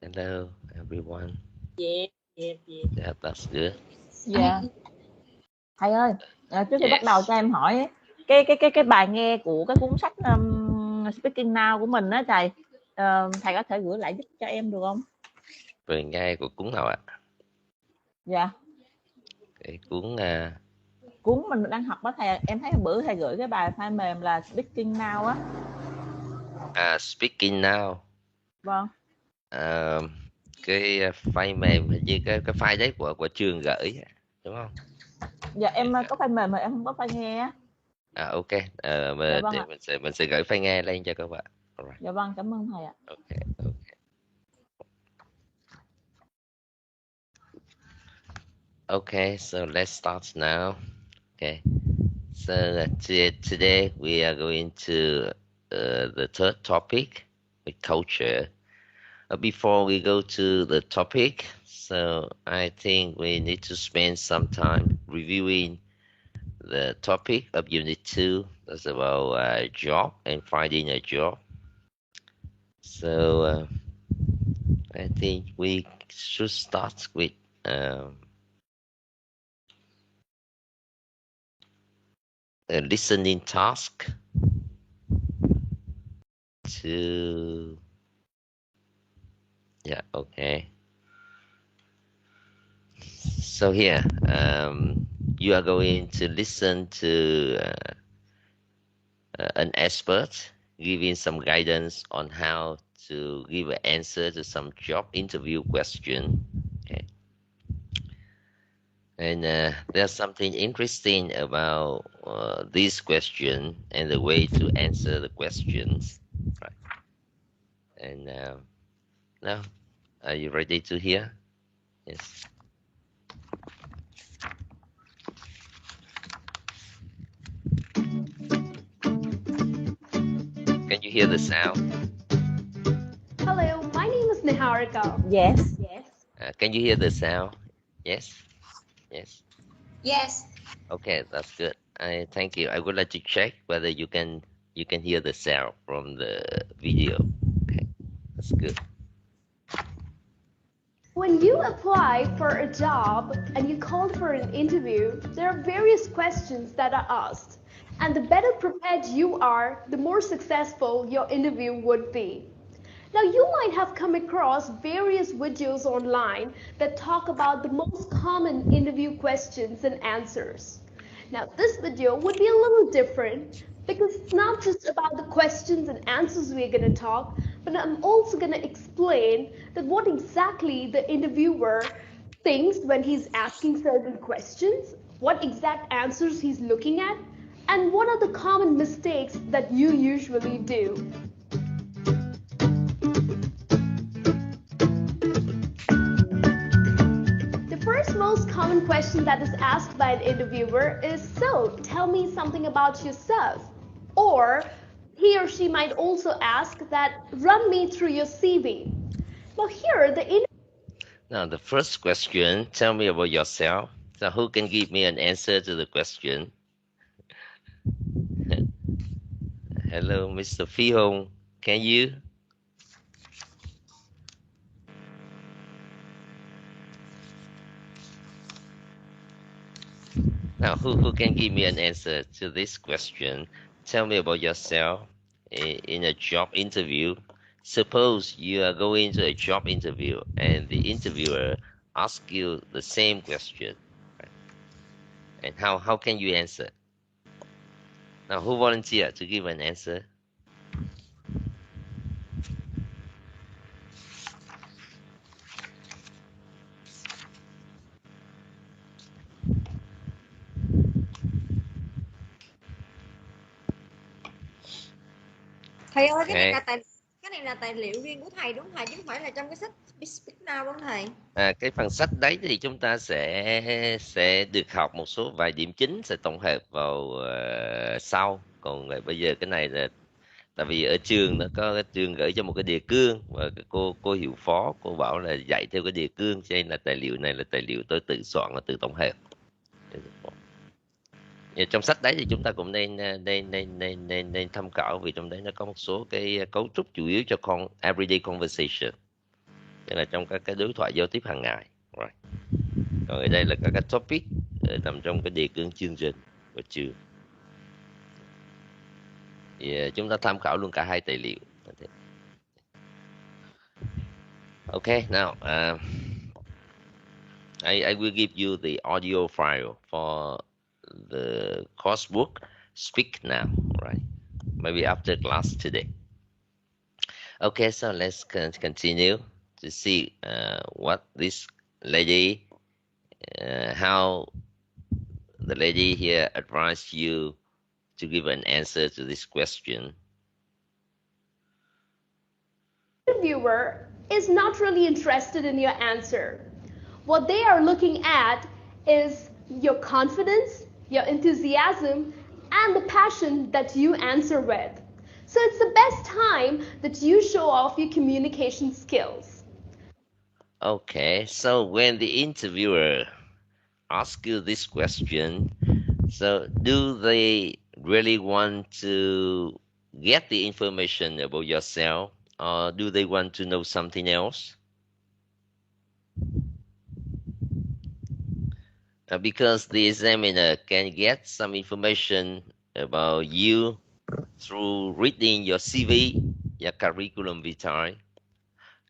Hello, everyone. Yeah. Yeah, that's good. Dạ. Thầy ơi, trước khi bắt Yes. đầu cho em hỏi cái bài nghe của cái cuốn sách Speaking Now của mình á thầy, thầy có thể gửi lại giúp cho em được không? Bài nghe của cuốn nào ạ? Dạ. Cái cuốn Cuốn mình đang học đó thầy, em thấy bữa thầy gửi cái bài file mềm là Speaking Now á. Speaking Now. Vâng. Cái file mềm hình như cái file đấy của trường gửi đúng không? Dạ em có file mềm mà em không có file nghe á. Ok. Dạ vâng ạ. Mình sẽ gửi file nghe lên cho các bạn. Alright. Dạ vâng, cảm ơn thầy ạ. Okay, so let's start now. Okay. So today we are going to the third topic, with culture. Before we go to the topic, so I think we need to spend some time reviewing the topic of Unit 2. That's about job and finding a job. So I think we should start with a listening task to, yeah, okay. So here, you are going to listen to an expert giving some guidance on how to give an answer to some job interview question. Okay. And there's something interesting about this question and the way to answer the questions. Right. And now, are you ready to hear? Yes. Can you hear the sound? Hello, my name is Niharika. Yes. Can you hear the sound? Yes. Yes. Yes. Okay, that's good. Thank you. I would like to check whether you can hear the sound from the video. Okay, that's good. When you apply for a job and you call for an interview, there are various questions that are asked. And the better prepared you are, the more successful your interview would be. Now, you might have come across various videos online that talk about the most common interview questions and answers. Now, this video would be a little different because it's not just about the questions and answers we're going to talk, but I'm also going to explain that what exactly the interviewer thinks when he's asking certain questions, what exact answers he's looking at, and what are the common mistakes that you usually do. The first most common question that is asked by an interviewer is, so tell me something about yourself. Or he or she might also ask that, run me through your CV. Now here, the first question, tell me about yourself. So who can give me an answer to the question? Hello, Mr. Phi Hong. Can you? Now, who can give me an answer to this question? Tell me about yourself in a job interview. Suppose you are going to a job interview and the interviewer asks you the same question. Right? And how can you answer? Now, who volunteered to give an answer? Thầy ơi, cái này là tài liệu riêng của thầy đúng không thầy, chứ không phải là trong cái sách Speak Now đúng không thầy? Cái phần sách đấy thì chúng ta sẽ được học một số vài điểm chính, sẽ tổng hợp vào sau. Còn bây giờ cái này là tại vì ở trường nó có cái trường gửi cho một cái đề cương và cái cô hiệu phó cô bảo là dạy theo cái đề cương, cho nên là tài liệu này là tài liệu tôi tự soạn và tự tổng hợp. Trong sách đấy thì chúng ta cũng nên tham khảo, vì trong đấy nó có một số cái cấu trúc chủ yếu cho everyday conversation. tức là trong các cái đối thoại giao tiếp hàng ngày. Right. Còn ở đây là các cái topic nằm trong cái đề cương chương trình của trường. Thì chúng ta tham khảo luôn cả hai tài liệu. Okay, now I will give you the audio file for the coursework. Speak now, right? Maybe after class today. Okay, so let's continue to see what this lady, how the lady here advised you to give an answer to this question. The viewer is not really interested in your answer. What they are looking at is your confidence, your enthusiasm, and the passion that you answer with. So it's the best time that you show off your communication skills. Okay, so when the interviewer asks you this question, so do they really want to get the information about yourself, or do they want to know something else? Because the examiner can get some information about you through reading your CV, your curriculum vitae,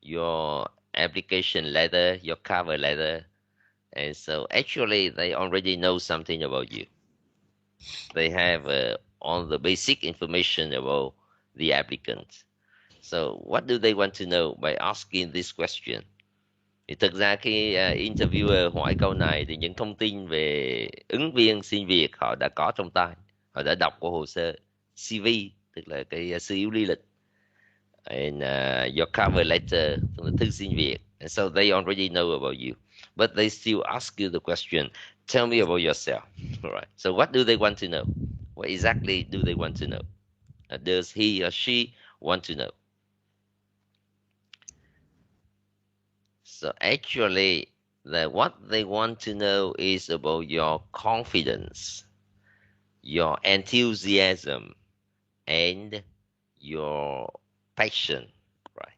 your application letter, your cover letter, and so actually they already know something about you. They have all the basic information about the applicant. So what do they want to know by asking this question? Thì thực ra khi interviewer hỏi câu này thì những thông tin về ứng viên xin việc họ đã có trong tay, họ đã đọc qua hồ sơ CV, tức là cái sơ yếu lý lịch, and your cover letter, tức là thư xin việc, and so they already know about you, but they still ask you the question, tell me about yourself. Right. So what do they want to know? What exactly do they want to know? Does he or she want to know? So actually, what they want to know is about your confidence, your enthusiasm, and your passion, right?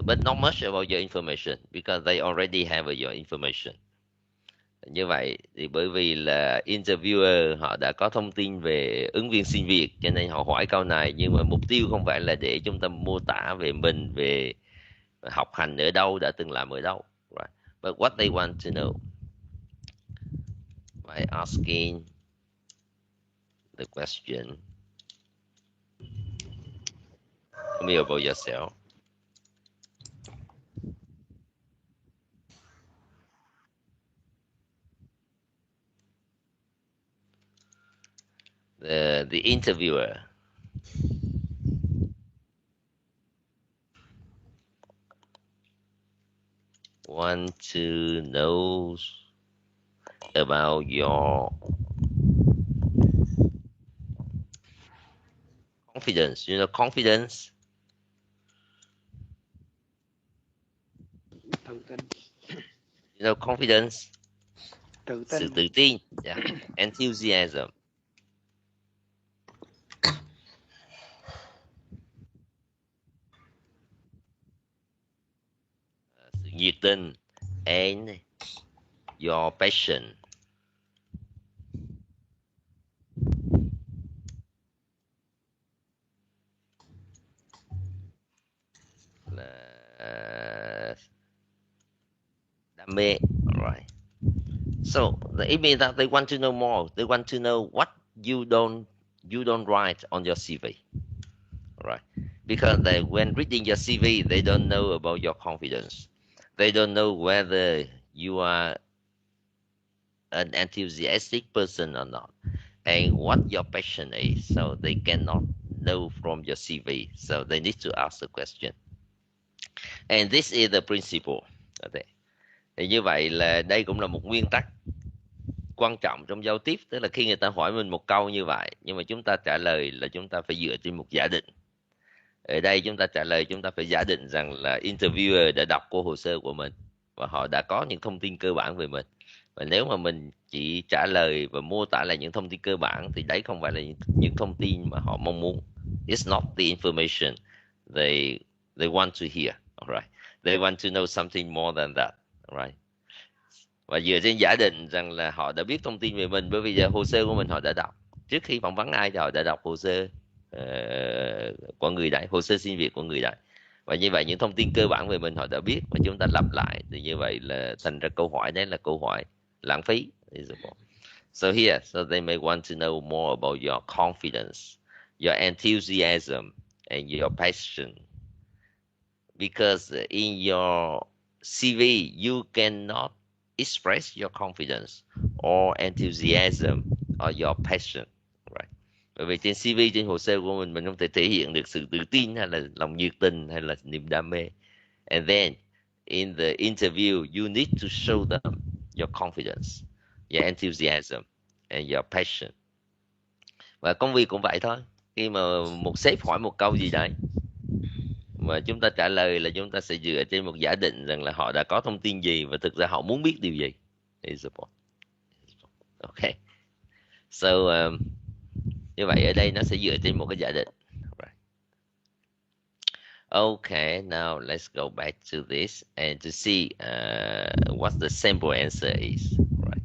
But not much about your information because they already have your information. Như vậy thì bởi vì là interviewer họ đã có thông tin về ứng viên xin việc cho nên họ hỏi câu này, nhưng mà mục tiêu không phải là để chúng ta mô tả về mình, về học hành ở đâu, đã từng làm ở đâu, right? But what they want to know by asking the question, tell me about yourself. The interviewer want to know about your confidence. You know confidence? Tự tin. You know confidence? Tự Sự tin. tự tin. Yeah. Enthusiasm. Sự nhiệt tình. And your passion. Đam mê. Alright. So it means that they want to know more. They want to know what you don't write on your CV, right? Because when reading your CV, they don't know about your confidence. They don't know whether you are an enthusiastic person or not, and what your passion is. So they cannot know from your CV. So they need to ask the question. And this is the principle. Okay. Thì như vậy là đây cũng là một nguyên tắc quan trọng trong giao tiếp, tức là khi người ta hỏi mình một câu như vậy, nhưng mà chúng ta trả lời là chúng ta phải dựa trên một giả định. Ở đây chúng ta trả lời, chúng ta phải giả định rằng là interviewer đã đọc qua hồ sơ của mình và họ đã có những thông tin cơ bản về mình. Và nếu mà mình chỉ trả lời và mô tả lại những thông tin cơ bản thì đấy không phải là những thông tin mà họ mong muốn. It's not the information they want to hear. Alright. They want to know something more than that, right? Và dựa trên giả định rằng là họ đã biết thông tin về mình, bởi vì hồ sơ của mình họ đã đọc. Trước khi phỏng vấn ai thì họ đã đọc hồ sơ của người đấy, hồ sơ xin việc của người đấy. Và như vậy những thông tin cơ bản về mình họ đã biết, và chúng ta lặp lại, thì như vậy là thành ra câu hỏi đấy là câu hỏi lãng phí. So here, so they may want to know more about your confidence, your enthusiasm, and your passion. Because in your CV, you cannot express your confidence or enthusiasm or your passion, right? Bởi vì trên CV, trên hồ sơ của mình không thể thể hiện được sự tự tin hay là lòng nhiệt tình hay là niềm đam mê. And then in the interview, you need to show them your confidence, your enthusiasm, and your passion. Và công việc cũng vậy thôi. Khi mà một sếp hỏi một câu gì đấy mà chúng ta trả lời là chúng ta sẽ dựa trên một giả định rằng là họ đã có thông tin gì và thực ra họ muốn biết điều gì. Okay. So như vậy ở đây nó sẽ dựa trên một cái giả định. Right. Okay, now let's go back to this and to see what the simple answer is. Right.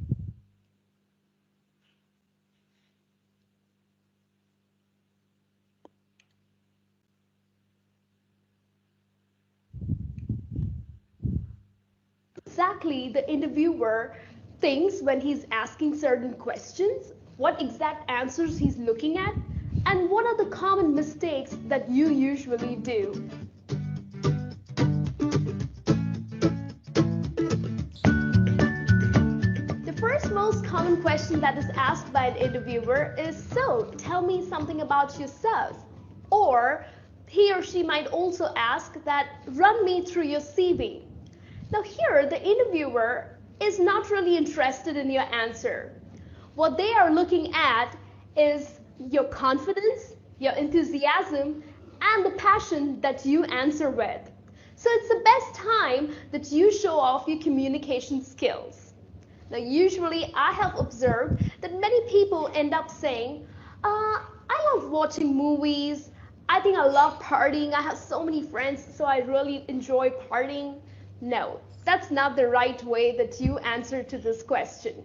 Exactly the interviewer thinks when he's asking certain questions, what exact answers he's looking at, and what are the common mistakes that you usually do. The first most common question that is asked by an interviewer is, so tell me something about yourself. Or he or she might also ask that, run me through your CV. Now here, the interviewer is not really interested in your answer. What they are looking at is your confidence, your enthusiasm, and the passion that you answer with. So it's the best time that you show off your communication skills. Now usually I have observed that many people end up saying, I love watching movies, I think I love partying, I have so many friends, so I really enjoy partying. No, that's not the right way that you answer to this question.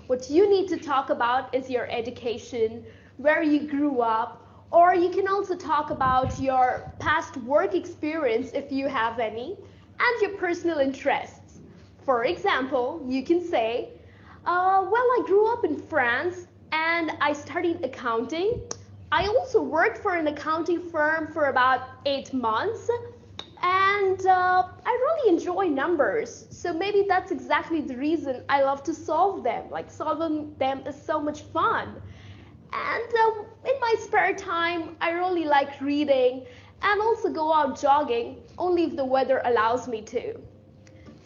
What you need to talk about is your education, where you grew up, or you can also talk about your past work experience if you have any, and your personal interests. For example, you can say, well, I grew up in France and I studied accounting. I also worked for an accounting firm for about 8 months. And I really enjoy numbers, so maybe that's exactly the reason I love to solve them. Like, solving them is so much fun. And in my spare time, I really like reading and also go out jogging, only if the weather allows me to.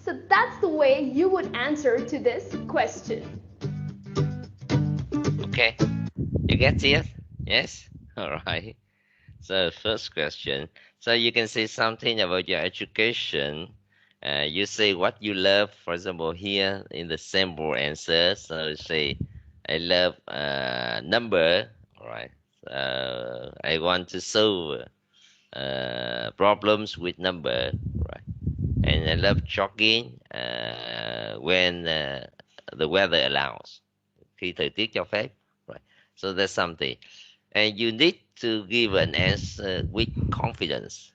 So that's the way you would answer to this question. Okay, you get it? Yes? All right. So first question. So you can say something about your education. You say what you love, for example, here in the sample answer. So say, I love number, all right. I want to solve problems with number, right. And I love jogging when the weather allows. Khi thời tiết cho phép, right. So that's something. And you need to give an answer with confidence,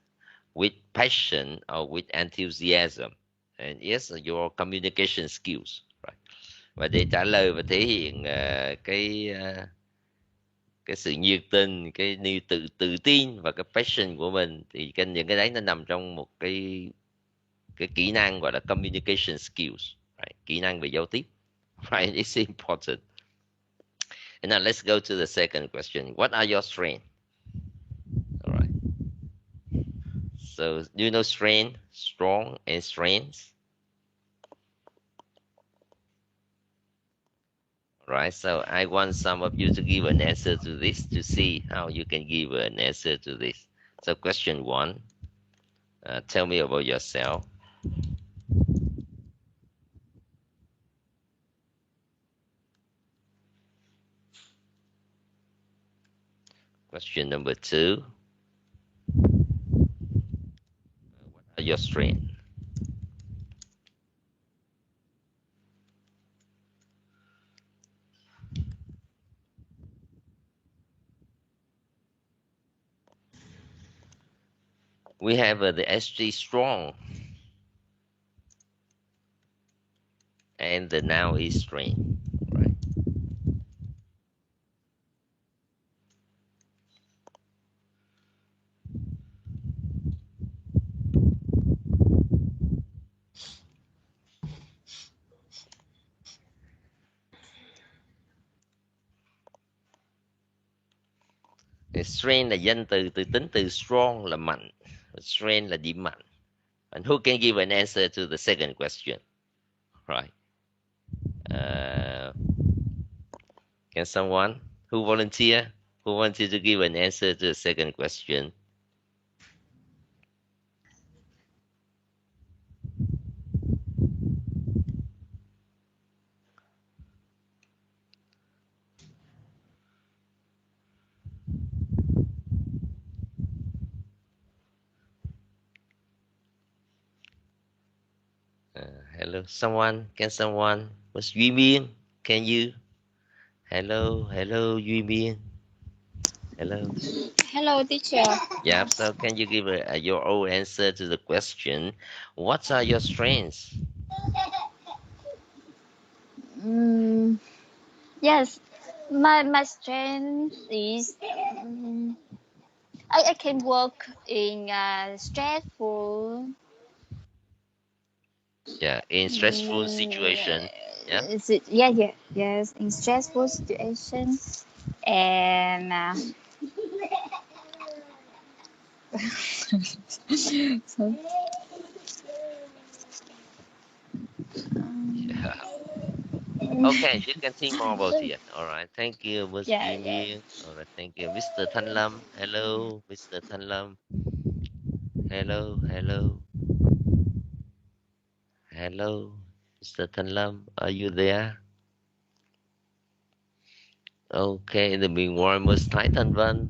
with passion, or with enthusiasm. And yes, your communication skills. Right. Và để trả lời và thể hiện cái sự nhiệt tình, cái tự tin và cái passion của mình, thì những cái đấy nó nằm trong một cái kỹ năng gọi là communication skills. Right. Kỹ năng về giao tiếp. Right. It's important. And now let's go to the second question. What are your strengths? All right. So do you know strength, strong, and strengths? All right. So I want some of you to give an answer to this to see how you can give an answer to this. So question 1, tell me about yourself. Question number 2, what are your strengths? We have the SG strong, and the noun is strain, right? Strain là danh từ, từ tính từ strong là mạnh, strain là điểm mạnh. And who can give an answer to the second question? Right. Can someone who volunteer to give an answer to the second question? Hello, someone? Can someone? Was Duy Miên? Can you? Hello, Duy Miên. Hello. Hello, teacher. Yeah. So, can you give your own answer to the question? What are your strengths? Yes, my strength is I can work in stressful. Yeah, in stressful situation. Yeah. Yes, in stressful situation, and so, Yeah. Okay, you can think more about it. All right. Thank you, Ms. yeah, Duy Miên. All right. Thank you, Mr. Thanh Lâm. Hello, Mr. Thanh Lâm. Hello, Mr. Thanh Lâm. Are you there? Okay. In the meanwhile, Ms. Thái Thanh Vân.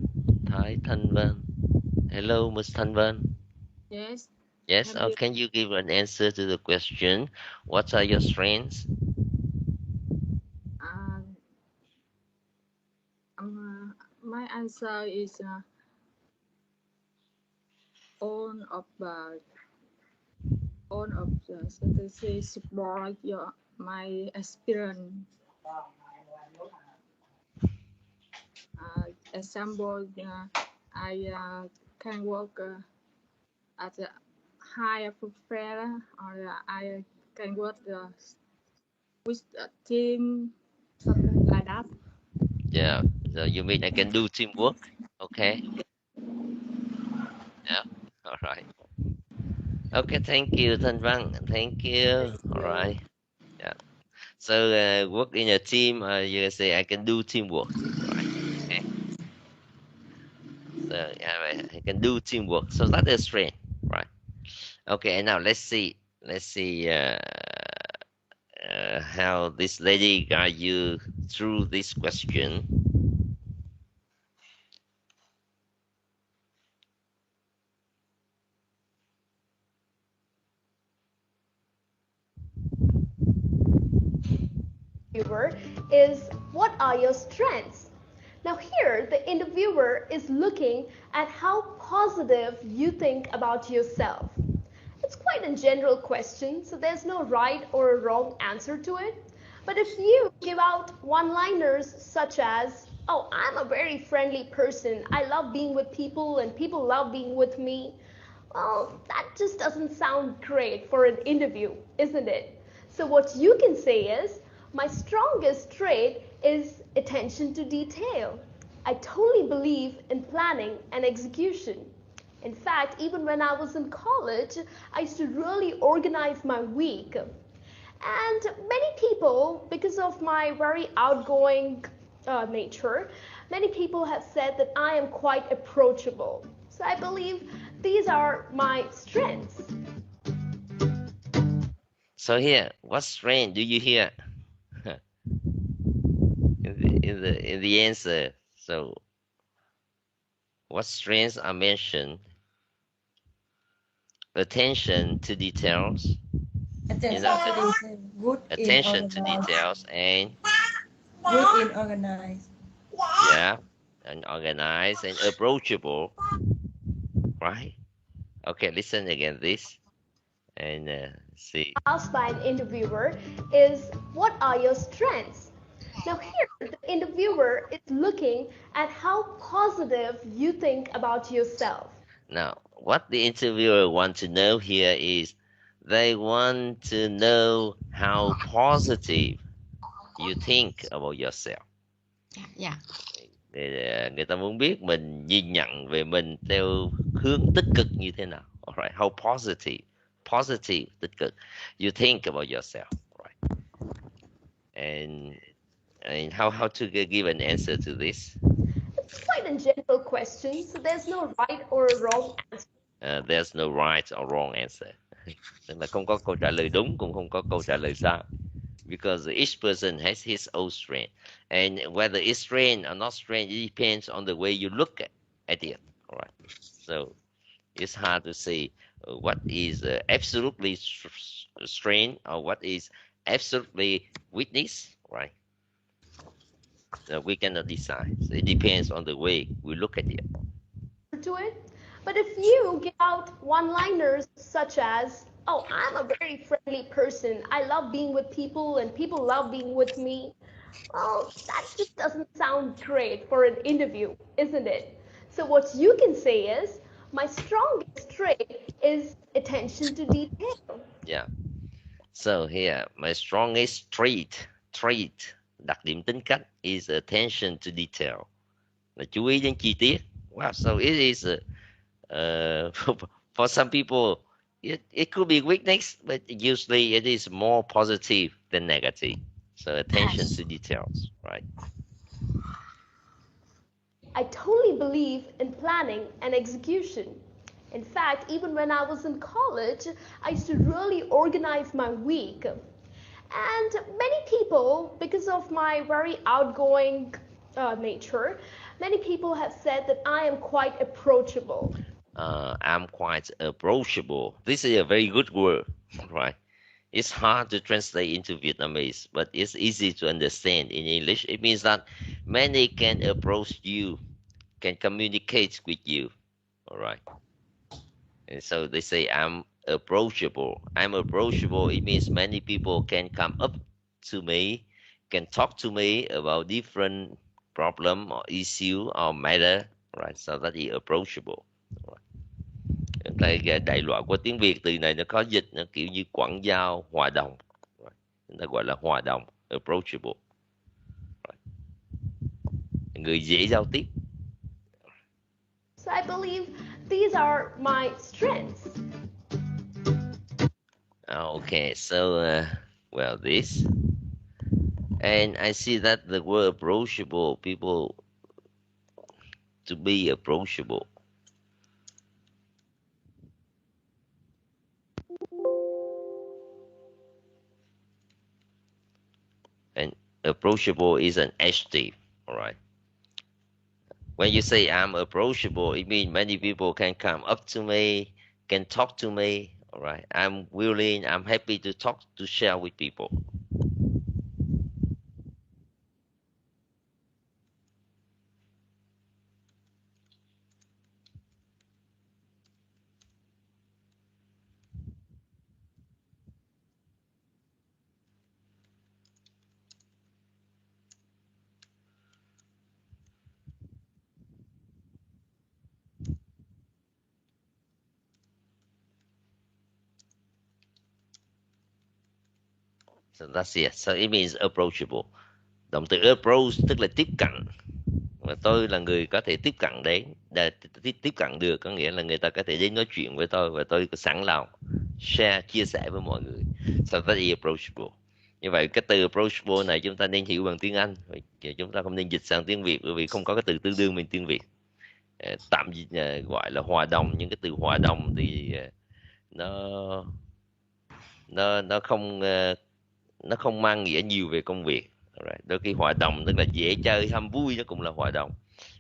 Hello, Ms. Thanh Vân. Yes. Yes. Can you give an answer to the question? What are your strengths? My answer is all of the strategy support my experience. Example, I can work as a high professional, or I can work with a team, something like that. Yeah. So you mean I can do teamwork? Okay. Yeah. All right. Okay. Thank you, Thanh Văn. Thank you. All right. Yeah. So work in a team. You can say I can do teamwork. Right. Okay. So yeah, I can do teamwork. So that is strength. Right. Okay. Now let's see. How this lady guide you through this question. Is what are your strengths? Now here the interviewer is looking at how positive you think about yourself. It's quite a general question, so there's no right or a wrong answer to it. But if you give out one-liners such as, oh, I'm a very friendly person, I love being with people and people love being with me, well, that just doesn't sound great for an interview, isn't it? So what you can say is, my strongest trait is attention to detail. I totally believe in planning and execution. In fact, even when I was in college, I used to really organize my week. And many people, because of my very outgoing nature, many people have said that I am quite approachable. So I believe these are my strengths. So here, what strength do you hear in the answer? So, what strengths are mentioned? Attention to details. Attention to details and good in organized. yeah, and organized and approachable, right? Okay, listen again this and see. Asked by an interviewer is, what are your strengths? Now here, the interviewer is looking at how positive you think about yourself. Now, what the interviewer wants to know here is they want to know how positive you think about yourself. Dạ. Người ta muốn biết mình nhìn nhận về mình theo hướng tích cực như thế nào. Alright, how positive, tích cực. You think about yourself. Right. And how to give an answer to this? It's quite a general question, so there's no right or wrong answer. There's no right or wrong answer. Tức là không có câu trả lời đúng cũng không có câu trả lời sai. Because each person has his own strength. And whether it's strength or not strength, it depends on the way you look at it. All right. So it's hard to say what is absolutely strength or what is absolutely weakness, right? So we cannot decide. So it depends on the way we look at it. To it. But if you give out one-liners such as, oh, I'm a very friendly person, I love being with people and people love being with me, well, that just doesn't sound great for an interview, isn't it? So what you can say is, my strongest trait is attention to detail. Yeah. So here, my strongest trait, đặc điểm tính cách is attention to detail. Là chú ý đến chi tiết. Wow, so it is for some people it could be weakness, but usually it is more positive than negative. So attention to details, right? I totally believe in planning and execution. In fact, even when I was in college, I used to really organize my week. And many people, because of my very outgoing nature, many people have said that I am quite approachable. I'm quite approachable. This is a very good word, right? It's hard to translate into Vietnamese, but it's easy to understand in English. It means that many can approach you, can communicate with you, all right? And so they say, I'm approachable. I'm approachable. It means many people can come up to me, can talk to me about different problem or issue or matter, right? So that is approachable. Đại loại của tiếng Việt từ này nó có dịch nó kiểu như quảng giao, hòa đồng. Người ta gọi là hòa đồng, approachable. Người dễ giao tiếp. So I believe these are my strengths. Okay, so well, this. And I see that the word approachable, people to be approachable. And approachable is an adjective, all right? When you say I'm approachable, it means many people can come up to me, can talk to me, all right? I'm willing, I'm happy to talk, to share with people. So that's it. So it means approachable. Động từ approach tức là tiếp cận. Và tôi là người có thể tiếp cận đến, tiếp cận được, có nghĩa là người ta có thể đến nói chuyện với tôi và tôi sẵn lòng share, chia sẻ với mọi người. So that is approachable. Như vậy cái từ approachable này chúng ta nên hiểu bằng tiếng Anh, chúng ta không nên dịch sang tiếng Việt bởi vì không có cái từ tương đương bên tiếng Việt. Tạm gọi là hòa đồng, những cái từ hòa đồng thì nó không mang nghĩa nhiều về công việc. Đôi khi hòa đồng tức là dễ chơi, ham vui, nó cũng là hòa đồng.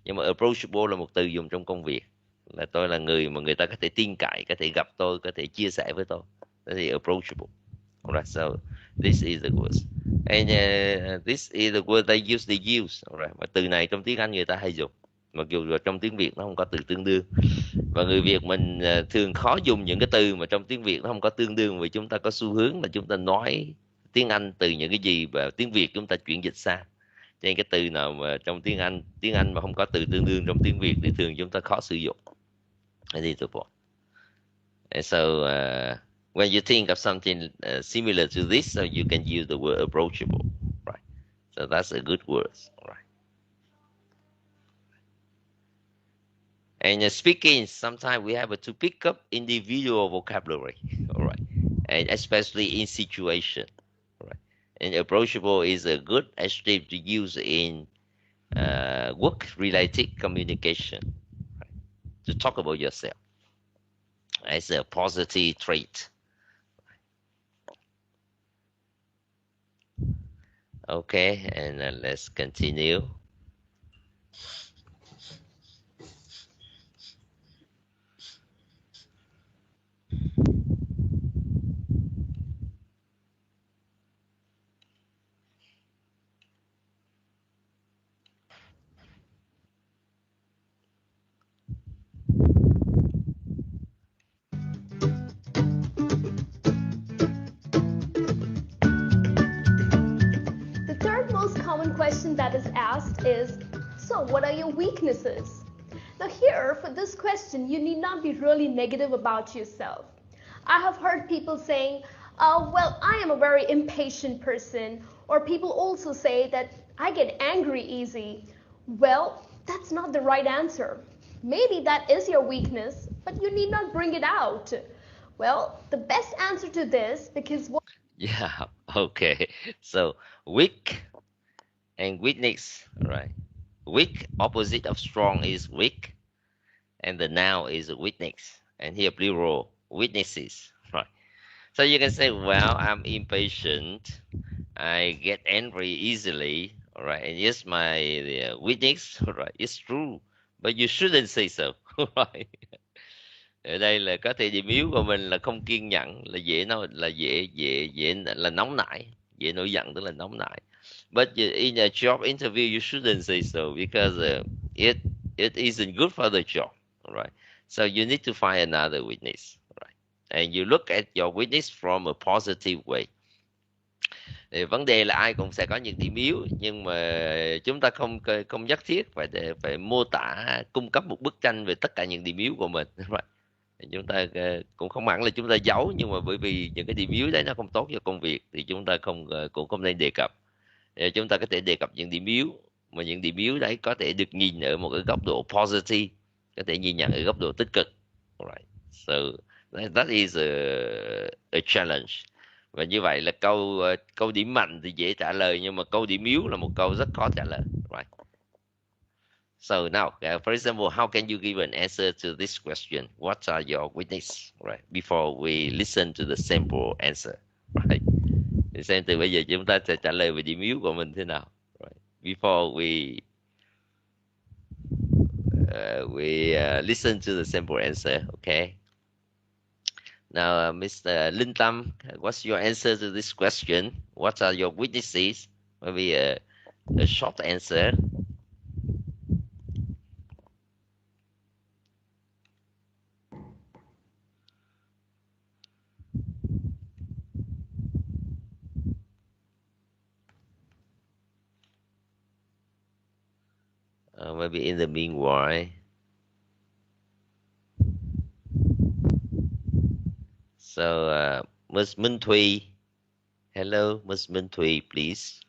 Nhưng mà approachable là một từ dùng trong công việc, là tôi là người mà người ta có thể tin cậy, có thể gặp tôi, có thể chia sẻ với tôi. Đó thì approachable. Alright, so this is the word. And this is the word they usually use. Alright, và từ này trong tiếng Anh người ta hay dùng. mặc dù trong tiếng Việt nó không có từ tương đương, và người Việt mình thường khó dùng những cái từ mà trong tiếng Việt nó không có tương đương, vì chúng ta có xu hướng là chúng ta nói tiếng Anh từ những cái gì và tiếng Việt chúng ta chuyển dịch sang. Cho nên cái từ nào mà trong tiếng Anh mà không có từ tương đương trong tiếng Việt thì thường chúng ta khó sử dụng. That is the point. And so when you think of something similar to this, so you can use the word approachable, right? So that's a good word, right? And speaking, sometimes we have to pick up individual vocabulary, all right, and especially in situation, right? And approachable is a good adjective to use in work-related communication, right? To talk about yourself as a positive trait. Okay, and let's continue. The third most common question that is asked is, so what are your weaknesses? Now here, for this question, you need not be really negative about yourself. I have heard people saying, well, I am a very impatient person, or people also say that I get angry easy. Well, that's not the right answer. Maybe that is your weakness, but you need not bring it out. Well, the best answer to this, because Yeah, okay. So weak and weakness, right? Weak, opposite of strong is weak, and the noun is weakness, and here plural, weaknesses, right? So you can say, well, I'm impatient, I get angry easily, all right, and yes, my weakness, all right, it's true, but you shouldn't say so, right? Ở đây là có thể điểm yếu của mình là không kiên nhẫn, là dễ nói, là dễ là nóng nảy, dễ nổi giận, tức là nóng nảy. But in a job interview you shouldn't say so, because it isn't good for the job, right? So you need to find another witness, right? And you look at your witness from a positive way. Thì vấn đề là ai cũng sẽ có những điểm yếu, nhưng mà chúng ta không nhất thiết phải mô tả, cung cấp một bức tranh về tất cả những điểm yếu của mình, right? Chúng ta cũng không hẳn là chúng ta giấu, nhưng mà bởi vì những cái điểm yếu đấy nó không tốt cho công việc thì chúng ta cũng không nên đề cập. Chúng ta có thể đề cập những điểm yếu, mà những điểm yếu đấy có thể được nhìn ở một cái góc độ positive, có thể nhìn nhận ở góc độ tích cực, right? So that is a challenge. Và như vậy là câu điểm mạnh thì dễ trả lời, nhưng mà câu điểm yếu là một câu rất khó trả lời, right? So now, for example, how can you give an answer to this question? What are your weaknesses, right? Before we listen to the sample answer, right? Thì xem từ bây giờ chúng ta sẽ trả lời về điểm yếu của mình thế nào, right? Before we listen to the sample answer, okay? Now, Mr. Linh Tâm, what's your answer to this question? What are your weaknesses? Maybe a short answer. Maybe in the meanwhile. So, Ms. Minh Thùy. Hello, Ms. Minh Thùy, please.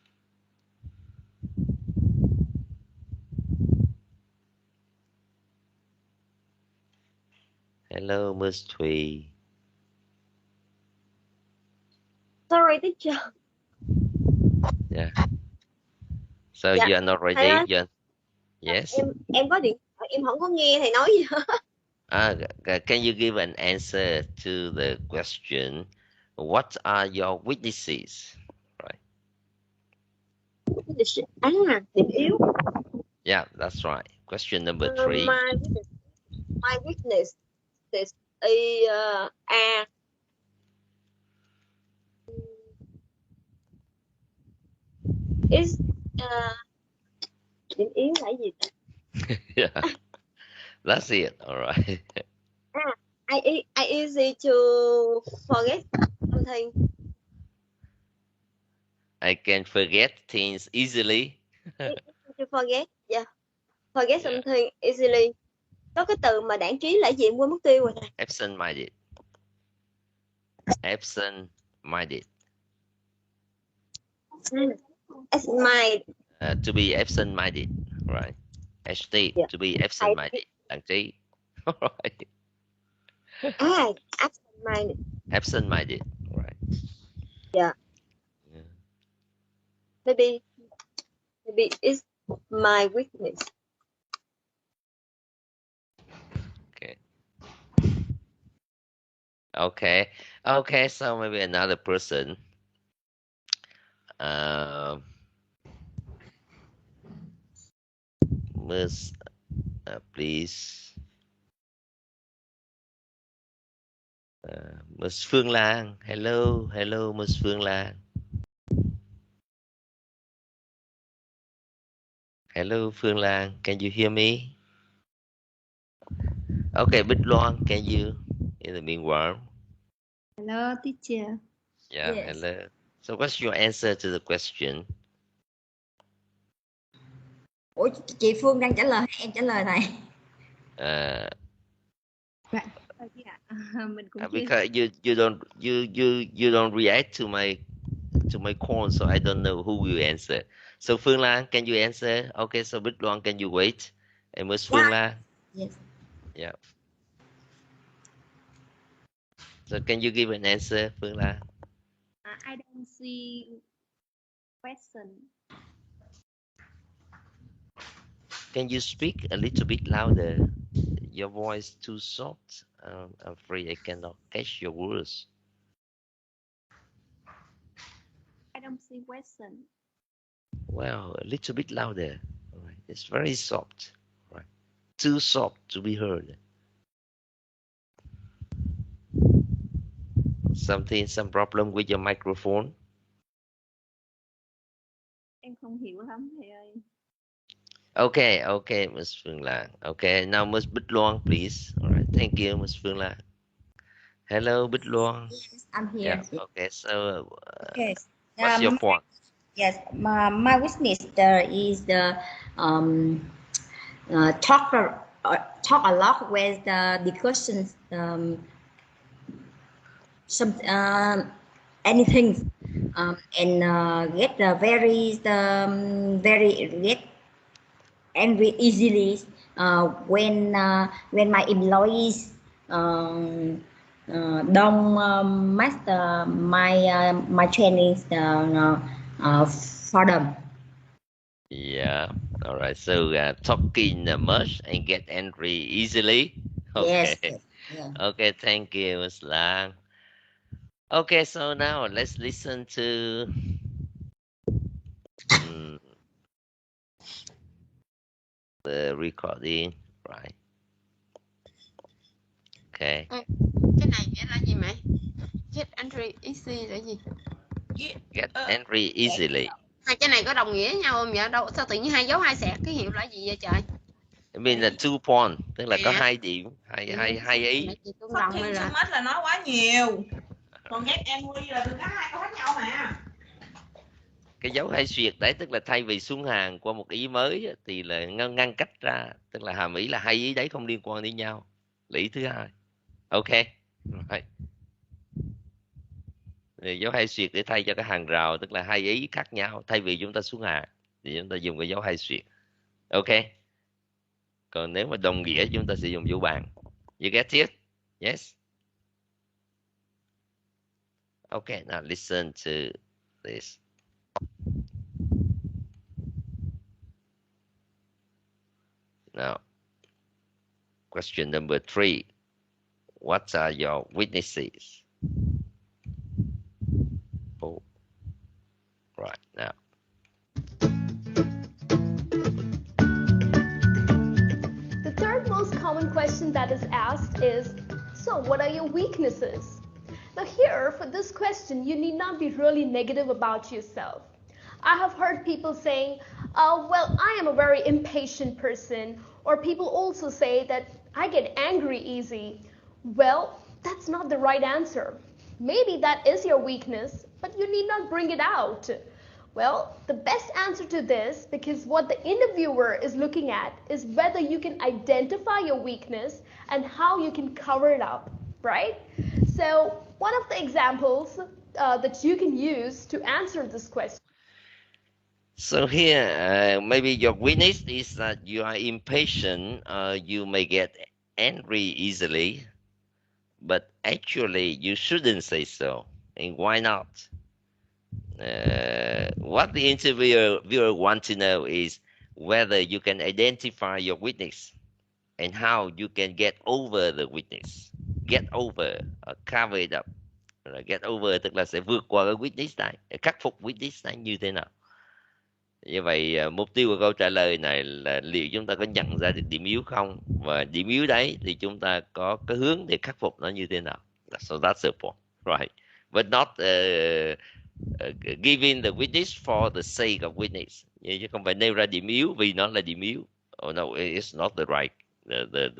Hello, Ms. Thùy. Sorry, teacher. Yeah. So you are not ready? Yes. Em có điện thoại, em không có nghe thầy nói gì hết. Can you give an answer to the question? What are your weaknesses? Right. Điểm yếu. Yeah, that's right. Question number 3. My weakness is điểm yếu là gì? Yeah, that's it. All right. I easy to forget something. I can forget things easily. Easy to forget. Yeah. Forget Yeah. something easily. Có cái từ mà đãng trí là gì em quên mất tiêu rồi thầy. Absent-minded. Absent-minded. Absent-minded. To be absent-minded, right? HT, Yeah. to be absent-minded. Đăng trí. All right. Absent-minded. Absent-minded, right? Yeah. Yeah. Maybe it's my weakness. Okay, so maybe another person. Miss, please. Miss Phương Lan. Hello, Miss Phương Lan. Hello, Phương Lan. Can you hear me? Okay, Bích Loan, can you, in the meanwhile? Hello, teacher. Yeah, Yes. hello. So what's your answer to the question? Ủa chị Phương đang trả lời hay em trả lời thầy? Mình cũng chưa. Because you don't react to my call, so I don't know who will answer. So Phương Lan, can you answer? Okay, so Bích Loan, can you wait? And Miss Phương Lan? Yes. Yeah. So can you give an answer, Phương Lan? I don't see question. Can you speak a little bit louder? Your voice too soft. I'm afraid I cannot catch your words. I don't see question. Well, a little bit louder. All right. It's very soft. All right. Too soft to be heard. Some problem with your microphone? Em không hiểu lắm thầy ơi. Okay, Miss Phương Lan. Okay, now Miss Bích Loan, please. All right, thank you, Miss Phương Lan. Hello, Bích Loan. Yes, I'm here. Yeah. Okay, so Okay. what's your point? Yes, my weakness is the talk a lot with the discussions some anything and get very get angry easily when my employees don't master my trainings for them. Yeah. All right. So talking much and get angry easily. Okay. Yes. Yeah. Okay. Thank you, Miss Lan. Okay. So now let's listen to the recording. Right. Okay. Cái này nghĩa là gì mẹ? Get angry easy là gì? Get angry easily. Hai cái này có đồng nghĩa với nhau không vậy? Đâu sao tự nhiên hai dấu hai xẹt cái hiệu là gì vậy trời? I mean là 2 point, tức là có 2 điểm, hai ý. Phát hiện so much là nói quá nhiều. Còn get angry là đừng có hai câu khác nhau mà. Cái dấu hai xuyệt đấy tức là thay vì xuống hàng qua một ý mới thì là ngăn cách ra, tức là hàm ý là hai ý đấy không liên quan đến nhau. Lý thứ hai. Ok. Right. Dấu hai xuyệt để thay cho cái hàng rào, tức là hai ý khác nhau. Thay vì chúng ta xuống hàng thì chúng ta dùng cái dấu hai xuyệt. Ok. Còn nếu mà đồng nghĩa chúng ta sẽ dùng dấu bàn. You get it? Yes. Okay, now listen to this. Now, question number 3. What are your weaknesses? Oh, right now. The third most common question that is asked is, so what are your weaknesses? Now here, for this question, you need not be really negative about yourself. I have heard people saying, Well, I am a very impatient person, or people also say that I get angry easy. Well, that's not the right answer. Maybe that is your weakness, but you need not bring it out. Well, the best answer to this, because what the interviewer is looking at is whether you can identify your weakness and how you can cover it up, right? So one of the examples that you can use to answer this question. So here, maybe your weakness is that you are impatient. You may get angry easily, but actually you shouldn't say so. And why not? What the interviewer wants to know is whether you can identify your weakness and how you can get over the weakness. Get over, cover it up. Get over tức là sẽ vượt qua cái weakness này, khắc phục weakness này như thế nào. Như vậy mục tiêu của câu trả lời này là liệu chúng ta có nhận ra được điểm yếu không, và điểm yếu đấy thì chúng ta có cái hướng để khắc phục nó như thế nào. So that's the point, right? But not giving the weakness for the sake of weakness. Chứ không phải nêu ra điểm yếu vì nó là điểm yếu. Oh no, it's not the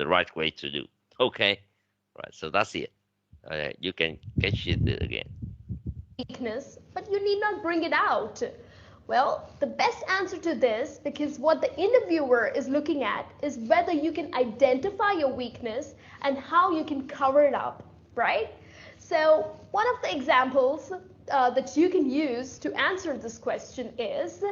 right way to do. Okay, right. So that's it. You can catch it again. Weakness, but you need not bring it out. Well, the best answer to this, because what the interviewer is looking at is whether you can identify your weakness and how you can cover it up, right? So one of the examples that you can use to answer this question is,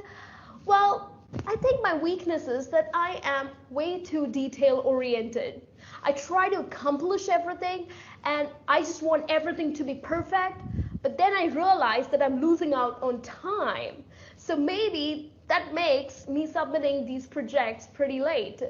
well, I think my weakness is that I am way too detail-oriented. I try to accomplish everything and I just want everything to be perfect, but then I realize that I'm losing out on time. So maybe that makes me submitting these projects pretty late.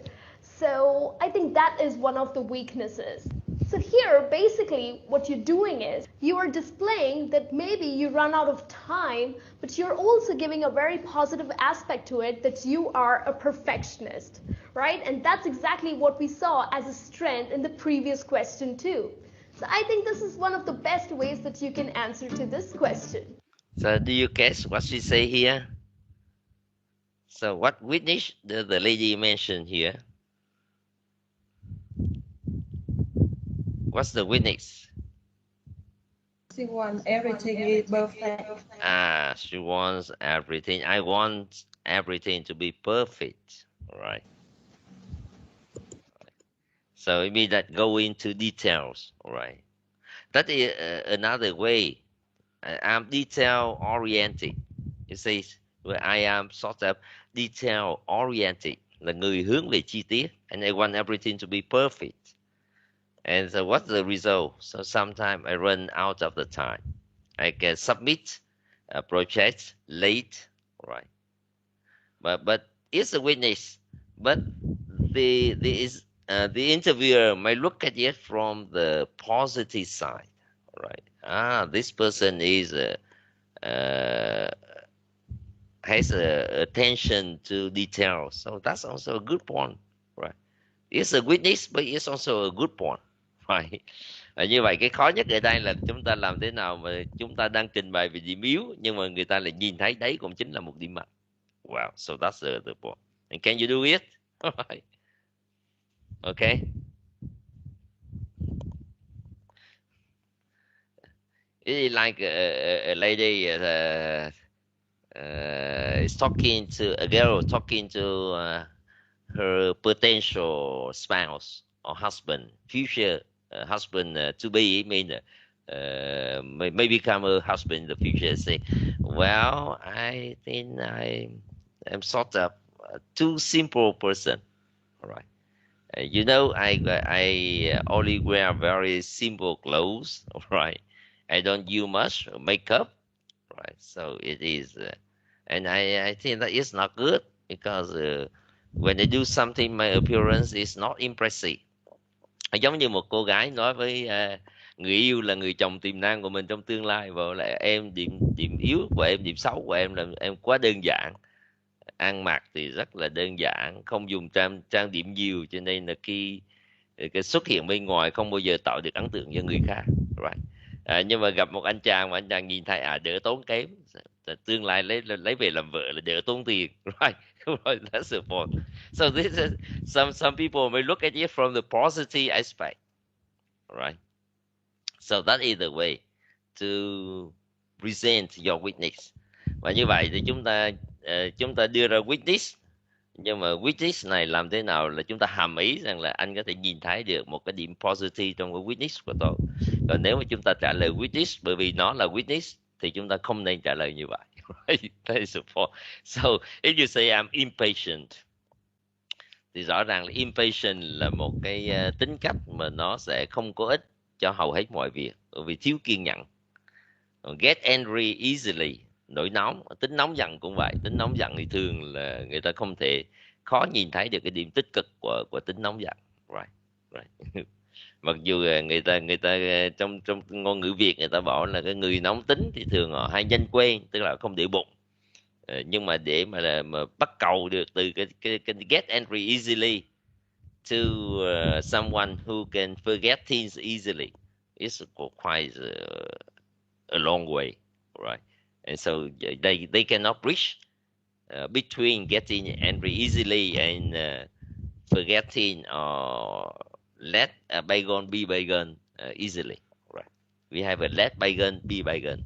So I think that is one of the weaknesses. So here, basically, what you're doing is you are displaying that maybe you run out of time, but you're also giving a very positive aspect to it, that you are a perfectionist, right? And that's exactly what we saw as a strength in the previous question too. So I think this is one of the best ways that you can answer to this question. So do you guess what she say here? So what weakness the lady mentioned here? What's the weakness? She wants everything is perfect. She wants everything. I want everything to be perfect. All right. So it means that go into details. All right. That is another way. I'm detail oriented. It says well, I am sort of detail oriented, là người hướng về chi tiết, and I want everything to be perfect. And so what's the result? So sometimes I run out of the time. I can submit a project late, right? But it's a witness. But the interviewer may look at it from the positive side, right? This person is has attention to details, so that's also a good point, right? It's a witness, but it's also a good point, right? Như vậy cái khó nhất ở đây là chúng ta làm thế nào mà chúng ta đang trình bày về điểm yếu nhưng mà người ta lại nhìn thấy đấy cũng chính là một điểm mạnh. Wow, so that's the point. And can you do it? All right. Okay. It's like a lady is talking to a girl, talking to her potential spouse or husband, future husband to be. I mean, may become a husband in the future. Say, well, I think I'm sort of a too simple person. All right. You know, I only wear very simple clothes. All right. I don't use much makeup. Right. So it is, and I think that is not good because when I do something, my appearance is not impressive. Giống như một cô gái nói với người yêu là người chồng tiềm năng của mình trong tương lai, và lại em điểm yếu của em, điểm xấu của em là em quá đơn giản, ăn mặc thì rất là đơn giản, không dùng trang điểm nhiều, cho nên là cái xuất hiện bên ngoài không bao giờ tạo được ấn tượng cho người khác, right? Nhưng mà gặp một anh chàng mà anh chàng nhìn thấy đỡ tốn kém, tương lai lấy về làm vợ là đỡ tốn tiền, right? Right, that's the point. So this is some people may look at it from the positive aspect, right? So that is the way to present your witness. Và như vậy thì chúng ta đưa ra witness, nhưng mà witness này làm thế nào là chúng ta hàm ý rằng là anh có thể nhìn thấy được một cái điểm positive trong cái witness của tôi. Còn nếu mà chúng ta trả lời witness bởi vì nó là witness thì chúng ta không nên trả lời như vậy. Right? That is the point. So if you say I'm impatient thì rõ ràng là impatient là một cái tính cách mà nó sẽ không có ích cho hầu hết mọi việc, bởi vì thiếu kiên nhẫn. Get angry easily, nổi nóng, tính nóng giận cũng vậy. Tính nóng giận thì thường là người ta không thể khó nhìn thấy được cái điểm tích cực của tính nóng giận. Right. Mặc dù người ta trong ngôn ngữ Việt người ta bảo là cái người nóng tính thì thường họ hay nhanh quên, tức là không để bụng. Nhưng mà để mà bắt cầu được từ cái get angry easily to someone who can forget things easily, it's quite a long way, right? And so they cannot bridge between getting angry easily and forgetting or let a bygone be bygone easily, right? We have a let bygone be bygone.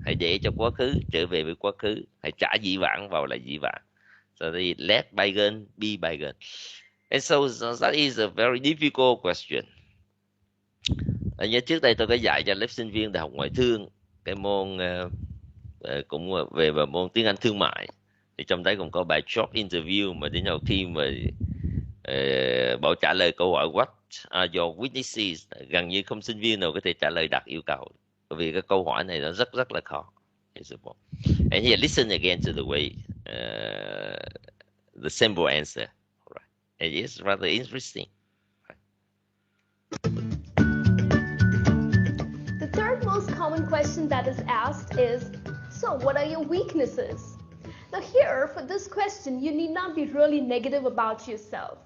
Hãy để cho quá khứ trở về với quá khứ, hãy trả dĩ vãng vào lại dĩ vãng. So they let bygone be bygone. And so that is a very difficult question. Nhớ trước đây tôi có dạy cho lớp sinh viên đại học ngoại thương cái môn cũng về môn tiếng Anh thương mại, thì trong đấy cũng có bài job interview, mà đến đầu khi mà bảo trả lời câu hỏi what are your witnesses, gần như không sinh viên nào có thể trả lời đạt yêu cầu, bởi vì cái câu hỏi này nó rất là khó. And here listen again to the way the simple answer. Right. It is rather interesting. The third most common question that is asked is, so what are your weaknesses? Now here, for this question, you need not be really negative about yourself.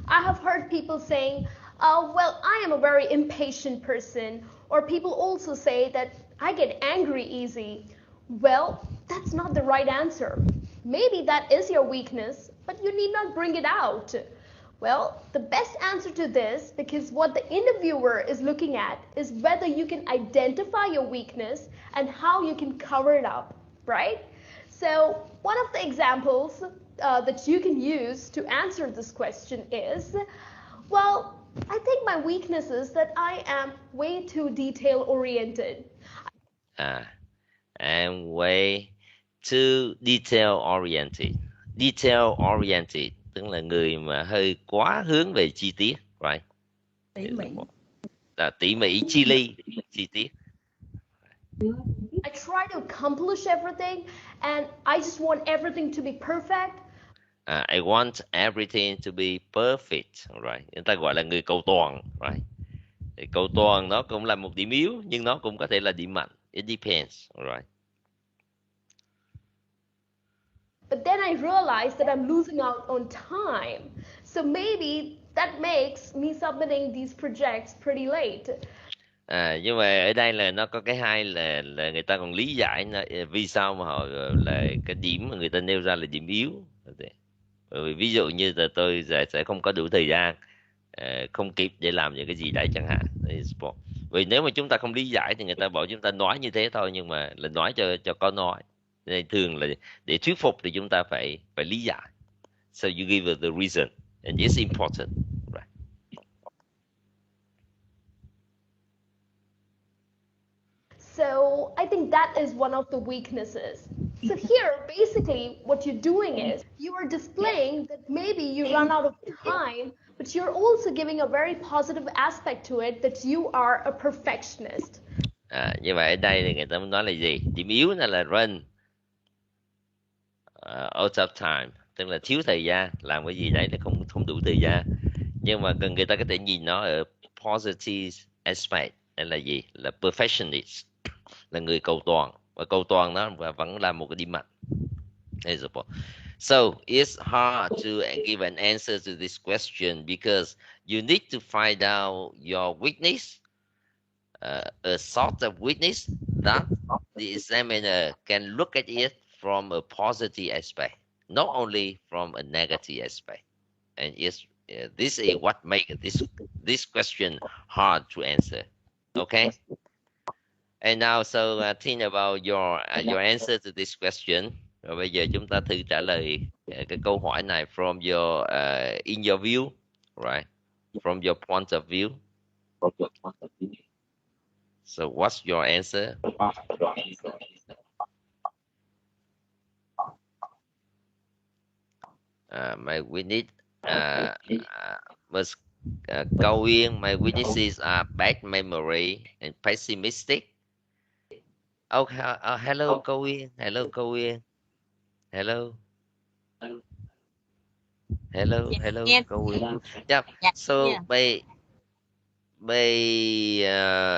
I have heard people saying, well, I am a very impatient person, or people also say that I get angry easy. Well, that's not the right answer. Maybe that is your weakness, but you need not bring it out. Well, the best answer to this, because what the interviewer is looking at is whether you can identify your weakness and how you can cover it up, right? So one of the examples that you can use to answer this question is, well, I think my weakness is that I am way too detail-oriented. I'm way too detail-oriented. Detail-oriented tức là người mà hơi quá hướng về chi tiết, right? Tỉ mỉ, chi ly, chi tiết. I try to accomplish everything and I just want everything to be perfect. I want everything to be perfect, right? Người ta gọi là người cầu toàn, right? Thì cầu toàn nó cũng là một điểm yếu, nhưng nó cũng có thể là điểm mạnh. It depends, right? But then I realized that I'm losing out on time. So maybe that makes me submitting these projects pretty late. Nhưng mà ở đây là nó có cái hay là người ta còn lý giải vì sao mà họ là cái điểm mà người ta nêu ra là điểm yếu. Bởi vì ví dụ như là tôi sẽ không có đủ thời gian, không kịp để làm những cái gì đấy chẳng hạn. Vì nếu mà chúng ta không lý giải thì người ta bảo chúng ta nói như thế thôi, nhưng mà là nói cho có nói. Nên thường là để thuyết phục thì chúng ta phải lý giải. So you give the reason and it's important. Right. So I think that is one of the weaknesses. So here, basically, what you're doing is you are displaying that maybe you run out of time, but you're also giving a very positive aspect to it, that you are a perfectionist. Như vậy ở đây thì người ta muốn nói là gì? Điểm yếu là run out of time, tức là thiếu thời gian, làm cái gì đấy là không đủ thời gian. Nhưng mà người ta có thể nhìn nó ở positive aspect là gì? Là perfectionist, là người cầu toàn, và cầu toàn nó vẫn là một cái điểm mạnh. So it's hard to give an answer to this question because you need to find out your weakness, a sort of weakness that the examiner can look at it from a positive aspect, not only from a negative aspect. And yes, this is what makes this question hard to answer. Okay. And now, so think about your answer to this question. Rồi bây giờ chúng ta thử trả lời cái câu hỏi này from your in your view, right? From your point of view. So what's your answer? My witness must Câu Yên, my witnesses are bad memory and pessimistic. Oh, hello, Câu Yên. Hello, Câu Yên. Hello. Hello, hello, Câu Yên. Yeah. So by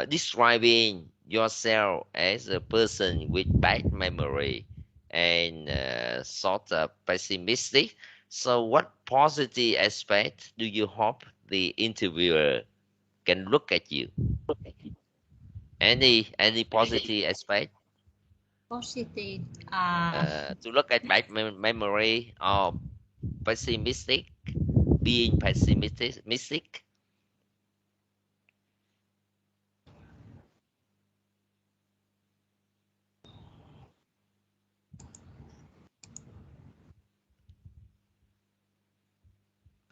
describing yourself as a person with bad memory and sort of pessimistic, so what positive aspect do you hope the interviewer can look at you? Any positive aspect? Positive. To look at bad memory or pessimistic, being pessimistic.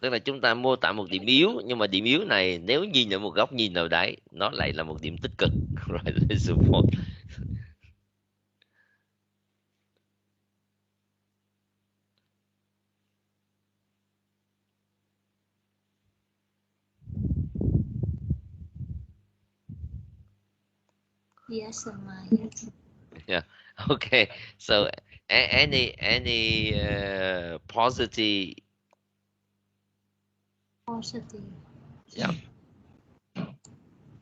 Tức là chúng ta mô tả một điểm yếu, nhưng mà điểm yếu này nếu nhìn ở một góc nhìn nào đấy, nó lại là một điểm tích cực. Right, support. Yes, Yeah. Okay. So any positive. Positive. Yeah.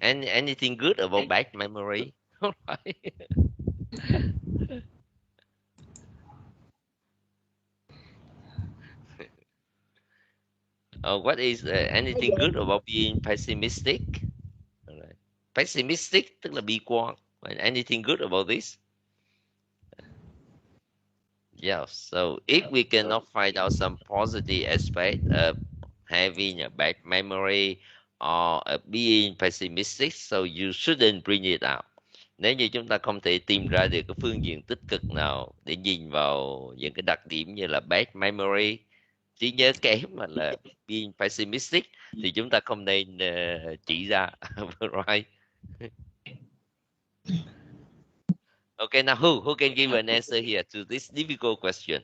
Anything good about bad memory? All right. What is anything good about being pessimistic? All right. Pessimistic tức là bi quan. Anything good about this? Yeah. So if we cannot find out some positive aspect of having a bad memory or being pessimistic, so you shouldn't bring it out. Nếu như chúng ta không thể tìm ra được cái phương diện tích cực nào để nhìn vào những cái đặc điểm như là bad memory, trí nhớ kém, mà là being pessimistic, thì chúng ta không nên chỉ ra. Right. Okay, now who can give an answer here to this difficult question?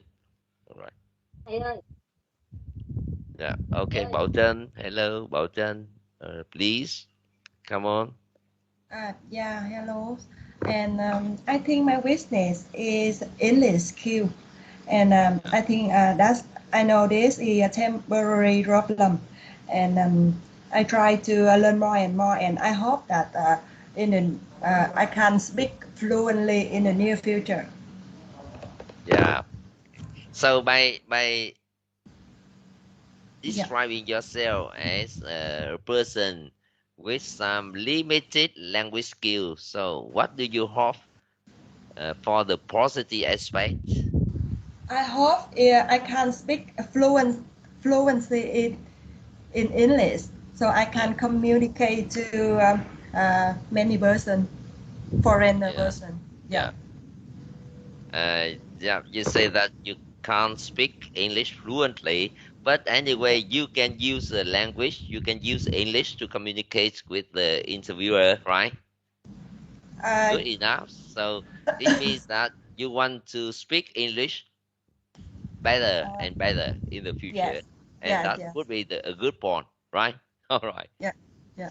All right. Thầy ơi. Yeah. Okay, Bảo Trân. Hello, Bảo Trân. Please, come on. Yeah, hello. And I think my weakness is English skill. And I think I know this is a temporary problem. And I try to learn more and more. And I hope that I can speak fluently in the near future. Yeah. So by describing yourself as a person with some limited language skills, so what do you hope for the positive aspect? I hope I can speak fluency in English, so I can communicate to many person, foreigner person. Yeah. Yeah. You say that you can't speak English fluently, but anyway, you can use the language. You can use English to communicate with the interviewer, right? Good enough. So it means that you want to speak English better and better in the future, and that would be a good point, right? All right. Yeah.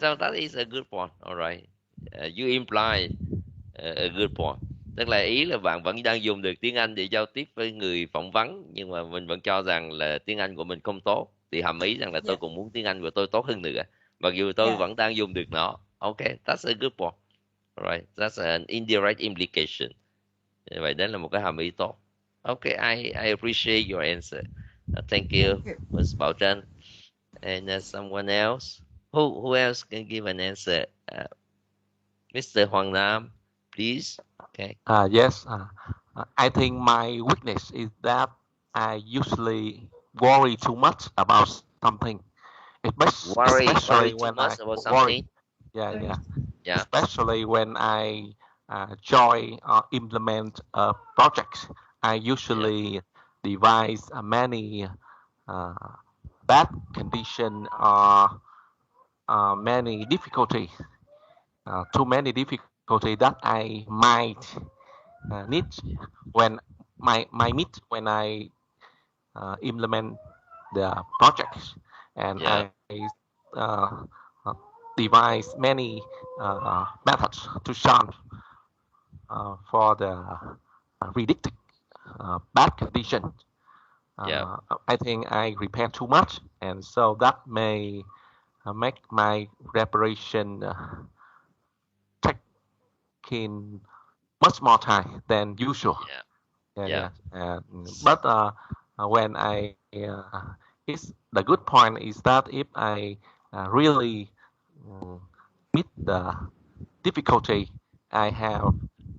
So that is a good point. All right. You imply a good point. Tức là ý là bạn vẫn đang dùng được tiếng Anh để giao tiếp với người phỏng vấn, nhưng mà mình vẫn cho rằng là tiếng Anh của mình không tốt, thì hàm ý rằng là tôi cũng muốn tiếng Anh của tôi tốt hơn nữa, mặc dù tôi vẫn đang dùng được nó. Okay, that's a good point. Alright, that's an indirect implication. Vậy đó là một cái hàm ý tốt. Okay, I appreciate your answer. Thank you, Ms. Bảo Trân. And someone else? Who else can give an answer? Mr. Hoàng Nam, please. Okay. Yes. I think my weakness is that I usually worry too much about something, Worry especially too when much I about worry. something. Yeah. Yeah. Especially when I join or implement a project, I usually devise many bad condition or many difficulty, too many difficulty that I might need when meet when I implement the projects, and Yeah. I uh, devise many methods to solve for the predicted bad condition. Yeah. I think I prepare too much, and so that may make my preparation taking much more time than usual. Yeah. But when it's the good point is that if I really meet the difficulty, I have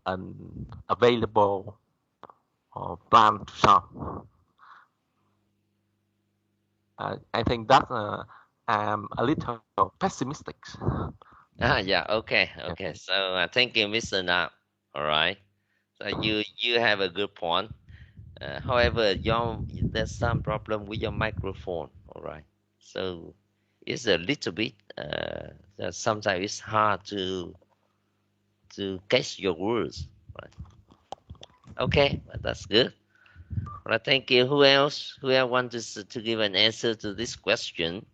an available plan to solve. I think that I'm a little pessimistic. Yeah. Okay. So thank you, Mr. Na. All right. So you have a good point. However, there's some problem with your microphone. All right. So it's a little bit. Sometimes it's hard to catch your words. Right. Okay, well, that's good. Well, thank you. Who else? Who else wants to give an answer to this question?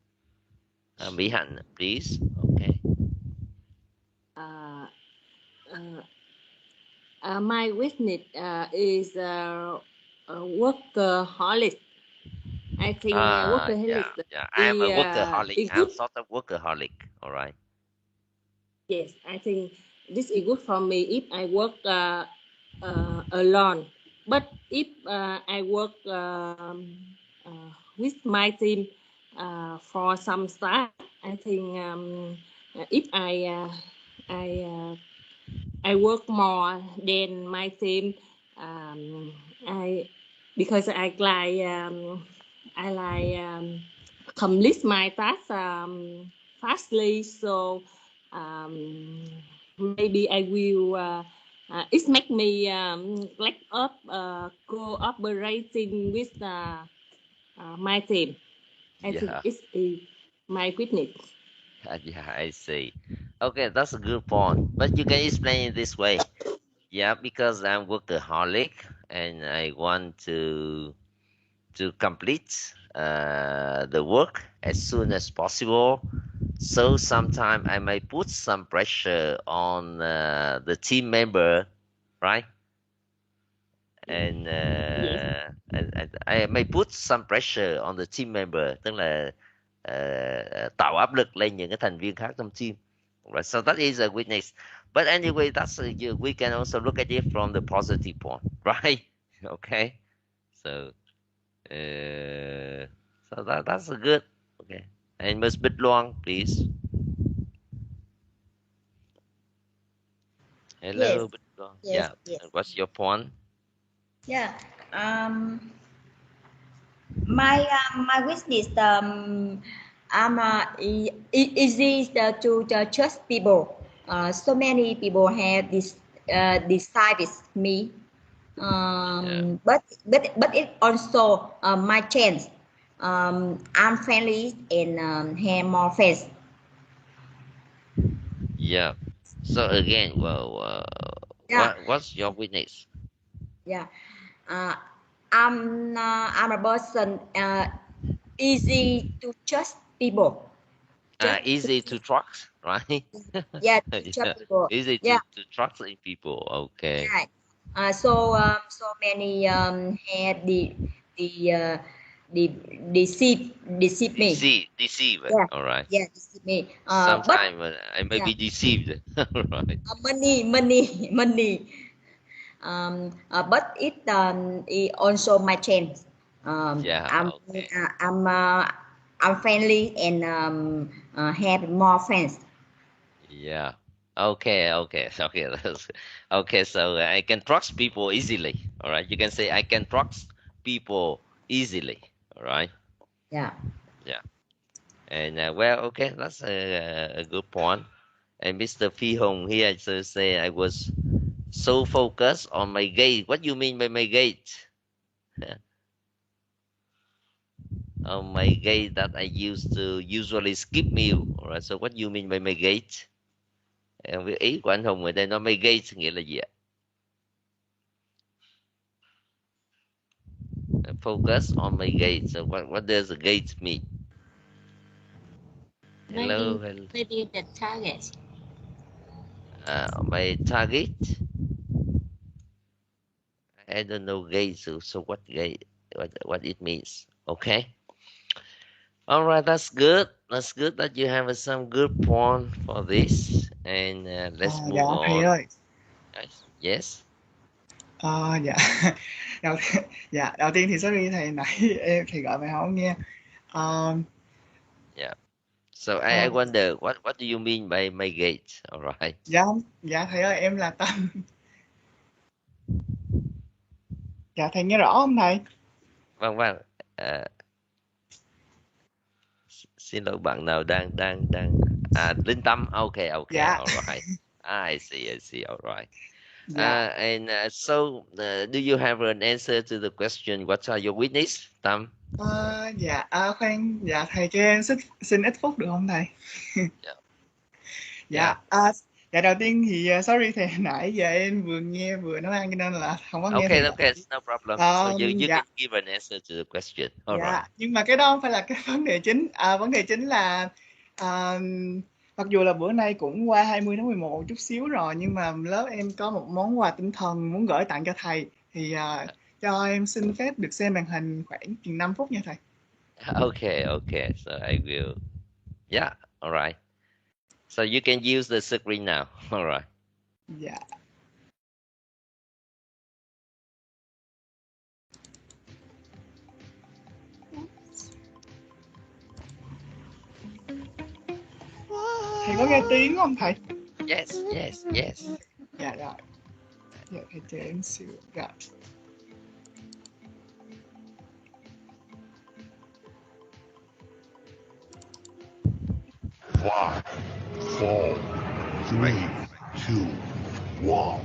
Bihan, please. Okay. My weakness is workaholic. I think workaholic I am a workaholic. is I'm good. sort of workaholic. All right. Yes, I think this is good for me if I work alone. But if I work with my team for some stuff, I think if I work more than my team, because I complete my task fastly. So maybe I will. It make me lack of cooperating with my team. I think Yeah. it's my weakness. Yeah, I see. Okay, that's a good point. But you can explain it this way. Yeah, because I'm workaholic and I want to complete the work as soon as possible. So sometimes I may put some pressure on the team member, right? And, and I may put some pressure on the team member, tức là tạo áp lực lên những cái thành viên khác trong team. Right, so that is a weakness. But anyway, we can also look at it from the positive point, right? Okay, so that's a good. Okay, and Ms. Bích Loan, please. Hello, Yes. Bích Loan. Yes. Yeah. What's your point? Yeah. My weakness, I'm easy to trust people. So many people have this decided me. But it also my chance. I'm friendly and have more friends. Yeah. So again, well, what's your weakness? Yeah. I'm a person easy to trust people. Easy to trust, right? Yeah, to trust people. Easy Yeah. to trust in people. Okay. Yeah. So many had the deceive me. Deceive. Yeah. All right. Yeah, deceive me. Sometimes I may yeah. be deceived. All right. Money. But it also my chance. Yeah. Okay. I'm friendly and have more friends. Yeah. Okay. Okay. So I can trust people easily. All right. You can say I can trust people easily. All right. Yeah. Yeah. And well, okay, that's a good point. And Mr. Phi Hong here so say I was so focused on my gait. What do you mean by my gait? On my gait that I used to usually skip meal. Alright, so what do you mean by my gait? Ý của anh Hùng ở đây nói my gait nghĩa là gì ạ? Focus on my gait. So what does the gait mean? Hello. Maybe the target. My target? I don't know gait, so what gait? What it means? Okay. All right, that's good. That's good that you have some good point for this. And let's move Dạ thầy on. ơi. Yes. Dạ. Đầu tiên thì sorry thầy, nãy em thì gọi mà không nghe. Yeah. So I wonder what do you mean by my gate? All right. Dạ thầy ơi, em là Tâm. Dạ thầy nghe rõ không thầy? Vâng. Xin lỗi bạn nào đang Linh Tâm. Okay. Dạ. All right. I see. All right. So do you have an answer to the question what are your witness, Tâm? Khoan, dạ thầy cho em xin ít phút được không thầy? Dạ. Đầu tiên thì sorry thầy, nãy giờ em vừa nghe vừa nấu ăn cho nên là không có nghe thầy. Okay, no problem. So you can give an answer to the question. All right. Nhưng mà cái đó không phải là cái vấn đề chính. Vấn đề chính là mặc dù là bữa nay cũng qua 20 tháng 11 một chút xíu rồi, nhưng mà lớp em có một món quà tinh thần muốn gửi tặng cho thầy. Thì cho em xin phép được xem màn hình khoảng chừng 5 phút nha thầy. Okay. So I will. Yeah, all right. So you can use the screen now. All right. Yeah. Thầy có nghe tiếng không thầy? Yes. Dạ rồi. Dạ thầy chờ em xíu. Rồi. Five, four, three, two, one.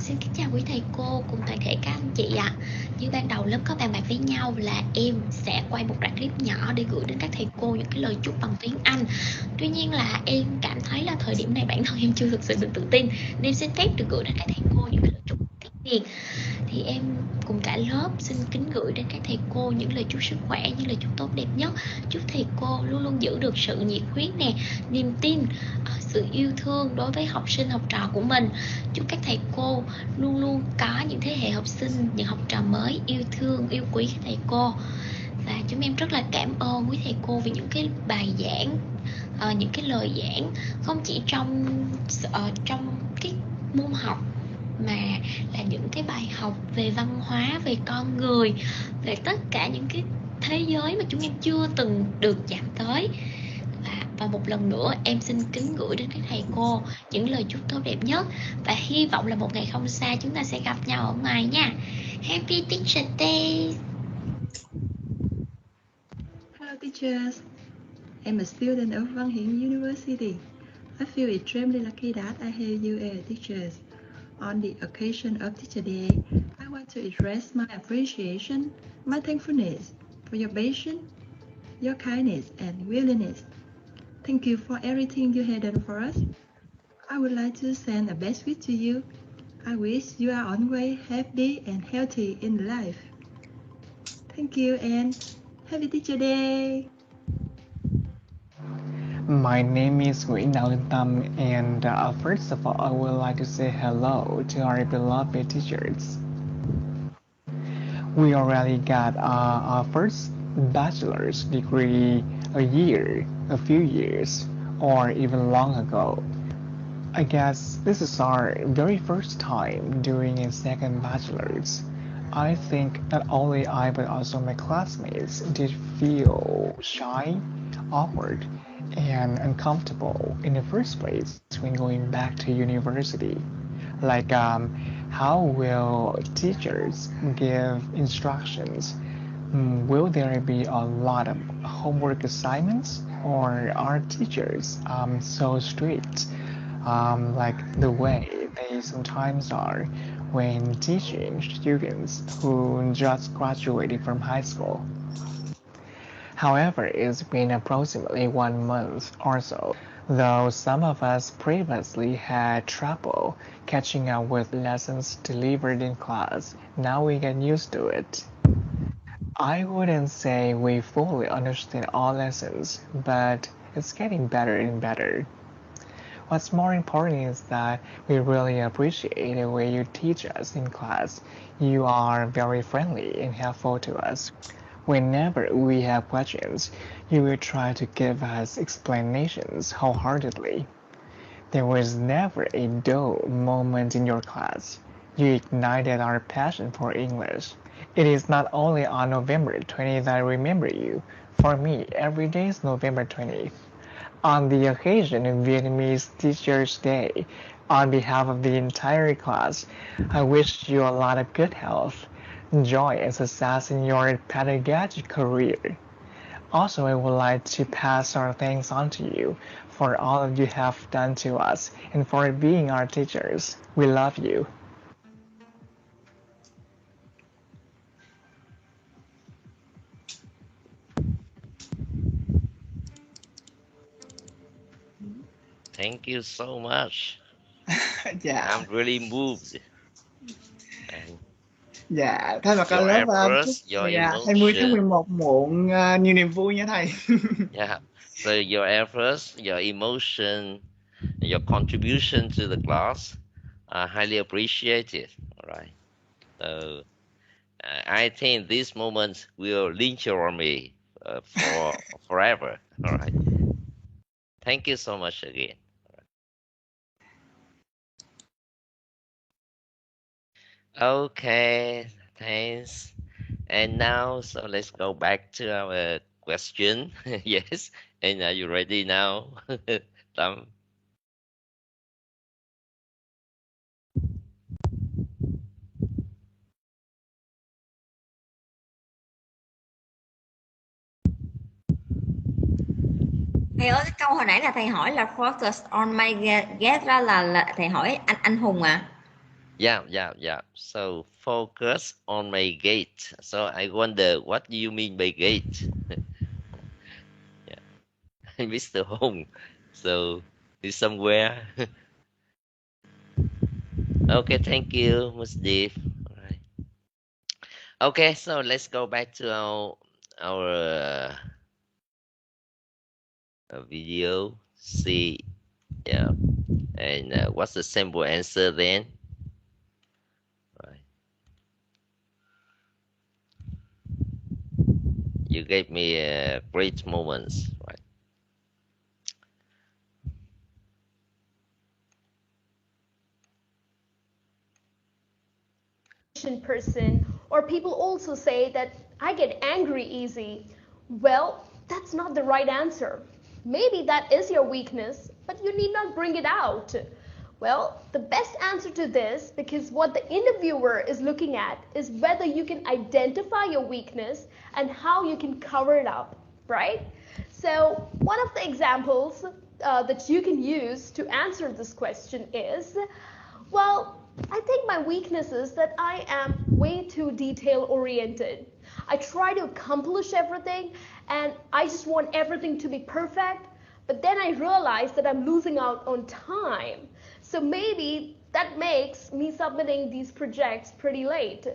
Xin kính chào quý thầy cô cùng toàn thể các anh chị ạ. Như ban đầu lớp có bàn bạc với nhau là em sẽ quay một đoạn clip nhỏ để gửi đến các thầy cô những cái lời chúc bằng tiếng Anh. Tuy nhiên là em cảm thấy là thời điểm này bản thân em chưa thực sự được tự tin, nên xin phép được gửi đến các thầy cô những cái lời chúc tiếng Việt. Thì em cùng cả lớp xin kính gửi đến các thầy cô những lời chúc sức khỏe, những lời chúc tốt đẹp nhất. Chúc thầy cô luôn luôn giữ được sự nhiệt huyết nè, niềm tin, sự yêu thương đối với học sinh học trò của mình. Chúc các thầy cô luôn luôn có những thế hệ học sinh, những học trò mới yêu thương, yêu quý các thầy cô. Và chúng em rất là cảm ơn quý thầy cô vì những cái bài giảng, những cái lời giảng không chỉ trong cái môn học mà là những cái bài học về văn hóa, về con người, về tất cả những cái thế giới mà chúng em chưa từng được chạm tới. Và một lần nữa em xin kính gửi đến các thầy cô những lời chúc tốt đẹp nhất, và hy vọng là một ngày không xa chúng ta sẽ gặp nhau ở ngoài nha. Happy Teacher Day. Hello teachers, I'm a student of Văn Hiến University. I feel extremely lucky that I have you as teachers. On the occasion of Teacher Day, I want to express my appreciation, my thankfulness for your patience, your kindness, and willingness. Thank you for everything you have done for us. I would like to send a best wish to you. I wish you are always happy and healthy in life. Thank you and happy Teacher Day! My name is Nguyễn Đạo Tâm, and first of all, I would like to say hello to our beloved teachers. We already got our first bachelor's degree a few years, or even long ago. I guess this is our very first time doing a second bachelor's. I think not only I but also my classmates did feel shy, awkward, and uncomfortable in the first place when going back to university. Like, how will teachers give instructions? Will there be a lot of homework assignments, or are teachers so strict, like the way they sometimes are when teaching students who just graduated from high school? However, it's been approximately 1 month or so, though some of us previously had trouble catching up with lessons delivered in class. Now we get used to it. I wouldn't say we fully understand all lessons, but it's getting better and better. What's more important is that we really appreciate the way you teach us in class. You are very friendly and helpful to us. Whenever we have questions, you will try to give us explanations wholeheartedly. There was never a dull moment in your class. You ignited our passion for English. It is not only on November 20th that I remember you. For me, every day is November 20th. On the occasion of Vietnamese Teachers' Day, on behalf of the entire class, I wish you a lot of good health, joy, and success in your pedagogic career. Also, I would like to pass our thanks on to you for all that you have done to us and for being our teachers. We love you. Thank you so much. Dạ. I'm really moved. And Dạ, thay mặt cả your lớp chúc efforts, your ngày 20 tháng emotion, 11 muộn nhiều niềm vui nha thầy. yeah. So your efforts, your emotion, your contribution to the class are highly appreciated. All right. So I think this moment will linger on me for forever. All right. Thank you so much again. Okay, thanks. And now, so let's go back to our question. Yes. And are you ready now? Tâm? Thầy ơi, cái câu hồi nãy là thầy hỏi là focus on my gate ra là thầy hỏi anh Hùng à? Yeah. So focus on my gate. So I wonder what do you mean by gate? Yeah. Mr. Hùng. So is somewhere. Okay, thank you, Ms. Deep. All right. Okay, so let's go back to our video. See, yeah, and what's the simple answer then? Right. You gave me great moments, right? Person, or people also say that I get angry easy. Well, that's not the right answer. Maybe that is your weakness, but you need not bring it out. Well, the best answer to this, because what the interviewer is looking at is whether you can identify your weakness and how you can cover it up, right? So one of the examples that you can use to answer this question is, well, I think my weakness is that I am way too detail oriented. I try to accomplish everything and I just want everything to be perfect, but then I realize that I'm losing out on time. So maybe that makes me submitting these projects pretty late.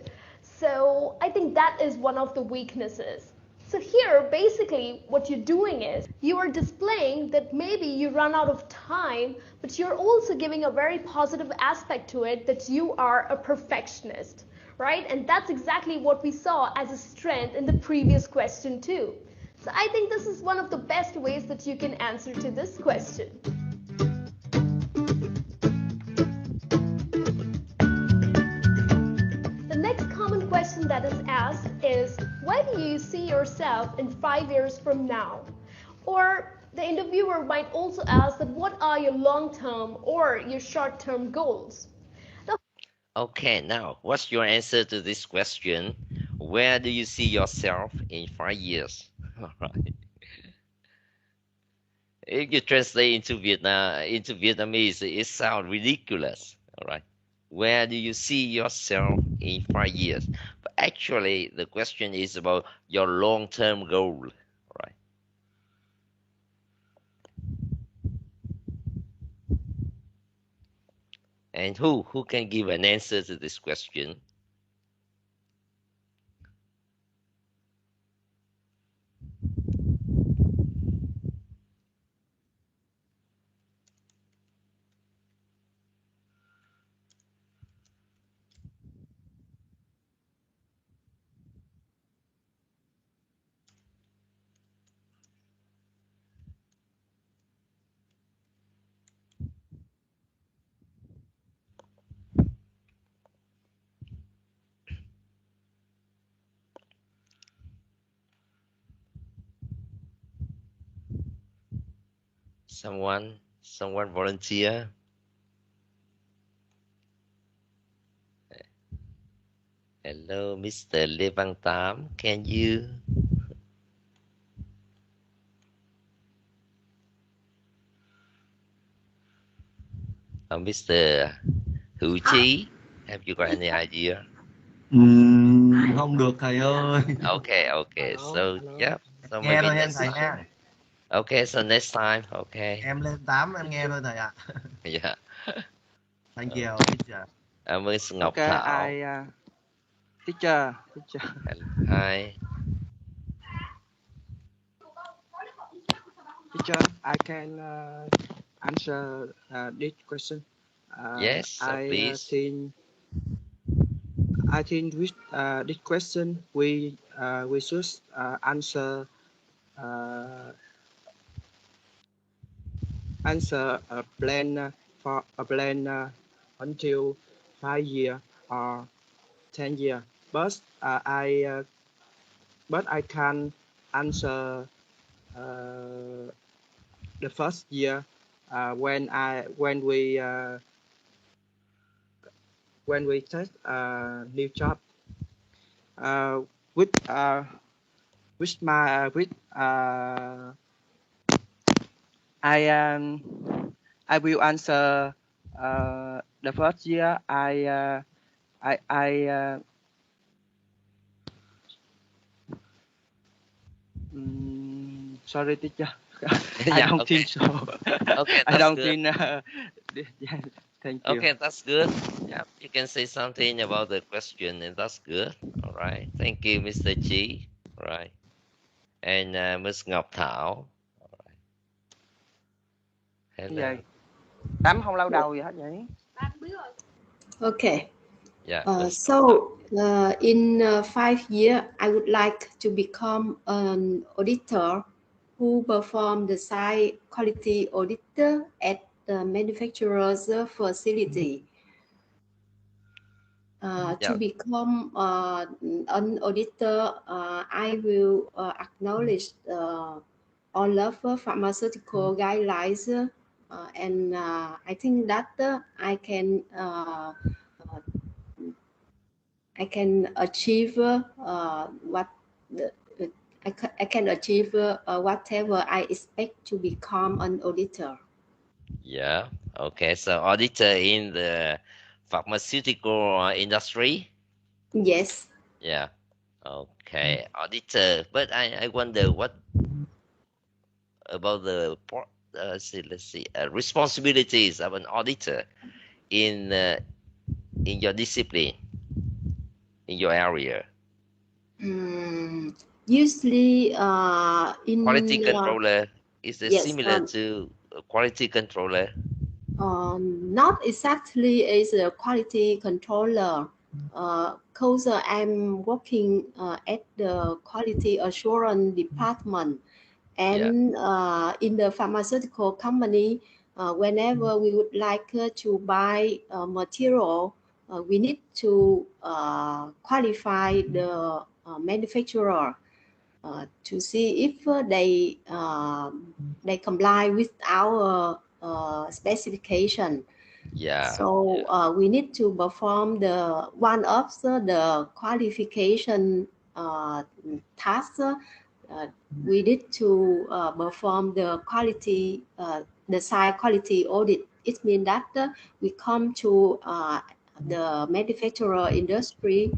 So I think that is one of the weaknesses. So here, basically, what you're doing is you are displaying that maybe you run out of time, but you're also giving a very positive aspect to it, that you are a perfectionist, right? And that's exactly what we saw as a strength in the previous question too. So I think this is one of the best ways that you can answer to this question. The next common question that is asked is, where do you see yourself in 5 years from now? Or the interviewer might also ask that what are your long-term or your short-term goals? Okay, now what's your answer to this question? Where do you see yourself in 5 years? All right. If you translate into Vietnamese, it sounds ridiculous. All right. Where do you see yourself in 5 years? But actually, the question is about your long-term goal. All right. And who can give an answer to this question? Someone volunteer? Hello, Mr. Lê Văn Tám. Can you? Mr. Hữu Chí, have you got any idea? Không được thầy ơi. Okay. So yeah. So Nghe maybe thôi next thầy time. nha. Okay, so next time. Okay. Em lên 8 em nghe thôi thầy ạ. Yeah. Thank you, teacher. Miss Ngọc Okay, Thảo. Teacher. Hi. Teacher, I can answer this question. Yes, please. I think with this question we should answer a plan for a plan until 5 years or 10 years. But I can answer the first year when we test new job I will answer the first year. Sorry, teacher. I don't think so. Okay, I don't good. think. Yeah, thank you. Okay, that's good. Yeah, you can say something about the question, and that's good. All right. Thank you, Mr. Chi. All right. And Ms. Ngọc Thảo. All right. Hello. Vậy. Tám không lâu đầu gì hết vậy? Okay. Yeah. In 5 years, I would like to become an auditor who perform the site quality auditor at the manufacturer's facility. To become an auditor, I will acknowledge all of pharmaceutical guidelines, and I think that I can achieve I can achieve whatever I expect to become an auditor. Yeah. Okay. So auditor in the pharmaceutical industry? Yes. Yeah. Okay. Auditor. But I wonder what about the let's see responsibilities of an auditor in your discipline, in your area. Usually in Quality controller is it yes, similar to a quality controller? not exactly as a quality controller, because I'm working at the quality assurance department, and in the pharmaceutical company, whenever we would like to buy material, we need to qualify the manufacturer to see if they comply with our specification. Yeah. So we need to perform the one of the qualification tasks. We need to perform the quality, the site quality audit. It means that we come to the manufacturer industry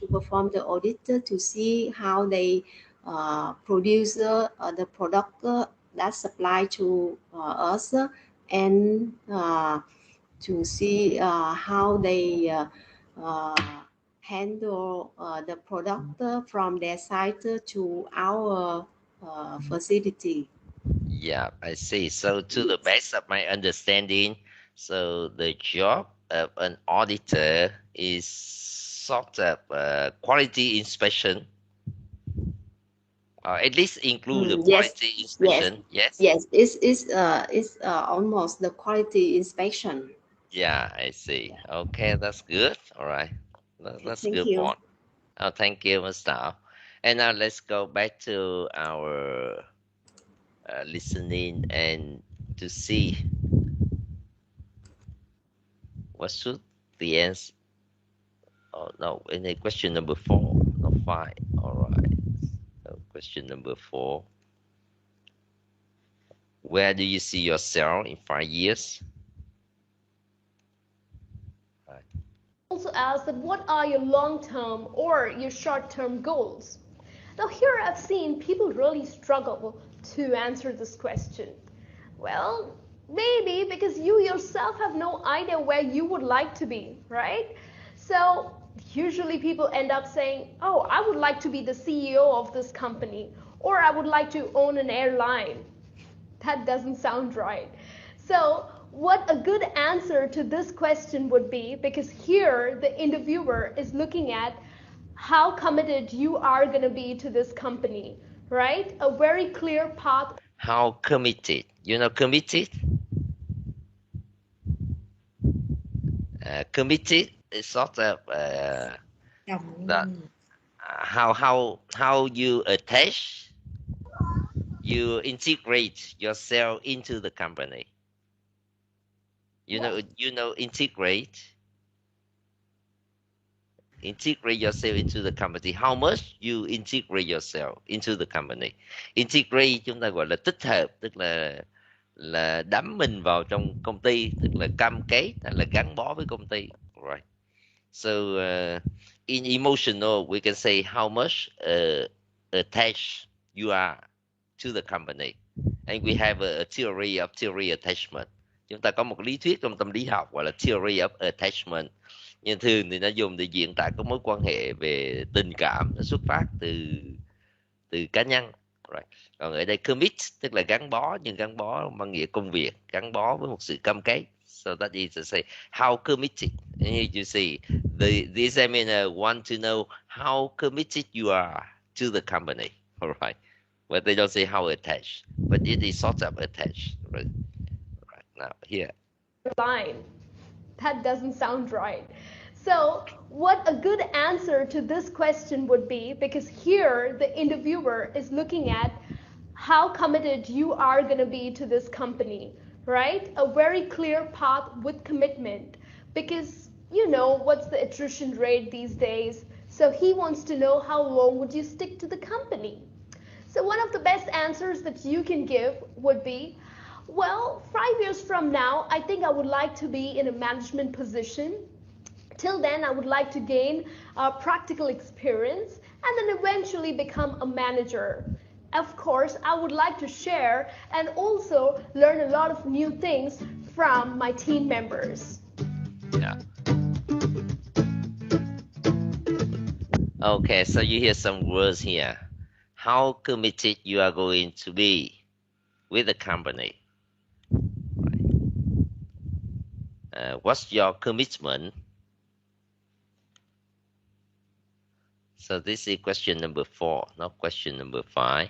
to perform the audit to see how they produce the product that supply to us, and to see how they handle the product from their site to our facility. Yeah, I see. So to the best of my understanding, so the job of an auditor is sort of quality inspection, or at least include the quality inspection. Yes. Yes. It's almost the quality inspection. Yeah, I see. Okay, that's good. All right, that's Thank good you. point. Oh, thank you, Mr. And now let's go back to our listening and to see what should the answer. Oh no, in the question number 4, not 5. All right. So question number 4. Where do you see yourself in 5 years? Also ask that what are your long-term or your short-term goals? Now here I've seen people really struggle to answer this question. Well, maybe because you yourself have no idea where you would like to be, right? So usually people end up saying, oh, I would like to be the CEO of this company, or I would like to own an airline. That doesn't sound right. So what a good answer to this question would be, because here the interviewer is looking at how committed you are going to be to this company, right? A very clear path. How committed? You know, committed. Committed is sort of that how you attach, you integrate yourself into the company. You know, integrate yourself into the company. How much you integrate yourself into the company? Integrate chúng ta gọi là tích hợp, tức là đắm mình vào trong công ty, tức là cam kết hay là gắn bó với công ty. Right. So in emotional, we can say how much attached you are to the company, and we have a theory of theory attachment. Chúng ta có một lý thuyết trong tâm lý học gọi là theory of attachment. Nhưng thường thì nó dùng để diễn tả các mối quan hệ về tình cảm, nó xuất phát từ cá nhân. Right. Còn ở đây commit tức là gắn bó, nhưng gắn bó mang nghĩa công việc, gắn bó với một sự cam kết. So that is to say how committed. And you see, the examiner want to know how committed you are to the company. All right. But they don't say how attached, but it is sort of attached. Right. Right. Now here. Line. That doesn't sound right. So what a good answer to this question would be, because here the interviewer is looking at how committed you are going to be to this company, right? A very clear path with commitment, because you know what's the attrition rate these days. So he wants to know how long would you stick to the company. So one of the best answers that you can give would be, Well, 5 years from now, I think I would like to be in a management position. Till then, I would like to gain practical experience and then eventually become a manager. Of course, I would like to share and also learn a lot of new things from my team members. Yeah. Okay, so you hear some words here. How committed you are going to be with the company? What's your commitment? So this is question number 4, not question number 5.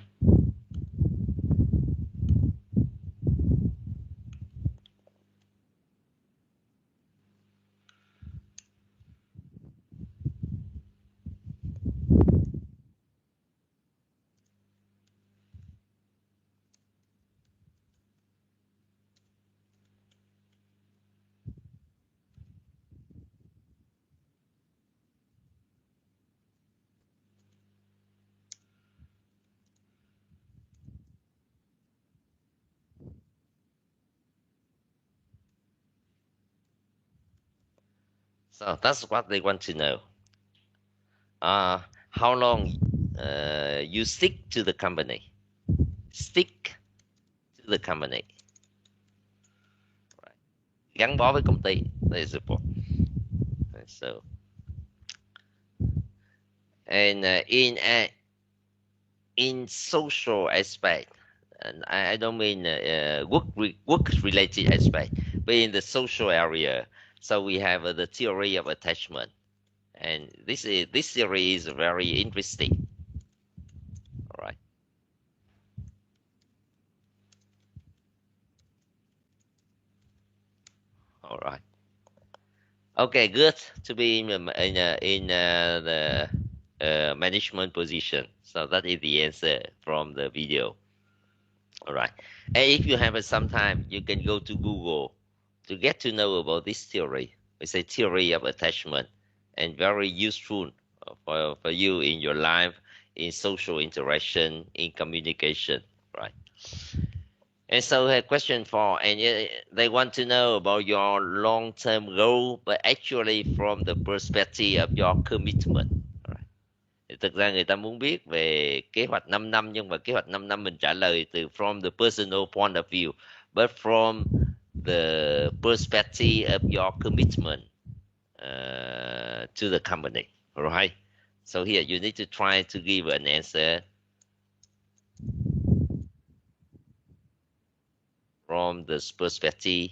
So that's what they want to know. How long you stick to the company? Stick to the company. Right. Gắn bó với công ty. That is the point. So, and in social aspect, and I don't mean work related aspect, but in the social area. So we have the theory of attachment, and this theory is very interesting. All right. All right. Okay, good to be in the management position. So that is the answer from the video. All right. And if you have some time, you can go to Google to get to know about this theory. It's a theory of attachment and very useful for you in your life, in social interaction, in communication, right? And so question 4, and they want to know about your long-term goal, but actually from the perspective of your commitment. Right. Thì thực ra người ta muốn biết về kế hoạch 5 năm, nhưng mà kế hoạch 5 năm mình trả lời từ from the personal point of view, but from the perspective of your commitment to the company. Right? So here you need to try to give an answer from this perspective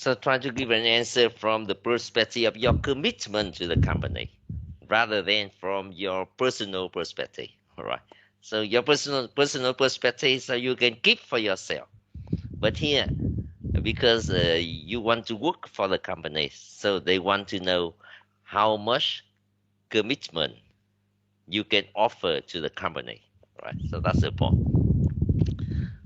So try to give an answer from the perspective of your commitment to the company rather than from your personal perspective. All right. So your personal perspective, so you can keep for yourself. But here, because you want to work for the company, so they want to know how much commitment you can offer to the company. Right. So that's the point.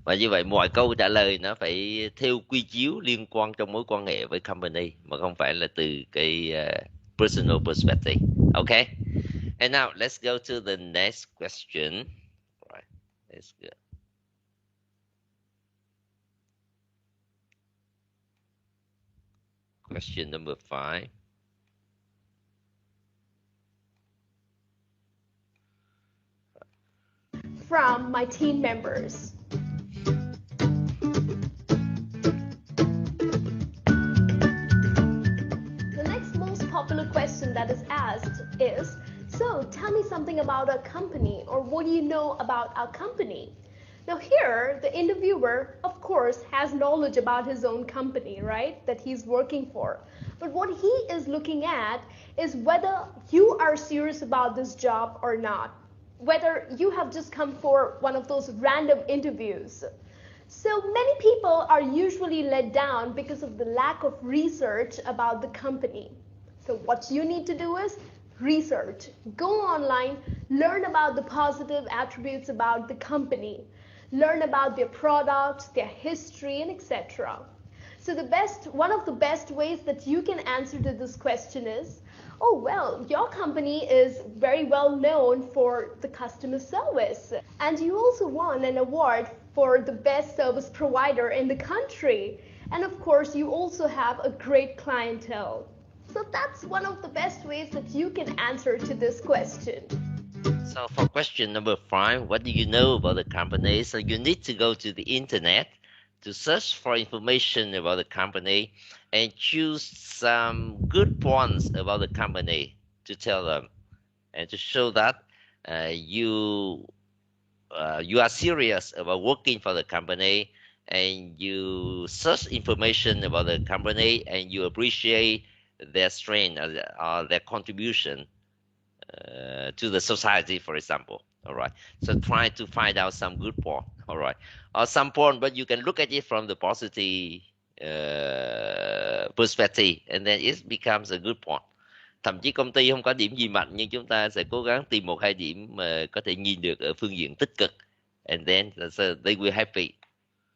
Và như vậy mọi câu trả lời nó phải theo quy chiếu liên quan trong mối quan hệ với company, mà không phải là từ cái personal perspective. Okay. And now let's go to the next question. Right. Let's go. Question number 5. From my team members. The next most popular question that is asked is, so tell me something about our company, or what do you know about our company? Now here, the interviewer, of course, has knowledge about his own company, right, that he's working for. But what he is looking at is whether you are serious about this job or not, whether you have just come for one of those random interviews. So many people are usually let down because of the lack of research about the company. So what you need to do is research. Go online, learn about the positive attributes about the company, learn about their products, their history, and etc. So one of the best ways that you can answer to this question is, oh, well, your company is very well known for the customer service, and you also won an award for the best service provider in the country. And of course, you also have a great clientele. So that's one of the best ways that you can answer to this question. So for question number 5, what do you know about the company? So you need to go to the internet to search for information about the company and choose some good points about the company to tell them and to show that you are serious about working for the company, and you search information about the company and you appreciate their strength or their contribution to the society, for example. All right. So try to find out some good point. All right. Or some point, but you can look at it from the positive perspective, and then it becomes a good point. Thậm chí công ty không có điểm gì mạnh, nhưng chúng ta sẽ cố gắng tìm 1-2 điểm mà có thể nhìn được ở phương diện tích cực, and then so they will happy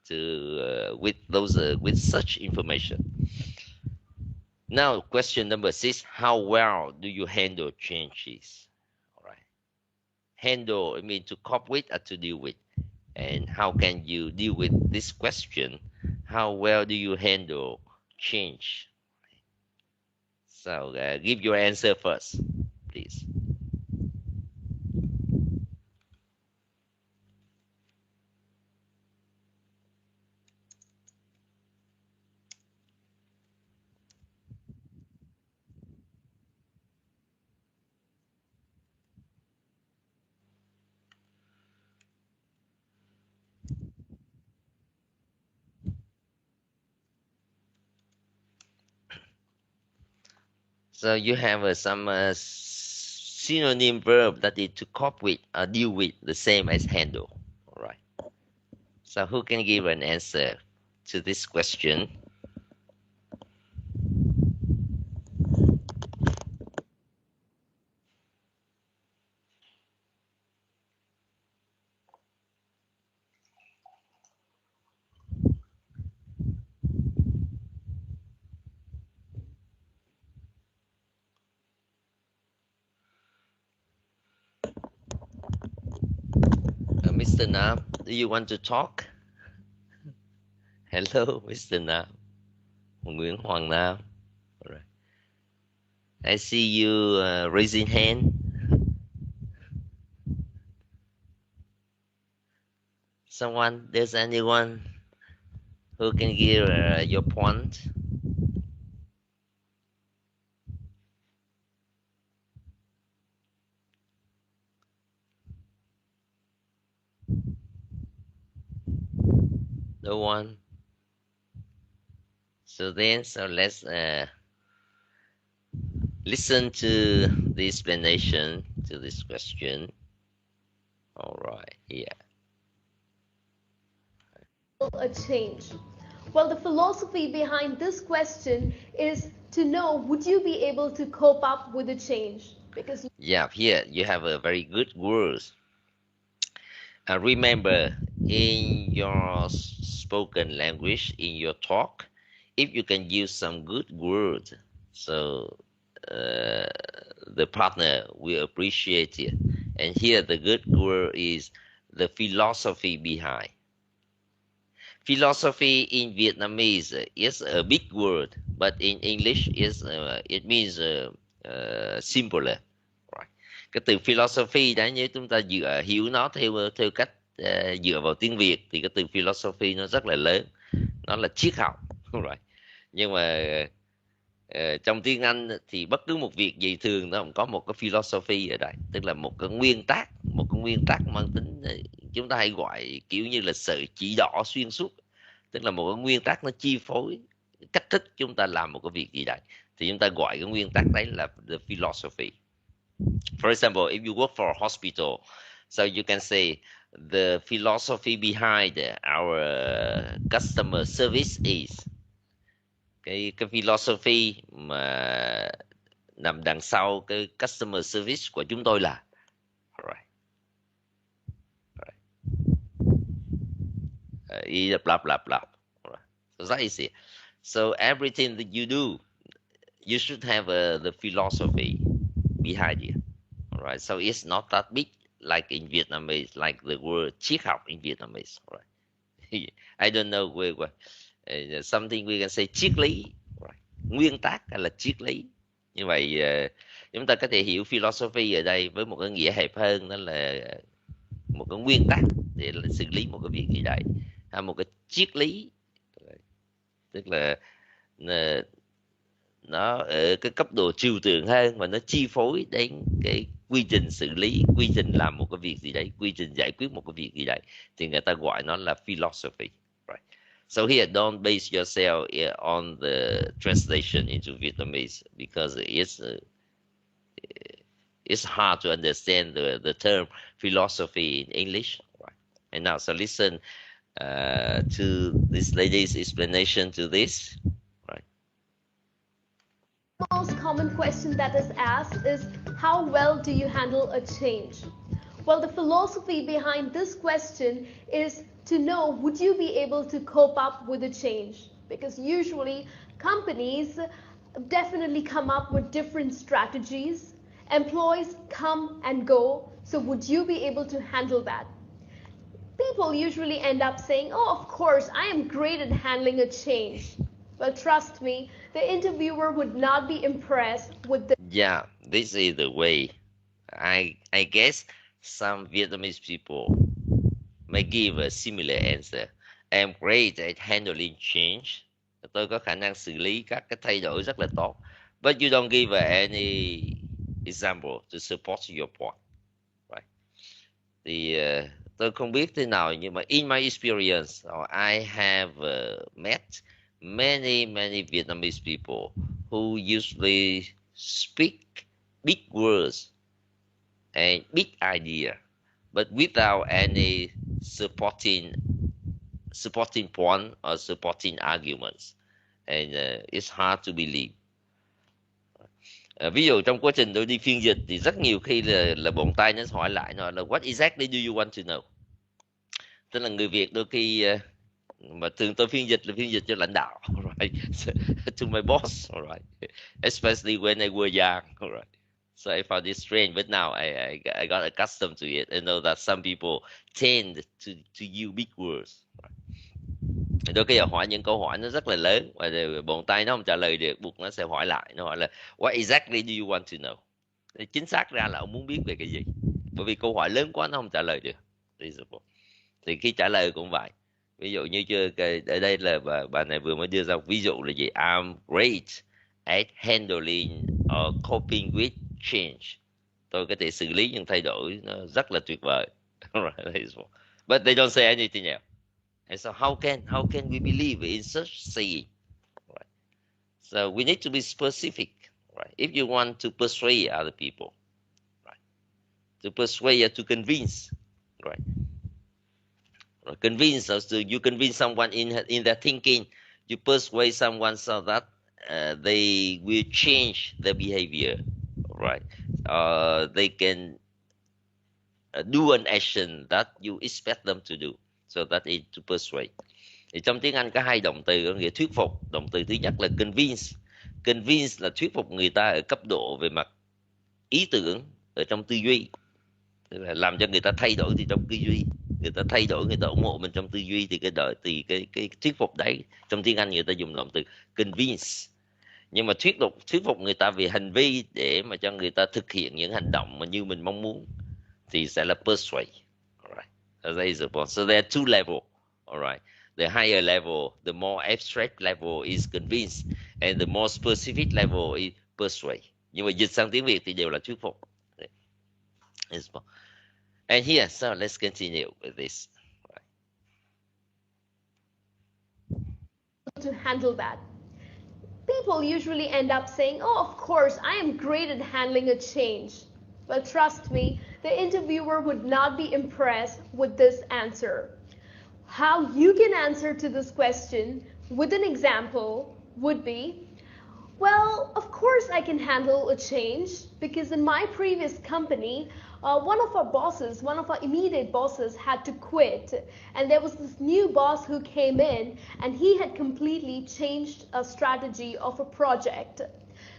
to with such information. Now, question number 6: how well do you handle changes? All right. Handle, I mean to cope with or to deal with. And how can you deal with this question? How well do you handle change? So give your answer first, please. So you have some synonym verb that is to cope with or deal with, the same as handle. All right. So who can give an answer to this question? Mr. Nam, do you want to talk? Hello, Mr. Nam. Nguyễn Hoàng Nam. All right. I see you raising hand. Someone, there's anyone who can give your point? No one. So let's listen to the explanation to this question. All right, yeah. A change. Well, the philosophy behind this question is to know, would you be able to cope up with a change? Because yeah, here you have a very good words. Remember, in your spoken language, in your talk, if you can use some good words, so the partner will appreciate it. And here the good word is the philosophy behind. Philosophy in Vietnamese is a big word, but in English it means simpler. Right. Cái từ philosophy đó, nếu chúng ta hiểu nó theo cách dựa vào tiếng Việt thì cái từ philosophy nó rất là lớn, nó là triết học. Right. Nhưng mà Trong tiếng Anh thì bất cứ một việc gì thường nó cũng có một cái philosophy ở đây, tức là một cái nguyên tắc mang tính chúng ta hay gọi kiểu như là sợi chỉ đỏ xuyên suốt, tức là một cái nguyên tắc nó chi phối cách thức chúng ta làm một cái việc gì đấy, thì chúng ta gọi cái nguyên tắc đấy là the philosophy. For example, if you work for a hospital, so you can say the philosophy behind our customer service is, cái philosophy mà nằm đằng sau cái customer service của chúng tôi là right. Blah blah blah. Right. So that is it. So everything that you do, you should have the philosophy behind it. Right. So it's not that big like in Vietnamese, like the word triết học in Vietnamese. Right. I don't know where something we can say triết lý, right. Nguyên tắc hay là triết lý. Như vậy chúng ta có thể hiểu philosophy ở đây với một cái nghĩa hẹp hơn, đó là một cái nguyên tắc để xử lý một cái việc gì đấy, hay một cái triết lý, tức là nó ở cái cấp độ trừu tượng hơn và nó chi phối đến cái quy trình xử lý, quy trình làm một cái việc gì đấy, quy trình giải quyết một cái việc gì đấy, thì người ta gọi nó là philosophy. Right. So here, don't base yourself on the translation into Vietnamese because it's hard to understand the term philosophy in English. Right. And now, so listen to this lady's explanation to this. Right. The most common question that is asked is, how well do you handle a change? Well, the philosophy behind this question is to know, would you be able to cope up with a change? Because usually companies definitely come up with different strategies. Employees come and go. So would you be able to handle that? People usually end up saying, oh, of course, I am great at handling a change. Well, trust me, the interviewer would not be impressed with the... Yeah, this is the way. I guess some Vietnamese people may give a similar answer. I'm great at handling change. Tôi có khả năng xử lý các cái thay đổi rất là tốt. But you don't give any example to support your point. Right. Thì tôi không biết thế nào, nhưng mà in my experience, I have met many Vietnamese people who usually speak big words and big idea, but without any supporting point or supporting arguments, and it's hard to believe. Ví dụ trong quá trình tôi đi phiên dịch thì rất nhiều khi là bọn tay nó hỏi lại nó là what exactly do you want to know? Tức là người Việt đôi khi mà thường tôi phiên dịch cho lãnh đạo, right? To my boss, right? Especially when I was young, right? So I found it strange, but now I got accustomed to it. I know that some people tend to use big words. Đôi khi hỏi những câu hỏi nó rất là lớn và bọn tay nó không trả lời được, buộc nó sẽ hỏi lại, nó hỏi là what exactly do you want to know? Thì chính xác ra là ông muốn biết về cái gì, bởi vì câu hỏi lớn quá nó không trả lời được. Thì khi trả lời cũng vậy. Ví dụ như ở đây là bà này vừa mới đưa ra ví dụ là gì, I'm great at handling or coping with change. Tôi có thể xử lý những thay đổi nó rất là tuyệt vời. But they don't say anything else. And so how can we believe in such saying? Right. So we need to be specific. Right. If you want to persuade other people, right, to persuade or to convince, right. Convince us, so you convince someone in their thinking, you persuade someone so that they will change their behavior, right? They can do an action that you expect them to do, so that is to persuade. Thì trong tiếng Anh có hai động từ có nghĩa thuyết phục. Động từ thứ nhất là convince. Convince là thuyết phục người ta ở cấp độ về mặt ý tưởng, ở trong tư duy, tức là làm cho người ta thay đổi thì trong tư duy, người ta thay đổi, người ta ủng hộ mình trong tư duy, thì cái thuyết phục đấy trong tiếng Anh người ta dùng động từ convince. Nhưng mà thuyết phục người ta về hành vi để mà cho người ta thực hiện những hành động mà như mình mong muốn thì sẽ là persuade. Alright. So there are two levels. Alright. The higher level, the more abstract level is convince. And the more specific level is persuade. Nhưng mà dịch sang tiếng Việt thì đều là thuyết phục. And here, so let's continue with this. To handle that. People usually end up saying, oh, of course, I am great at handling a change. Well, trust me, the interviewer would not be impressed with this answer. How you can answer to this question with an example would be, well, of course I can handle a change because in my previous company, one of our immediate bosses had to quit, and there was this new boss who came in and he had completely changed a strategy of a project.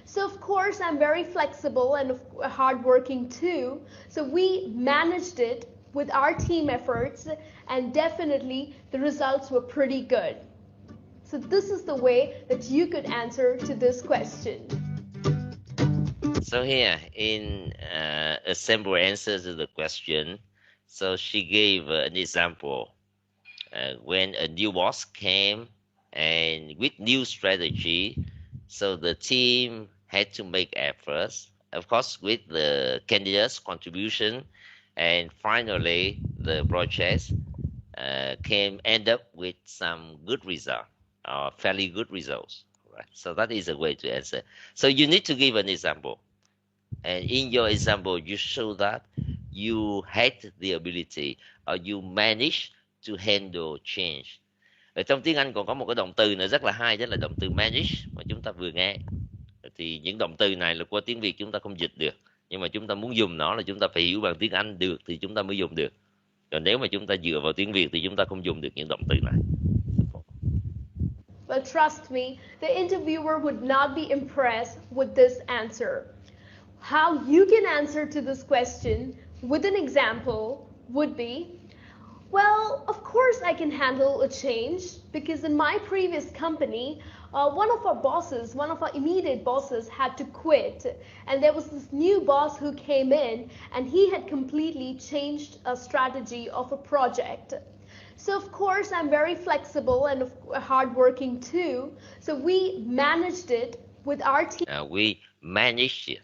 So of course I'm very flexible and hardworking too. So we managed it with our team efforts, and definitely the results were pretty good. So this is the way that you could answer to this question. So here, in a simple answer to the question, so she gave an example. When a new boss came and with new strategy, so the team had to make efforts, of course, with the candidates' contribution, and finally the project end up with some good result, or fairly good results. Right? So that is a way to answer. So you need to give an example. And in your example, you show that you had the ability or you managed to handle change. Ở trong tiếng Anh còn có một cái động từ nữa rất là hay, đó là động từ manage mà chúng ta vừa nghe. Thì những động từ này là qua tiếng Việt chúng ta không dịch được. Nhưng mà chúng ta muốn dùng nó là chúng ta phải hiểu bằng tiếng Anh được thì chúng ta mới dùng được. Còn nếu mà chúng ta dựa vào tiếng Việt thì chúng ta không dùng được những động từ này. Well, trust me, the interviewer would not be impressed with this answer. How you can answer to this question with an example would be, well, of course I can handle a change because in my previous company, one of our immediate bosses had to quit, and there was this new boss who came in and he had completely changed a strategy of a project. So of course I'm very flexible and hardworking too. So we managed it with our team. We managed it.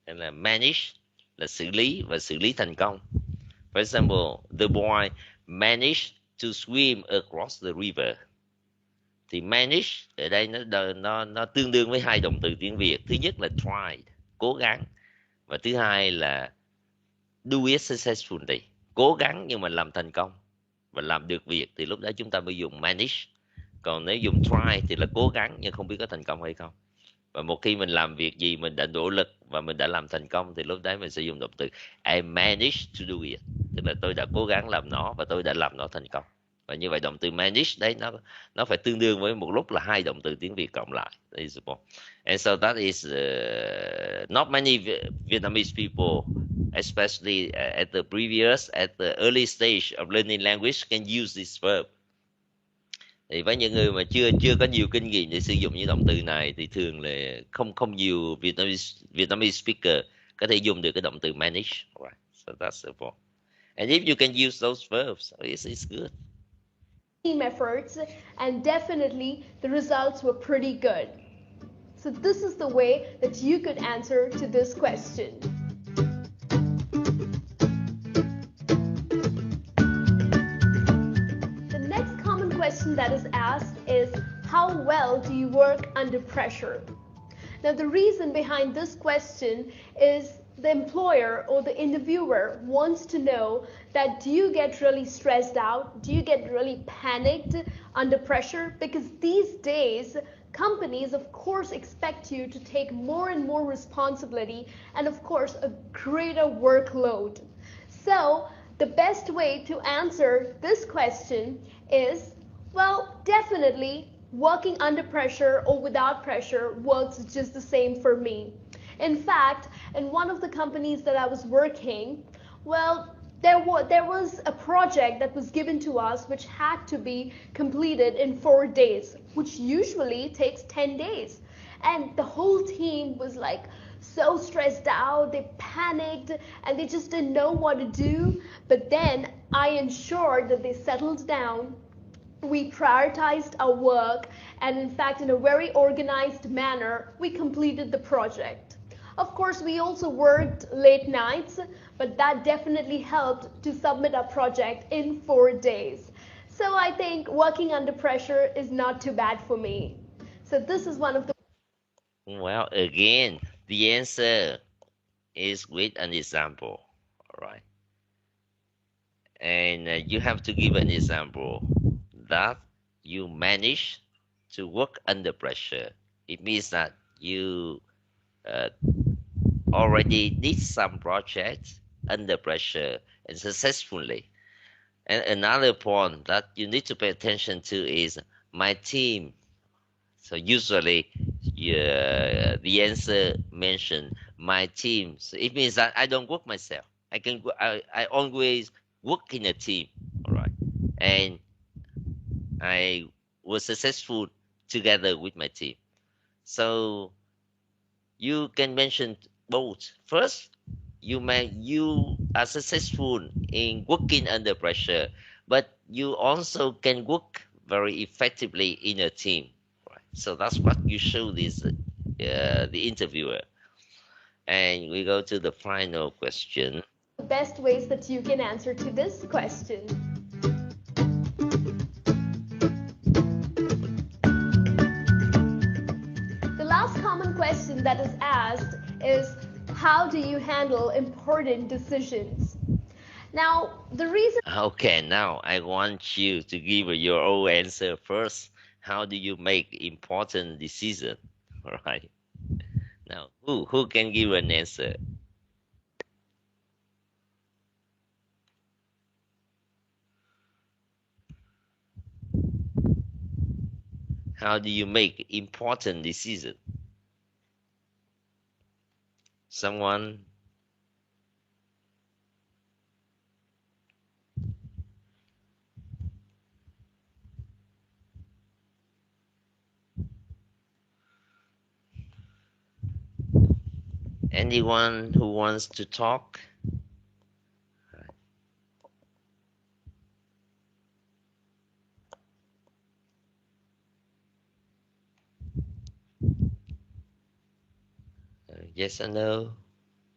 And là manage là xử lý và xử lý thành công. For example, the boy managed to swim across the river. Thì manage ở đây nó tương đương với hai động từ tiếng Việt. Thứ nhất là tried, cố gắng, và thứ hai là do it successfully, cố gắng nhưng mà làm thành công và làm được việc, thì lúc đó chúng ta mới dùng manage. Còn nếu dùng try thì là cố gắng nhưng không biết có thành công hay không. Và một khi mình làm việc gì mình đã nỗ lực và mình đã làm thành công thì lúc đấy mình sẽ dùng động từ I managed to do it, tức là tôi đã cố gắng làm nó và tôi đã làm nó thành công. Và như vậy động từ manage đấy nó phải tương đương với một lúc là hai động từ tiếng Việt cộng lại. And so that is not many Vietnamese people, especially at the early stage of learning language, can use this verb. Thì với những người mà chưa có nhiều kinh nghiệm để sử dụng những động từ này thì thường là không nhiều Vietnamese speaker có thể dùng được cái động từ manage. Right. So that's the point. And if you can use those verbs, it's good. Team efforts, and definitely the results were pretty good. So this is the way that you could answer to this question. Question that is asked is, how well do you work under pressure? Now the reason behind this question is the employer or the interviewer wants to know that do you get really stressed out? Do you get really panicked under pressure? Because these days companies of course expect you to take more and more responsibility and of course a greater workload. So the best way to answer this question is, well, definitely working under pressure or without pressure works just the same for me. In fact, in one of the companies that I was working, well, there was a project that was given to us which had to be completed in 4 days, which usually takes 10 days. And the whole team was like so stressed out, they panicked, and they just didn't know what to do. But then I ensured that they settled down, We prioritized our work, and in fact, in a very organized manner, we completed the project. Of course, we also worked late nights, but that definitely helped to submit our project in 4 days. So I think working under pressure is not too bad for me. So this is one of the... Well, again, the answer is with an example. All right. And you have to give an example that you manage to work under pressure. It means that you already did some projects under pressure and successfully. And another point that you need to pay attention to is my team. So usually the answer mentioned my team. So it means that I don't work myself. I always work in a team. All right. And I was successful together with my team. So you can mention both. First, you are successful in working under pressure, but you also can work very effectively in a team. Right? So that's what you show the interviewer. And we go to the final question. The best ways that you can answer to this question. The last common question that is asked is, how do you handle important decisions? Now, the reason... Okay, now I want you to give your own answer first. How do you make important decisions? All right. Now, who can give an answer? How do you make important decisions? Someone? Anyone who wants to talk? Yes or no?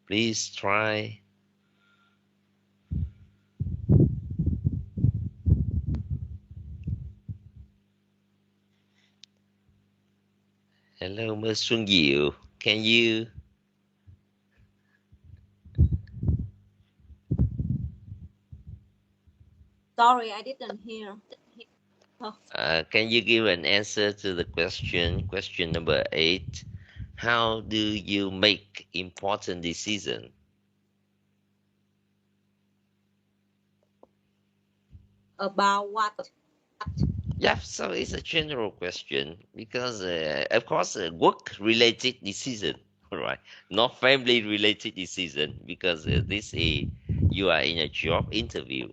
Please try. Hello, Ms. Xuân Diệu. Can you? Sorry, I didn't hear. Can you give an answer to the question number 8? How do you make important decisions? About what? Yeah, so it's a general question because, of course, work-related decision, right? Not family-related decision because you are in a job interview.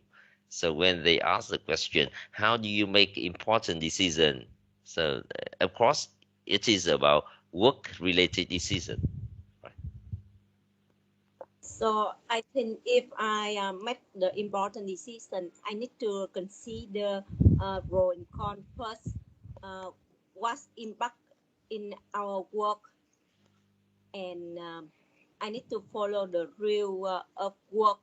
So when they ask the question, how do you make important decision? So of course, it is about work-related decision. So I think if I make the important decision, I need to consider pro and con first. What's impact in our work, and I need to follow the rule of work.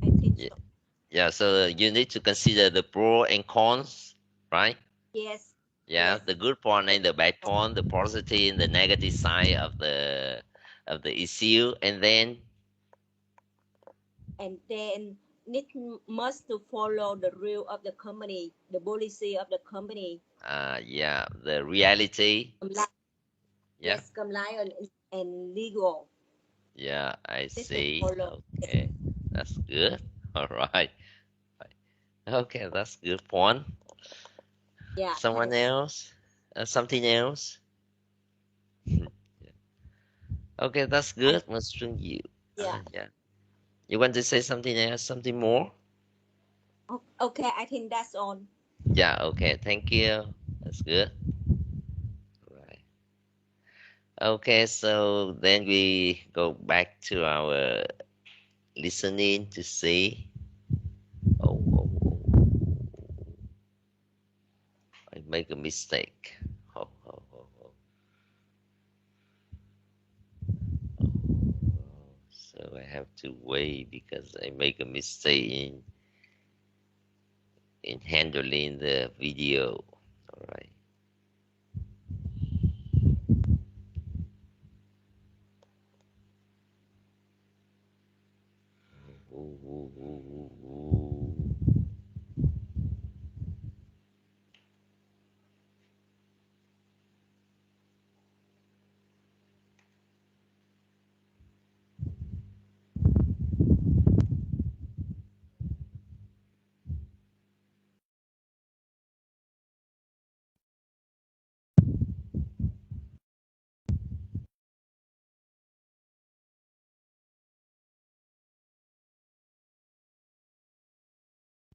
I think so. Yeah, so you need to consider the pros and cons, right? Yes. Yeah, Yes. the good point and the bad point, the positive and the negative side of the issue, and then must to follow the rule of the company, the policy of the company. Yeah, the reality. Yeah. Yes, compliance and legal. Yeah, I Need to see. follow. Okay, that's good. All right. Okay, that's good point. Yeah. Someone else? Something else? Okay, that's good, Ms. Xuân Diệu. Yeah. Yeah. You want to say something else? Something more? Okay, I think that's all. Yeah, okay, thank you. That's good. Right. Okay, so then we go back to our listening to see. I make a mistake. Oh, oh, oh, oh. So I have to wait because I make a mistake in handling the video. All right. Ooh, ooh, ooh, ooh, ooh.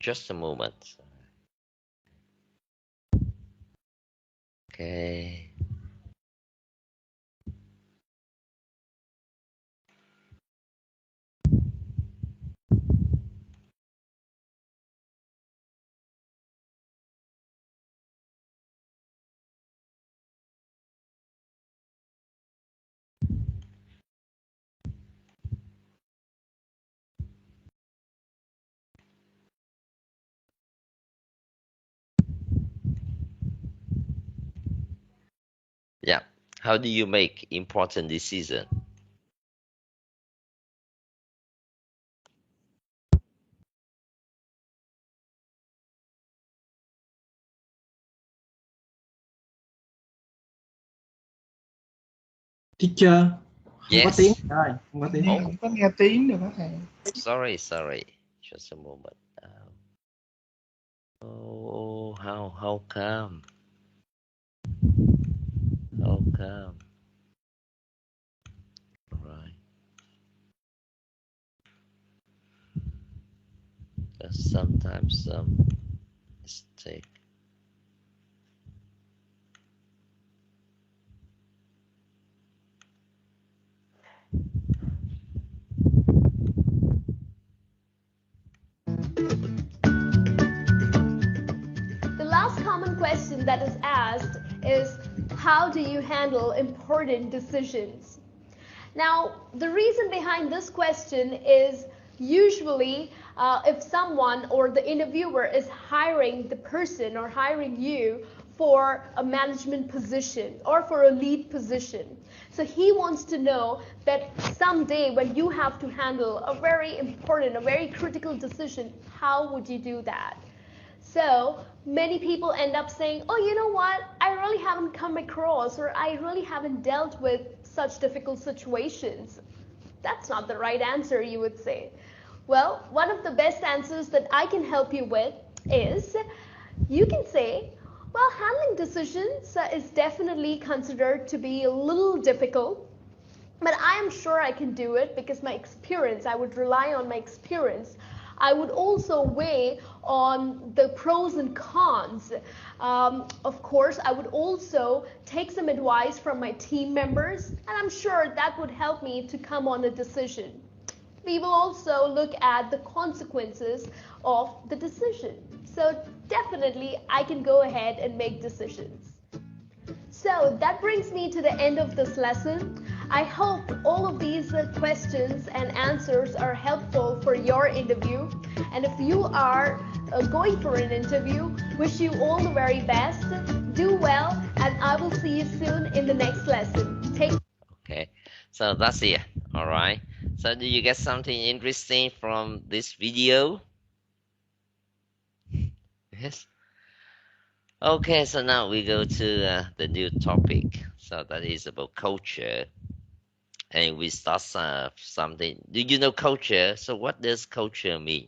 Just a moment. Okay. Yeah. How do you make important decision? Teacher, không có tiếng Yes. rồi, không có tiếng. Oh, Không có nghe tiếng được đó thầy. sorry. Just a moment. Oh, how come? How come? Right. There's sometimes some mistake. The last common question that is asked is, how do you handle important decisions? Now, the reason behind this question is usually if someone or the interviewer is hiring the person or hiring you for a management position or for a lead position. So he wants to know that someday when you have to handle a very important, a very critical decision, how would you do that? So many people end up saying, oh, you know what, I really haven't come across or I really haven't dealt with such difficult situations. That's not the right answer, you would say. Well, one of the best answers that I can help you with is you can say, well, handling decisions is definitely considered to be a little difficult, but I am sure I can do it because my experience, I would rely on my experience. I would also weigh on the pros and cons. Of course, I would also take some advice from my team members, and I'm sure that would help me to come on a decision. We will also look at the consequences of the decision. So definitely, I can go ahead and make decisions. So that brings me to the end of this lesson. I hope all of these questions and answers are helpful for your interview. And if you are going for an interview, wish you all the very best. Do well, and I will see you soon in the next lesson. Take Okay. So that's it. All right. So do you get something interesting from this video? Yes. Okay. So now we go to the new topic. So that is about culture. And we start something. Do you know culture? So what does culture mean?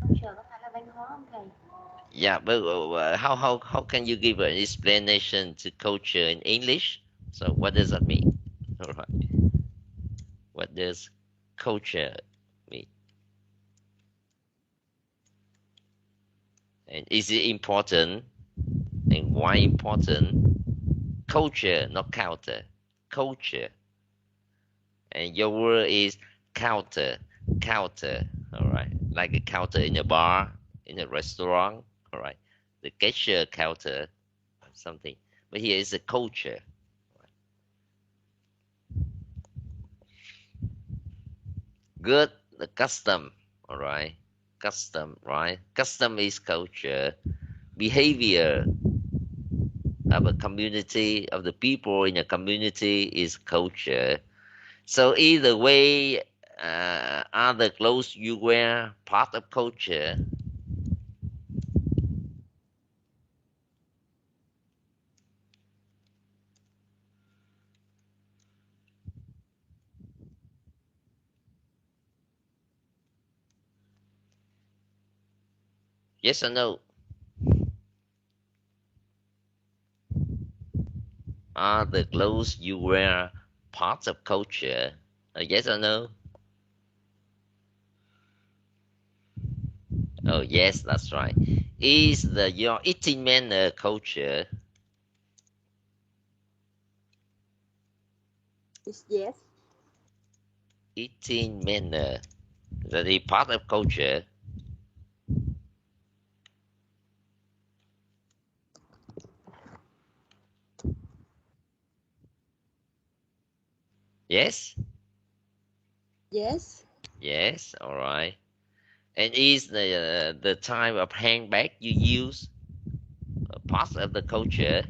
Culture có phải là văn hóa không thầy? Yeah, but how can you give an explanation to culture in English? So what does that mean? All right. What does culture mean? And is it important? And why important? Culture, not counter. Culture. And your word is counter. Counter. All right. Like a counter in a bar. in a restaurant, all right, the cashier counter, something. But here is a culture. Good, the custom, all right, custom, right? Custom is culture. Behavior of a community, of the people in a community, is culture. So either way, are the clothes you wear part of culture? Yes or no? Are the clothes you wear part of culture? Yes or no? Oh, yes, that's right. Is your eating manner culture? Yes. Eating manner, that is part of culture. Yes? Yes. Yes, all right. And is the type of handbag you use part of the culture?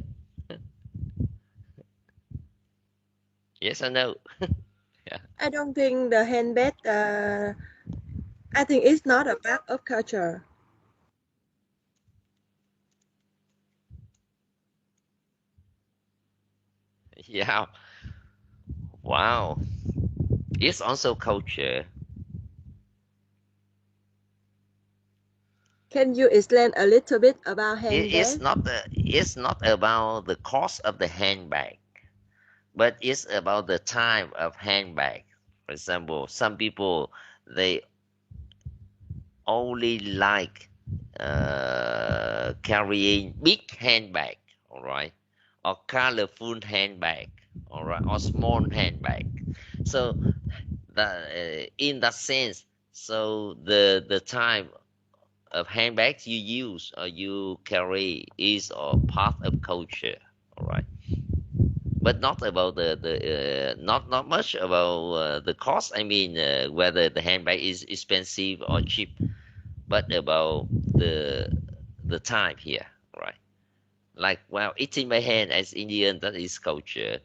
Yes or no? Yeah. I don't think the handbag. I think it's not a part of culture. Yeah. Wow. It's also culture. Can you explain a little bit about It's handbag? not about the cost of the handbag, but it's about the type of handbag. For example, some people, they only like carrying big handbag, all right, or colorful handbag, all right, or small handbag. So in that sense, so the type of handbags you use or you carry is a part of culture, all right, but not about the not much about the cost. I mean, whether the handbag is expensive or cheap, but about the time here, right? Like, well, eating by hand as Indian, that is culture.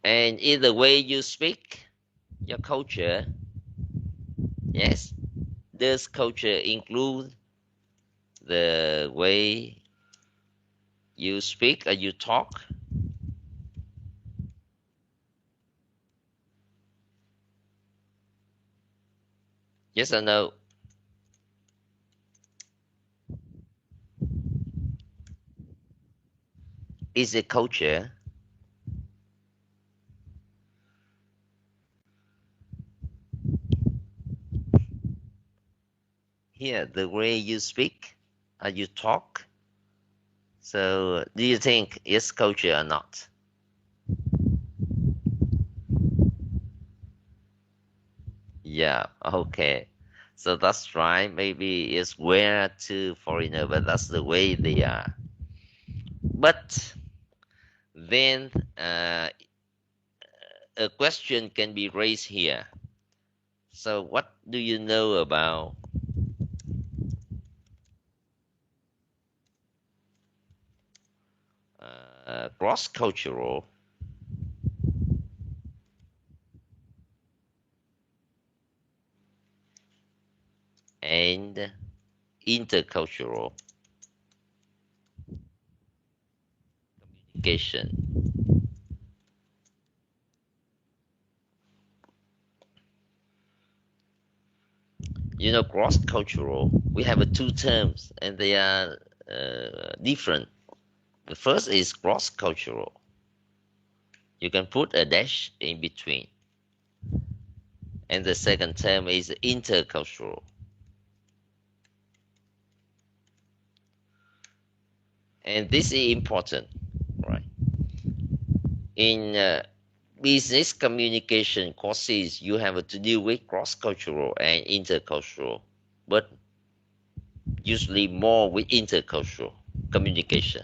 And in the way you speak, your culture, yes, this culture include the way you speak or you talk. Yes or no? Is it culture? Here, the way you speak or you talk. So, do you think it's culture or not? Yeah, okay. So that's right. Maybe it's where to foreigner, but that's the way they are. But then a question can be raised here. So what do you know about cross-cultural and intercultural communication? You know, cross-cultural, we have two terms and they are different. The first is cross-cultural. You can put a dash in between. And the second term is intercultural. And this is important, right? In business communication courses, you have to deal with cross-cultural and intercultural. But usually more with intercultural communication.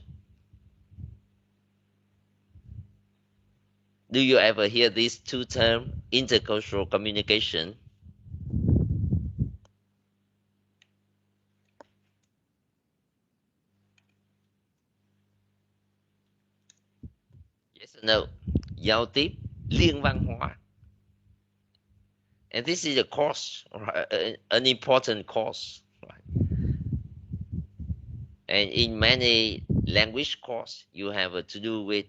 Do you ever hear these two terms, intercultural communication? Yes or no? Giao tiếp liên văn hóa. And this is a course, an important course. Right? And in many language course, you have to do with,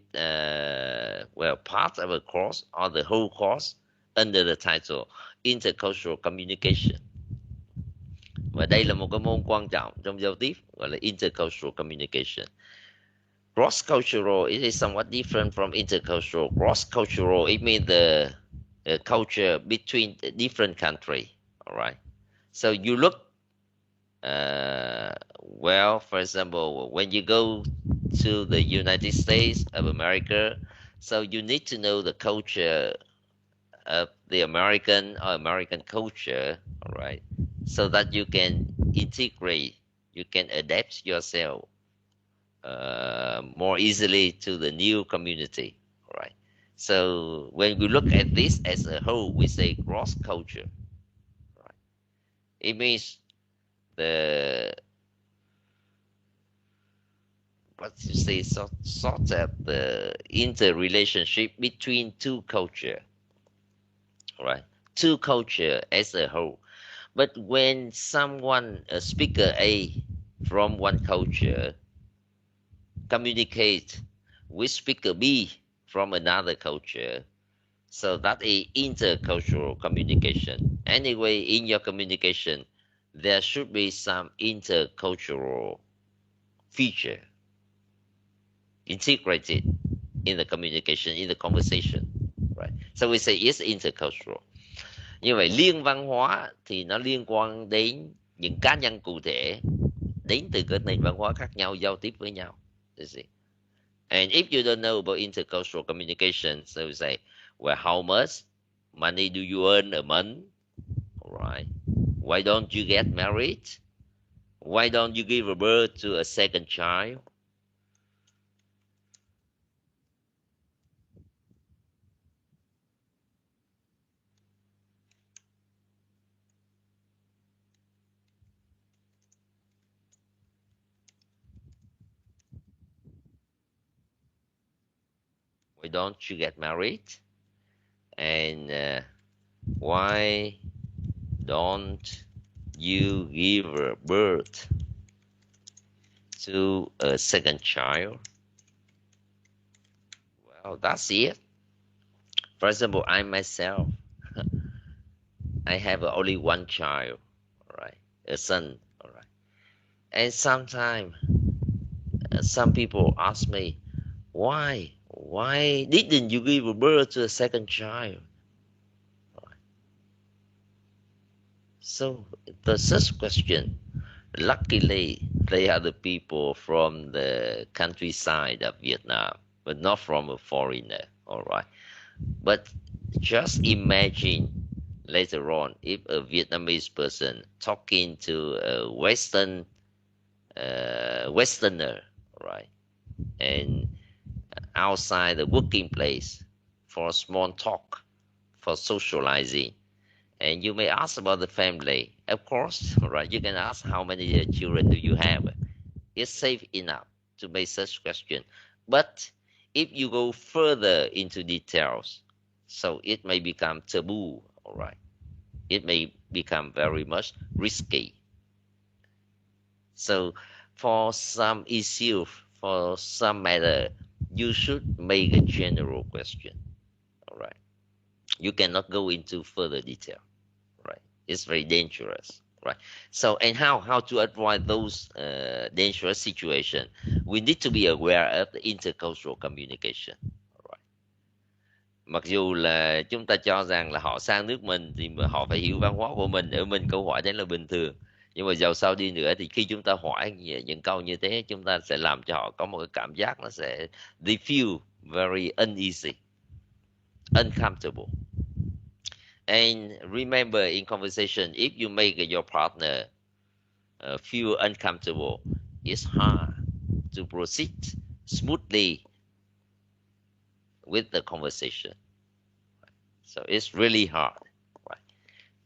part of a course or the whole course under the title Intercultural Communication. Và đây là một cái môn quan trọng trong giao tiếp, gọi là Intercultural Communication. Cross-cultural, it is somewhat different from intercultural. Cross-cultural, it means the culture between different countries. All right. So you look, for example, when you go to the United States of America, so you need to know the culture of the American or American culture, all right, so that you can integrate, you can adapt yourself more easily to the new community, right? So when we look at this as a whole, we say cross culture. Right? It means sort of the interrelationship between two culture, right? Two culture as a whole. But when someone, a speaker A from one culture, communicate with speaker B from another culture, so that is intercultural communication. Anyway, in your communication, there should be some intercultural feature integrated in the communication, in the conversation, right? So we say it's intercultural. Như vậy liên văn hóa thì nó liên quan đến những cá nhân cụ thể đến từ các nền văn hóa khác nhau giao tiếp với nhau. You see? And if you don't know about intercultural communication, so we say, well, how much money do you earn a month? Right? Why don't you get married? Why don't you give a birth to a second child? Why don't you get married? And why don't you give birth to a second child? Well, that's it. For example, I myself, I have only one child, right? A son, all right. And sometimes some people ask me, why didn't you give birth to a second child? So the such question, luckily they are the people from the countryside of Vietnam, but not from a foreigner, all right? But just imagine later on if a Vietnamese person talking to a Westerner, right? And outside the working place for small talk, for socializing. And you may ask about the family. Of course, right? You can ask how many children do you have. It's safe enough to make such question. But if you go further into details, so it may become taboo, all right? It may become very much risky. So for some issue, for some matter, you should make a general question, all right? You cannot go into further detail, right? It's very dangerous, right? So, and how to avoid those dangerous situations? We need to be aware of the intercultural communication. Right? Mặc dù là chúng ta cho rằng là họ sang nước mình thì họ phải hiểu văn hóa của mình, ở mình câu hỏi đấy là bình thường. Nhưng mà dầu sao đi nữa thì khi chúng ta hỏi những câu như thế, chúng ta sẽ làm cho họ có một cái cảm giác nó sẽ they feel very uneasy, uncomfortable. And remember, in conversation, if you make your partner feel uncomfortable, it's hard to proceed smoothly with the conversation. So it's really hard, right?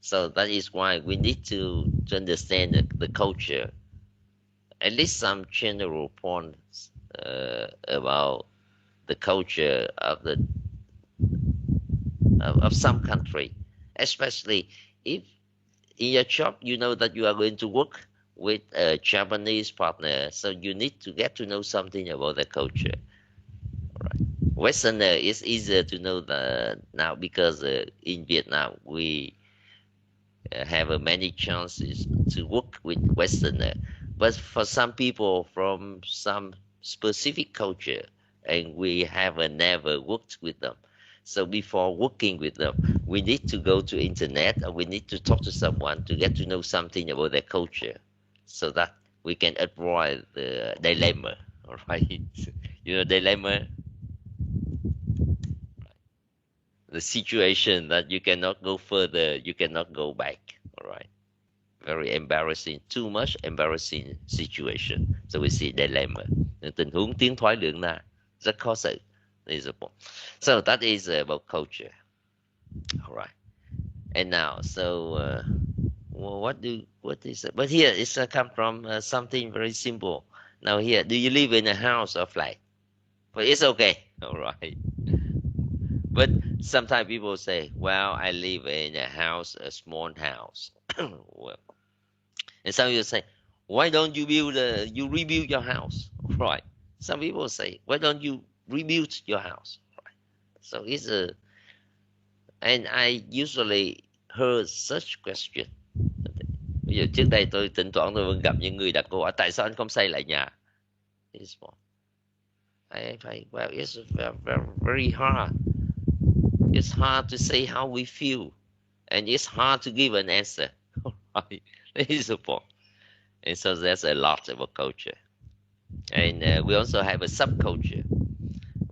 So that is why we need to understand the culture, at least some general points about the culture of some country, especially if in your job you know that you are going to work with a Japanese partner, so you need to get to know something about the culture. Westerner is easier to know now because in Vietnam we have many chances to work with Westerner. But for some people from some specific culture, and we have never worked with them. So before working with them, we need to go to internet, or we need to talk to someone to get to know something about their culture, so that we can avoid the dilemma. All right, you know dilemma, the situation that you cannot go further, you cannot go back. All right, very embarrassing, too much embarrassing situation. So we see dilemma, tình huống tiến thoái lưỡng nan, rất khó xử. So that is about culture. All right. And now, so what is it? But here it's come from something very simple. Now here, do you live in a house or flat? But it's okay. All right. But sometimes people say, well, I live in a house, a small house. Well, and some people say, why don't you rebuild your house? Right. Some people say, why don't you rebuild your house? Right. So it's and I usually heard such question. Bây giờ trước đây tôi thỉnh thoảng tôi vẫn gặp những người đặt câu hỏi tại sao anh không xây lại nhà? It's well, it's very hard. It's hard to say how we feel, and it's hard to give an answer. Right? That is the point. And so there's a lot about culture, and we also have a subculture.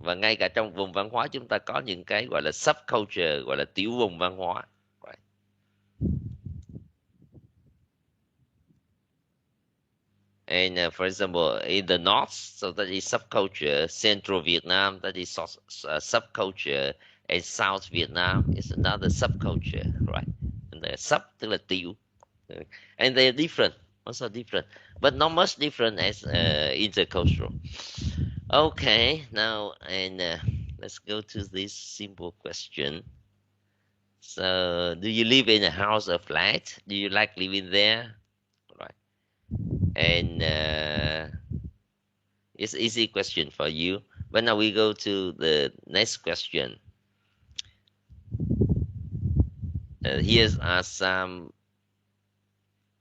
Và ngay cả trong vùng văn hóa chúng ta có những cái gọi là subculture, gọi là tiểu vùng văn hóa. Right. And for example, in the north, so that is subculture. Central Vietnam, that is subculture. And South Vietnam is another subculture, right? And the sub tức là tiểu, and they're different, also different, but not much different as intercultural. Okay, now and let's go to this simple question. So, do you live in a house or flat? Do you like living there? Right. And it's an easy question for you. But now we go to the next question. Here's some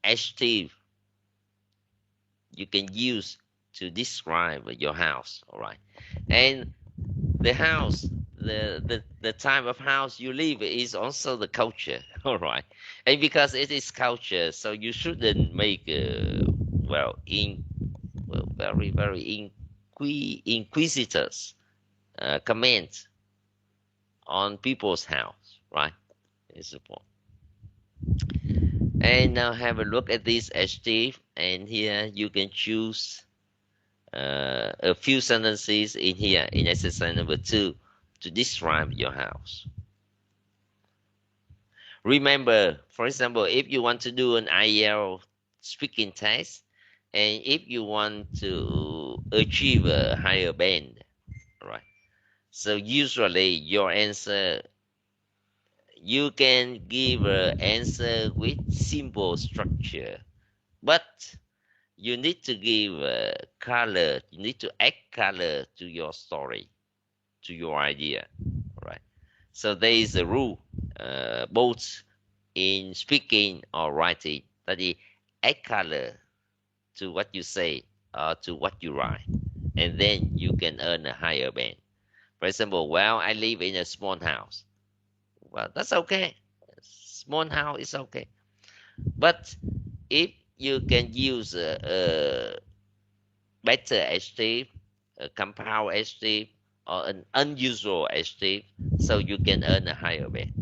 adjectives you can use to describe your house. All right, and the house, the type of house you live is also the culture. All right, and because it is culture, so you shouldn't make very inquisitors comment on people's house. Right, is the point. And now have a look at this adjective, and here you can choose a few sentences in here in exercise number 2 to describe your house. Remember, for example, if you want to do an IELTS speaking test, and if you want to achieve a higher band, right? So usually your answer, you can give an answer with simple structure, but you need to give color. You need to add color to your story, to your idea, right? So there is a rule, both in speaking or writing, that is add color to what you say or to what you write, and then you can earn a higher band. For example, well, I live in a small house. Well, that's okay. Small house is okay. But if you can use a better adjective, a compound adjective, or an unusual adjective, so you can earn a higher band.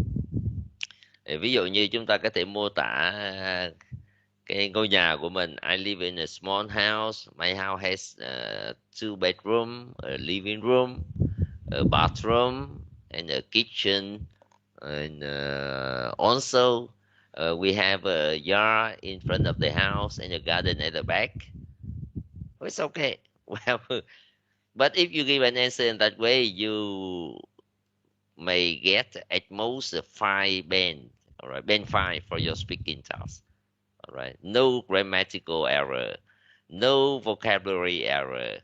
Ví dụ như chúng ta có thể mô tả cái ngôi nhà của mình. I live in a small house. My house has 2 bedroom, a living room, a bathroom, and a kitchen. And also, we have a yard in front of the house and a garden at the back. It's okay. Well, but if you give an answer in that way, you may get at most 5 band. All right, band 5 for your speaking task. All right, no grammatical error, no vocabulary error,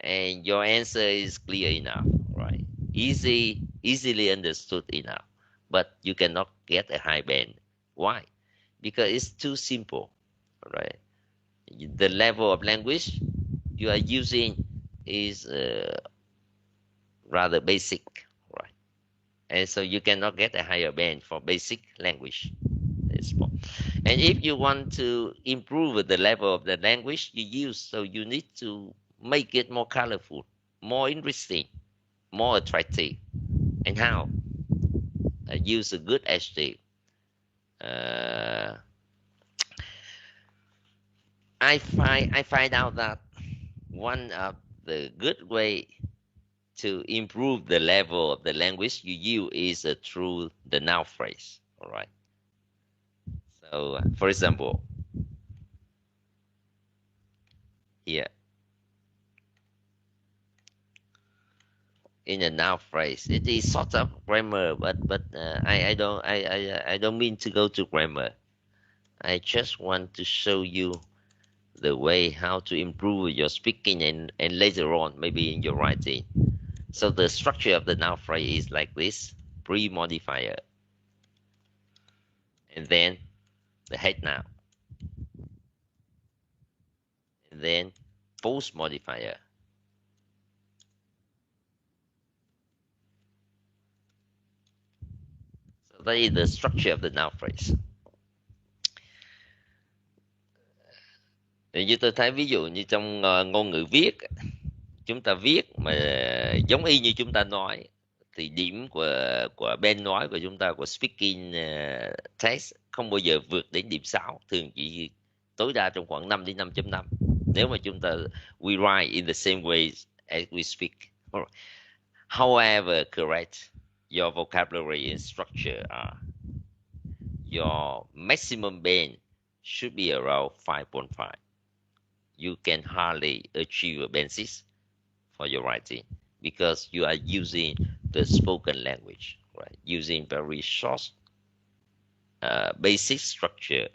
and your answer is clear enough. Right, easily understood enough. But you cannot get a high band. Why? Because it's too simple. All right, the level of language you are using is rather basic, right? And so you cannot get a higher band for basic language. And if you want to improve the level of the language you use, so you need to make it more colorful, more interesting, more attractive. And how? Use a good adjective. I find out that one of the good way to improve the level of the language you use is through the noun phrase. All right. So, for example, here in a noun phrase, it is sort of grammar, but I don't mean to go to grammar. I just want to show you the way how to improve your speaking and later on maybe in your writing. So the structure of the noun phrase is like this: pre-modifier, and then the head noun, and then post-modifier. So that is the structure of the noun phrase. Như tôi thấy ví dụ như trong ngôn ngữ viết, chúng ta viết mà giống y như chúng ta nói thì điểm của bên nói của chúng ta, của speaking test không bao giờ vượt đến điểm 6, thường chỉ tối đa trong khoảng 5 đến 5.5 nếu mà chúng ta we write in the same way as we speak. However correct your vocabulary and structure are, your maximum band should be around 5.5. You can hardly achieve a band 6 for your writing because you are using the spoken language, right? Using very short, basic structure,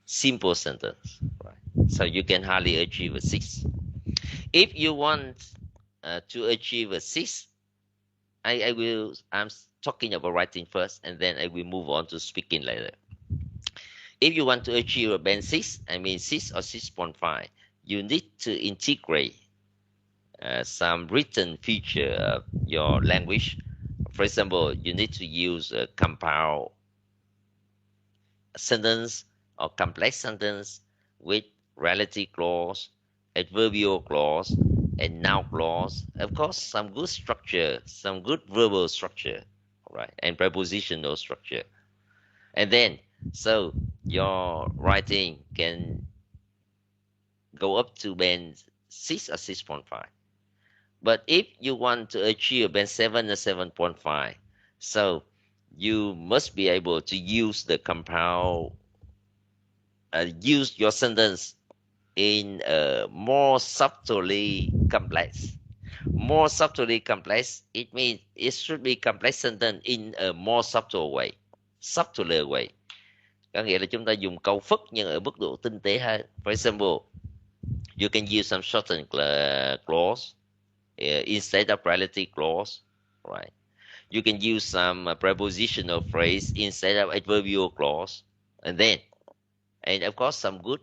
simple sentence, right? So you can hardly achieve a 6. If you want to achieve a 6, I'm talking about writing first, and then I will move on to speaking later. If you want to achieve a band 6, I mean 6 or 6.5, you need to integrate some written feature of your language. For example, you need to use a compound sentence or complex sentence with relative clause, adverbial clause, and noun clause. Of course, some good structure, some good verbal structure, right, and prepositional structure. And then, so your writing can go up to band 6 or 6.5. But if you want to achieve band 7 or 7.5, so you must be able to use the compound, use your sentence in a more subtly complex. More subtly complex, it means it should be complex sentence in a more subtle way, subtler way. Có nghĩa là chúng ta dùng câu phức nhưng ở mức độ tinh tế hơn. For example, you can use some shortened clause instead of relative clause, right? You can use some prepositional phrase instead of adverbial clause, and of course some good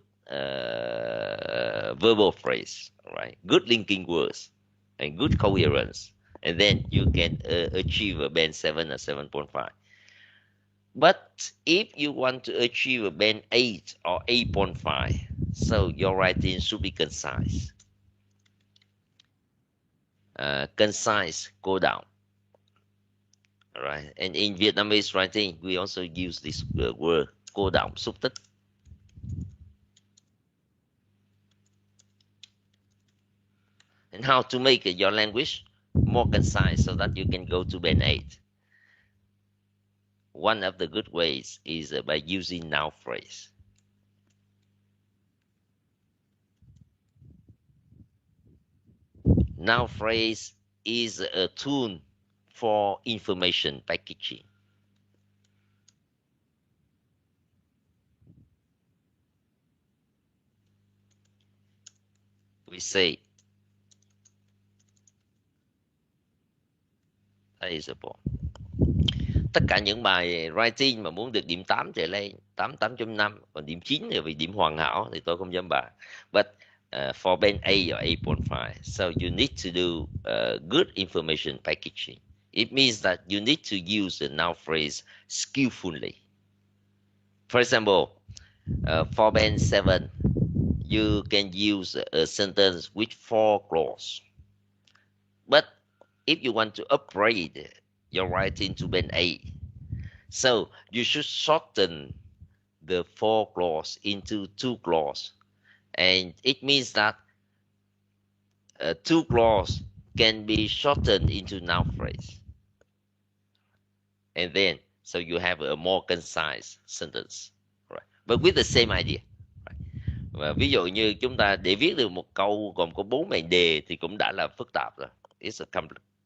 verbal phrase, right? Good linking words and good coherence, and then you can achieve a band 7 or 7.5. But if you want to achieve a band 8 or 8.5, so your writing should be concise. Concise, go down. All right. And in Vietnamese writing, we also use this word go down, xúc tích. and how to make your language more concise so that you can go to band 8. One of the good ways is by using noun phrase. Noun phrase is a tool for information packaging. We say example. Tất cả những bài writing mà muốn được điểm 8 trở lên, 8, 8.5, còn điểm 9 thì vì điểm hoàn hảo thì tôi không dám bài. But for band A or 8.5, so you need to do good information packaging. It means that you need to use the noun phrase skillfully. For example, for band 7, you can use a sentence with 4 clauses. But if you want to upgrade your writing to band A, so you should shorten the 4 clauses into 2 clauses. And it means that 2 clauses can be shortened into noun phrase. And then, so you have a more concise sentence. Right? But with the same idea. Và ví dụ như chúng ta để viết được một câu gồm có 4 mệnh đề thì cũng đã là phức tạp rồi. It's a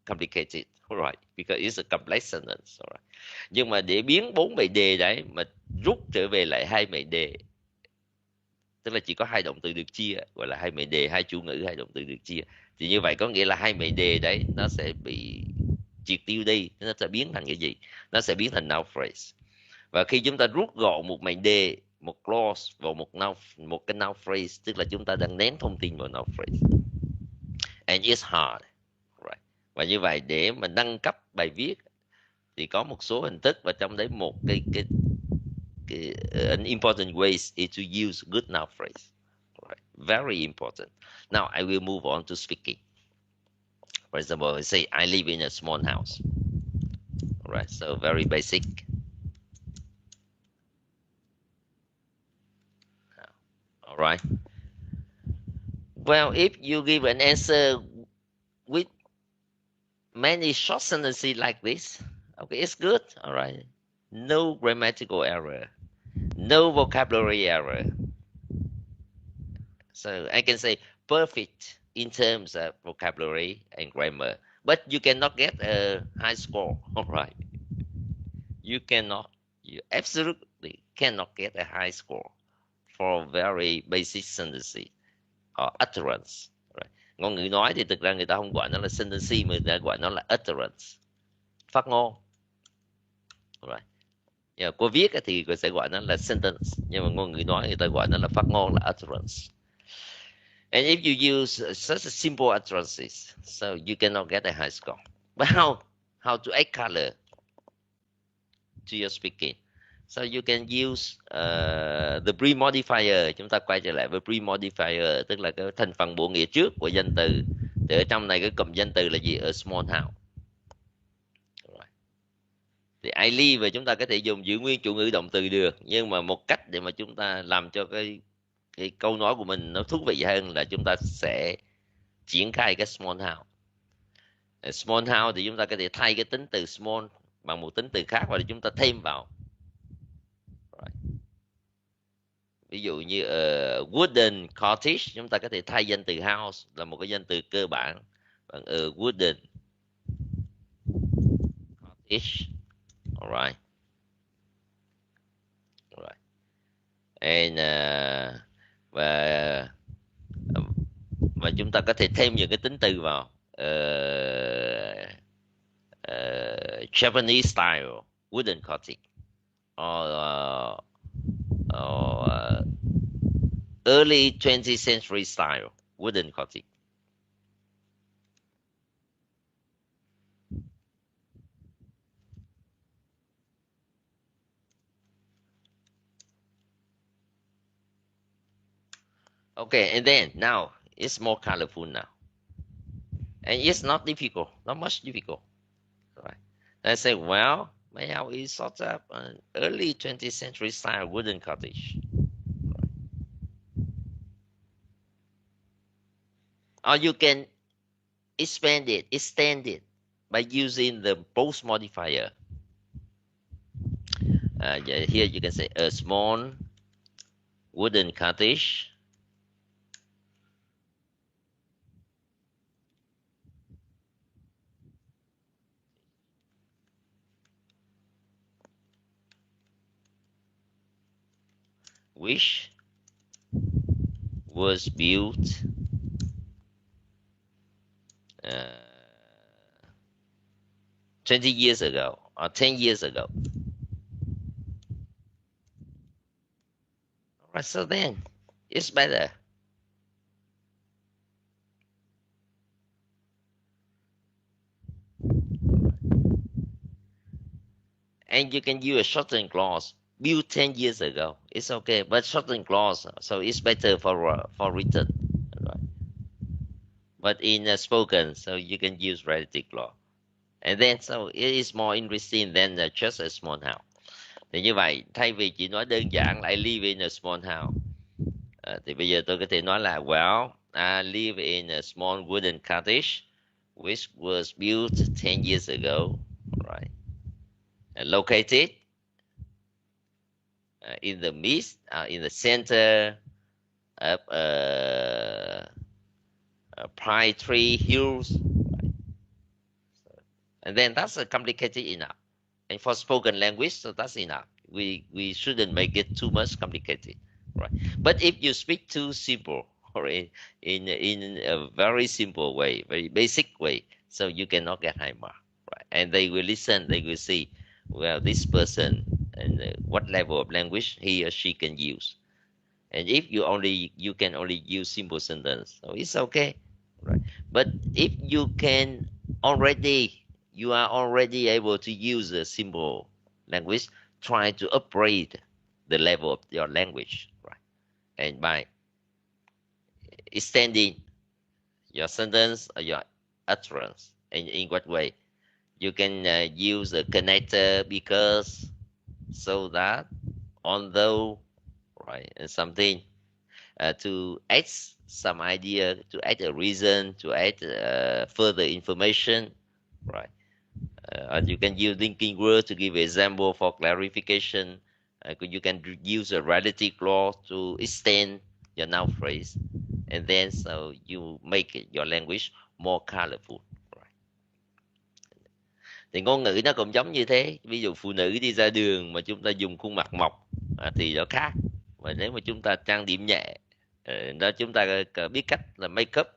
complicated, right? Because it's a complex sentence, right? Nhưng mà để biến 4 mệnh đề đấy mà rút trở về lại 2 mệnh đề, tức là chỉ có 2 động từ được chia, gọi là 2 mệnh đề, 2 chủ ngữ, 2 động từ được chia, thì như vậy có nghĩa là 2 mệnh đề đấy nó sẽ bị triệt tiêu đi, nó sẽ biến thành cái gì? Nó sẽ biến thành noun phrase. Và khi chúng ta rút gọn một mệnh đề, một clause vào một cái noun phrase, tức là chúng ta đang nén thông tin vào noun phrase. And it's hard, right? Và như vậy để mà nâng cấp bài viết thì có một số hình thức, và trong đấy một cái an important ways is to use good noun phrase. Right? Very important. Now I will move on to speaking. For example, I say I live in a small house. Right? So very basic. All right. Well, if you give an answer with many short sentences like this, okay, it's good. All right. No grammatical error, no vocabulary error. So I can say perfect in terms of vocabulary and grammar, but you cannot get a high score. All right. You absolutely cannot get a high score for very basic sentences or utterance. Right? Ngôn ngữ nói thì thực ra người ta không gọi nó là sentence mà người ta gọi nó là utterance, phát ngôn. Right? Cô viết thì người sẽ gọi nó là sentence, nhưng mà ngôn ngữ nói người ta gọi nó là phát ngôn, là utterance. And if you use such a simple utterances, so you cannot get a high score. But how to add color to your speaking? So you can use the pre-modifier. Chúng ta quay trở lại với pre-modifier, tức là cái thành phần bổ nghĩa trước của danh từ. Thì ở trong này cái cụm danh từ là gì? A small house. Right. Thì I live và chúng ta có thể dùng giữ nguyên chủ ngữ động từ được, nhưng mà một cách để mà chúng ta làm cho cái câu nói của mình nó thú vị hơn là chúng ta sẽ triển khai cái small house. Small house thì chúng ta có thể thay cái tính từ small bằng một tính từ khác, hoặc là chúng ta thêm vào. Ví dụ như wooden cottage, chúng ta có thể thay danh từ house là một cái danh từ cơ bản bằng wooden cottage. Alright. Alright. And và chúng ta có thể thêm những cái tính từ vào. Japanese style wooden cottage, or early 20th century style wooden cottage. Okay, and then now it's more colorful now, and it's not difficult, not much difficult. Right? I say, well, my house is sort of an early 20th century style wooden cottage. Or you can expand it, extend it by using the post modifier. Here you can say a small wooden cottage which was built 20 years ago or 10 years ago. Alright, so then it's better. And you can use a shortened clause built 10 years ago. It's okay, but shortened clause, so it's better for written. Right? But in spoken, so you can use relative clause. And then so it is more interesting than just a small house. Thì như vậy, thay vì chỉ nói đơn giản là I live in a small house, thì bây giờ tôi có thể nói là well, I live in a small wooden cottage which was built 10 years ago, right? And located in the midst, in the center of pine tree hills, right? And then that's complicated enough. And for spoken language, so that's enough. We shouldn't make it too much complicated, right? But if you speak too simple or in a very simple way, very basic way, so you cannot get high mark, right? And they will listen, they will see, well, this person and what level of language he or she can use. And if you can only use simple sentence, so it's okay, right? But if you are already able to use a simple language, try to upgrade the level of your language, right? And by extending your sentence or your utterance, and in what way? You can use a connector, because, so that, although, right? And something to add some idea, to add a reason, to add further information, right? You can use linking word to give example for clarification. You can use a relative clause to extend your noun phrase, and then so you make your language more colorful. Right? Thì ngôn ngữ nó cũng giống như thế. Ví dụ phụ nữ đi ra đường mà chúng ta dùng khuôn mặt mộc thì nó khác. Và nếu mà chúng ta trang điểm nhẹ, đó chúng ta biết cách là make up,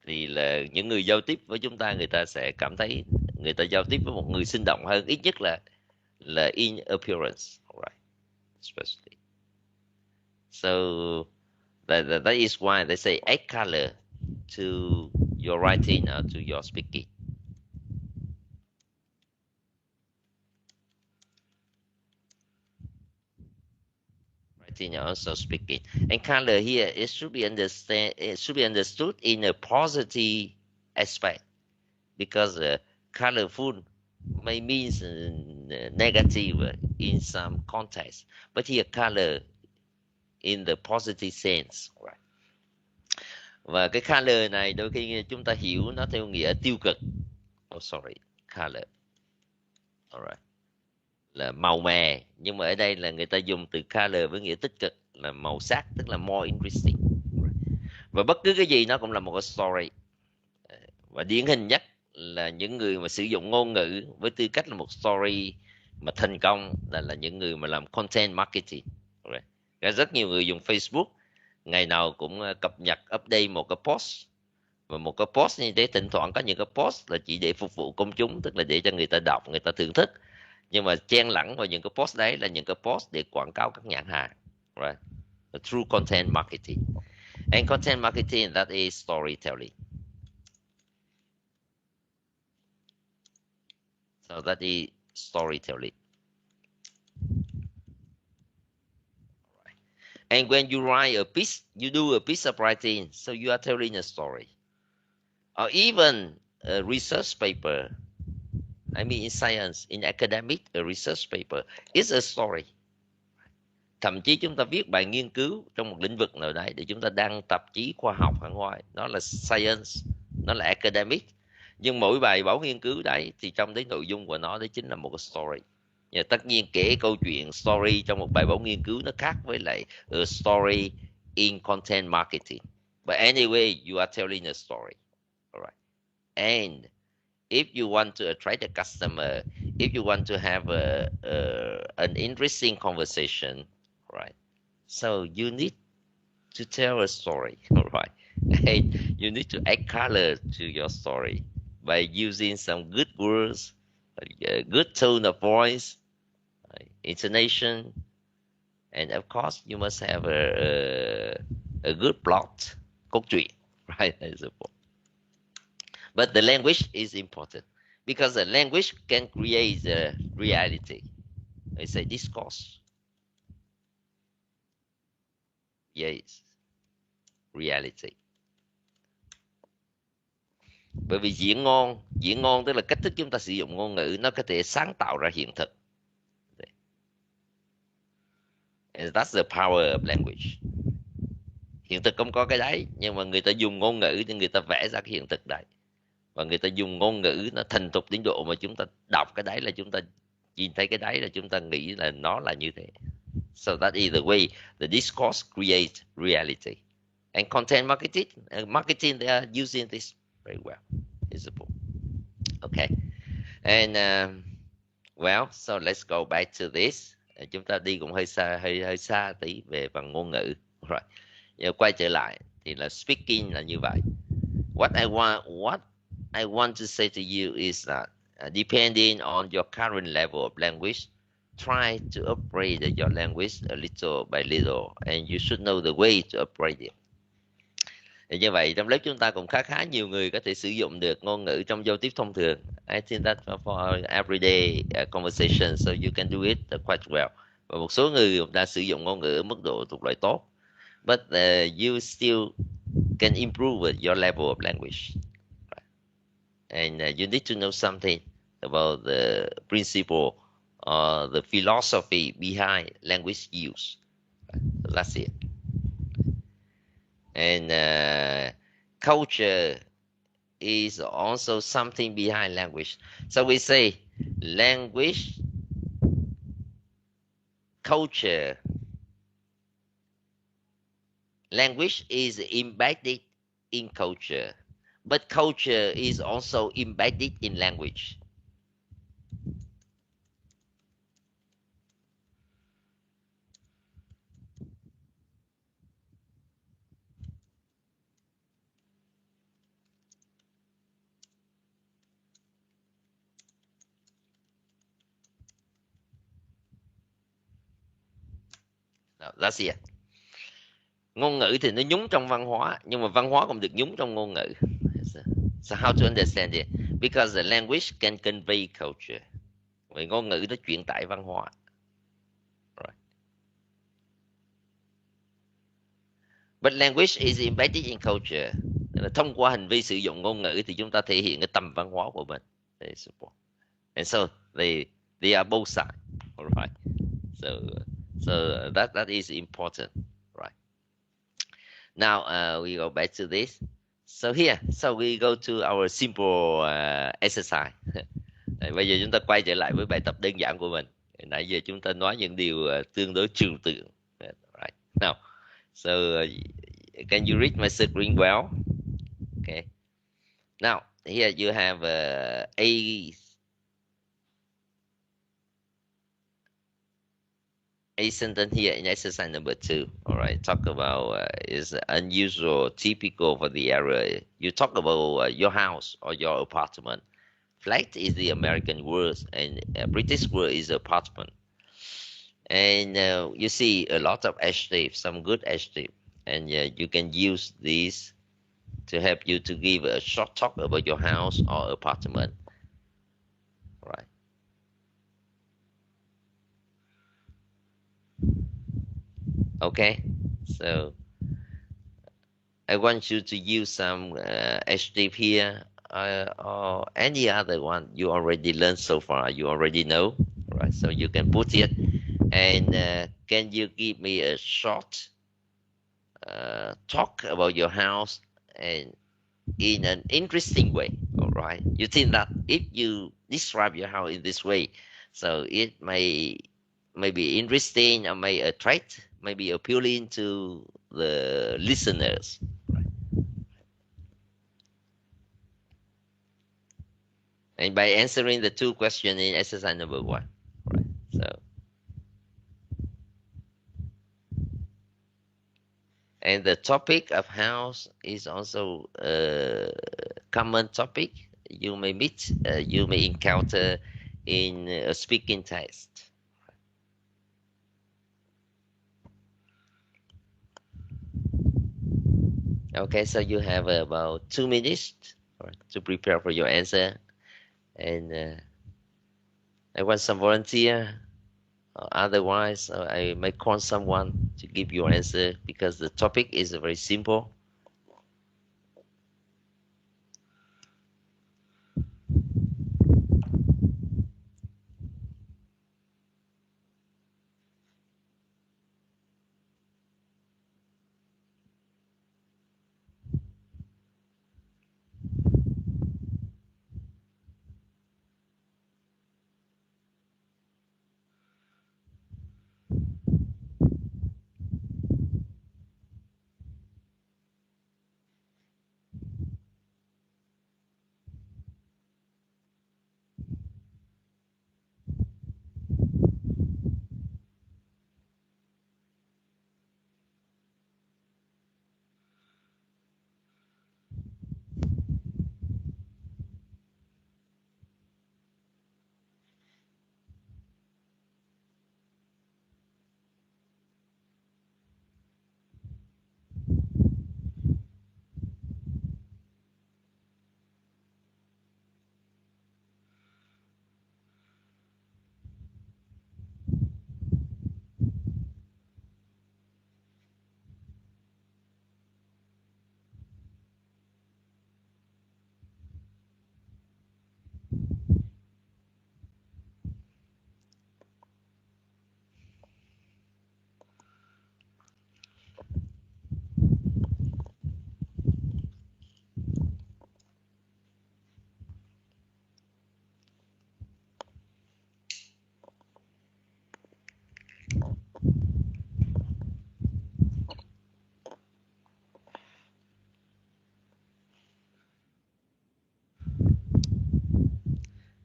thì là những người giao tiếp với chúng ta, người ta sẽ cảm thấy người ta giao tiếp với một người sinh động hơn, ít nhất là in appearance, right? Especially. So that is why they say add color to your writing or to your speaking. Writing and also speaking. And color here, it should be understood in a positive aspect, because colorful may mean negative in some context, but here color in the positive sense, right? Và cái color này đôi khi chúng ta hiểu nó theo nghĩa tiêu cực. Color, alright, là màu mè, nhưng mà ở đây là người ta dùng từ color với nghĩa tích cực là màu sắc, tức là more interesting. Right? Và bất cứ cái gì nó cũng là một cái story. Và điển hình nhất là những người mà sử dụng ngôn ngữ với tư cách là một story mà thành công là những người mà làm content marketing. Right? Rất nhiều người dùng Facebook ngày nào cũng cập nhật update một cái post, và một cái post như thế, thỉnh thoảng có những cái post là chỉ để phục vụ công chúng, tức là để cho người ta đọc, người ta thưởng thức, nhưng mà chen lẫn vào những cái post đấy là những cái post để quảng cáo các nhãn hàng. Right? Through content marketing. And content marketing, that is storytelling. So that is storytelling. Right. And when you write a piece, you do a piece of writing, so you are telling a story. Or even a research paper. I mean, in science, in academic, a research paper is a story. Thậm chí chúng ta viết bài nghiên cứu trong một lĩnh vực nào đấy để chúng ta đăng tạp chí khoa học hải ngoại, nó là science, nó là academic, nhưng mỗi bài báo nghiên cứu đấy thì trong đấy nội dung của nó đấy chính là một cái story. Nhưng tất nhiên kể câu chuyện story trong một bài báo nghiên cứu nó khác với lại a story in content marketing. But anyway, you are telling a story, alright. And if you want to attract a customer, if you want to have an interesting conversation, right? So you need to tell a story, right? And you need to add color to your story by using some good words, a good tone of voice, intonation, and of course you must have a good plot, cốt truyện, right? But the language is important because the language can create a reality. It's a discourse. Yes, reality. Bởi vì diễn ngôn tức là cách thức chúng ta sử dụng ngôn ngữ, nó có thể sáng tạo ra hiện thực. And that's the power of language. Hiện thực không có cái đấy, nhưng mà người ta dùng ngôn ngữ thì người ta vẽ ra cái hiện thực đấy. Và người ta dùng ngôn ngữ nó thành thục đến độ mà chúng ta đọc cái đấy là chúng ta nhìn thấy cái đấy là chúng ta nghĩ là nó là như thế. So that is the way the discourse creates reality. And content marketing, they are using this very well. Visible. Okay. And well, so let's go back to this. Chúng ta đi cũng hơi xa tí về bằng ngôn ngữ. Right. Giờ quay trở lại thì là speaking là như vậy. What I want to say to you is that depending on your current level of language, try to upgrade your language a little by little, and you should know the way to upgrade it. Thì như vậy trong lớp chúng ta cũng khá nhiều người có thể sử dụng được ngôn ngữ trong giao tiếp thông thường. I think that for everyday conversation, so you can do it quite well. Và một số người cũng đã sử dụng ngôn ngữ ở mức độ thuộc loại tốt. But you still can improve your level of language. And you need to know something about the principle or the philosophy behind language use. That's it. And culture is also something behind language. So we say language, culture. Language is embedded in culture, but culture is also embedded in language. Now, that's it. Ngôn ngữ thì nó nhúng trong văn hóa, nhưng mà văn hóa cũng được nhúng trong ngôn ngữ. So how to understand it? Because the language can convey culture. Vì ngôn ngữ nó truyền tải văn hóa. Right. But language is embedded in culture. Thông qua hành vi sử dụng ngôn ngữ thì chúng ta thể hiện cái tầm văn hóa của mình. And so they are both sides. All right. So that is important. Right. Now we go back to this. So here, so we go to our simple exercise. Bây giờ chúng ta quay trở lại với bài tập đơn giản của mình. Nãy giờ chúng ta nói những điều tương đối trừu tượng. Right. Now, so can you read my screen well? Okay. Now, here you have a sentence here in exercise number 2. All right, talk about is unusual, typical for the area. You talk about your house or your apartment. Flat is the American word, and British word is apartment. And you see a lot of adjectives, some good adjectives, and you can use these to help you to give a short talk about your house or apartment. Right. Okay, so I want you to use some adjective here or any other one you already learned so far, you already know, right? So you can put it. And can you give me a short talk about your house and in an interesting way. All right, you think that if you describe your house in this way, so it may be interesting or may attract, may be appealing to the listeners. And by answering the two questions in exercise number 1, right? So, and the topic of house is also a common topic you may meet, you may encounter in a speaking test. Okay, so you have about 2 minutes to prepare for your answer, and I want some volunteer. Otherwise, I may call someone to give your answer because the topic is very simple.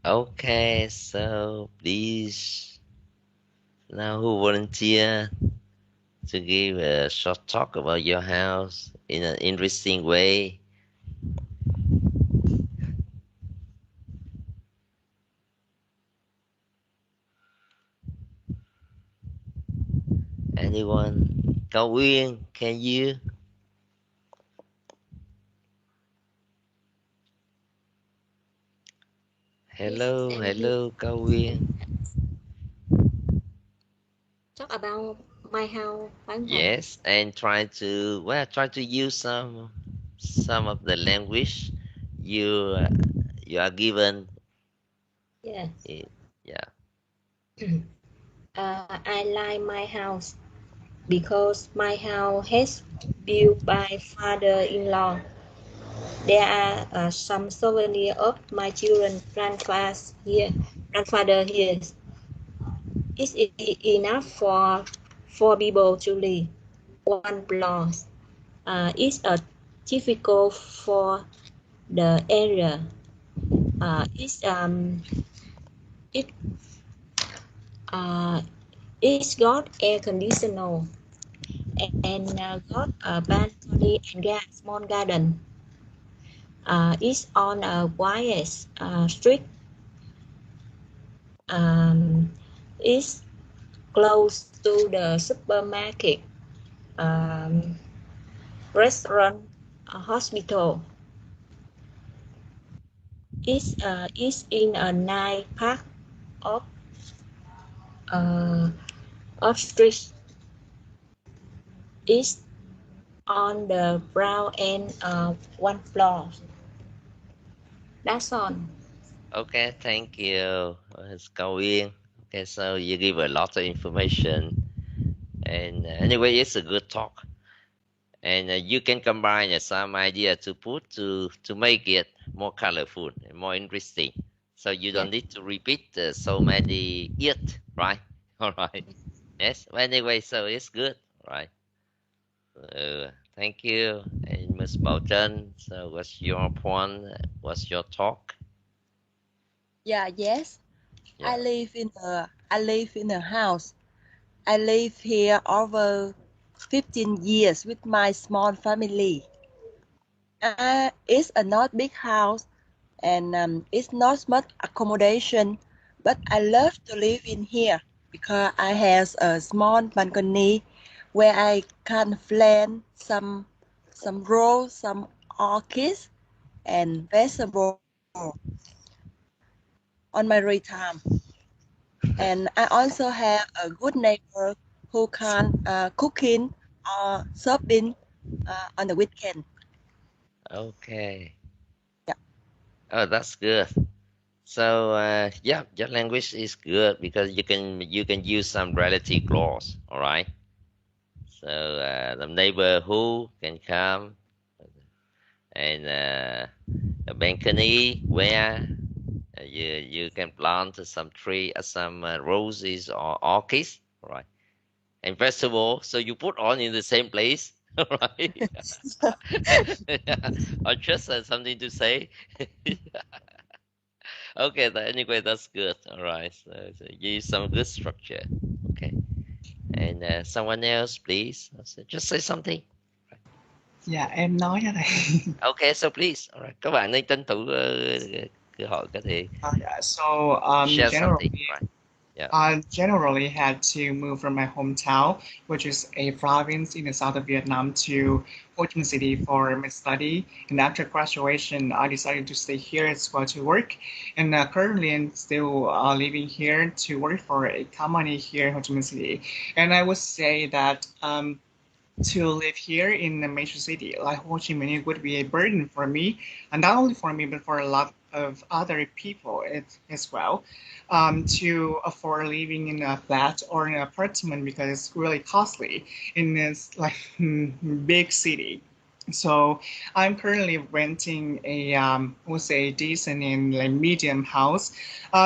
Okay, so please, now who volunteer to give a short talk about your house in an interesting way? Anyone? Cao Uyên, can you? Hello, Yes, hello, Cao Uyên. talk about my house. Yes, and try to use some of the language you you are given. Yes. Yeah. I like my house because my house has built by father-in-law. There are some souvenirs of my children grandfather here. It's enough for 4 people to live. One floor is a typical for the area. It's got air conditioner and got a balcony and small garden. It's on a quiet street. It's close to the supermarket, restaurant, hospital. It's in a nice part of street. It's on the ground and one floor. That's all. Okay, thank you. It's Cao Uyên. Okay, so you give a lot of information, and anyway, it's a good talk. and you can combine some idea to put to make it more colorful and more interesting. So you don't need to repeat so many it, right? All right. Yes. Well, anyway, so it's good, right? Thank you. And Ms. Bảo, so what's your point? What's your talk? Yeah, yes. Yeah. I live in a house. I live here over 15 years with my small family. It's a not big house and it's not much accommodation, but I love to live in here because I have a small balcony where I can plant some rose, some orchids and vegetables on my free time. And I also have a good neighbor who can cooking or shopping on the weekend. Okay. Yeah. Oh, that's good. So yeah, your language is good because you can use some relative clause. All right. So the neighbor who can come, and a balcony where you can plant some tree, some roses or orchids, right? And vegetable, so you put on in the same place, right? Yeah. Or just something to say. Okay, anyway, that's good. All right, so use some good structure. Okay, and someone else, please, just say something. Dạ em nói cho thầy. Okay, so please, all right, các bạn nên tranh thủ cơ hội có thể So share something, right? Yeah. I generally had to move from my hometown, which is a province in the south of Vietnam, to Ho Chi Minh City for my study. And after graduation, I decided to stay here as well to work. And currently, I'm still living here to work for a company here in Ho Chi Minh City. And I would say that to live here in a major city like Ho Chi Minh would be a burden for me, and not only for me, but for a lot of other people as well, to afford living in a flat or an apartment because it's really costly in this like big city. So I'm currently renting a we'll say decent and like medium house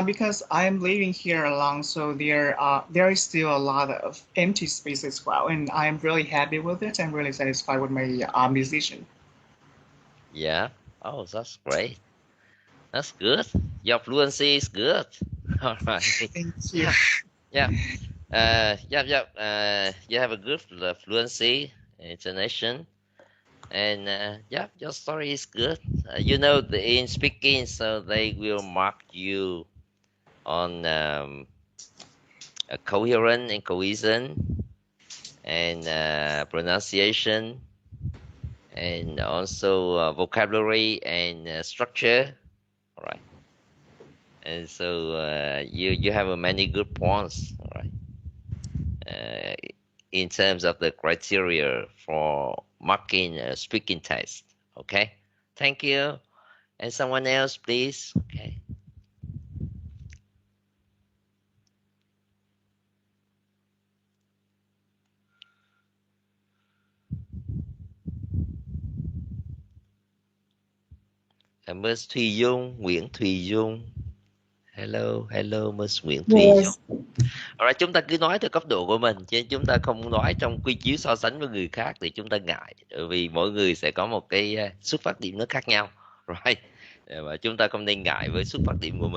because I'm living here alone. So there is still a lot of empty space as well, and I'm really happy with it. I'm really satisfied with my decision. Yeah. Oh, that's great. That's good. Your fluency is good. All right. Thank you. Yeah. You have a good fluency, intonation, and yeah, your story is good. You know, in speaking, so they will mark you on coherent and cohesion, and pronunciation, and also vocabulary and structure. All right. And so you have many good points. All right. In terms of the criteria for marking a speaking test. Okay, thank you. And someone else, please. Okay. Miss Thùy Dung, Nguyễn Thùy Dung. Hello, Miss Nguyễn Thùy Dung. Alright, chúng ta cứ nói theo cấp độ của mình, chứ chúng ta không nói trong quy chiếu so sánh với người khác thì chúng ta ngại, vì mỗi người sẽ có một cái xuất phát điểm nó khác nhau, right? Và chúng ta không nên ngại với xuất phát điểm của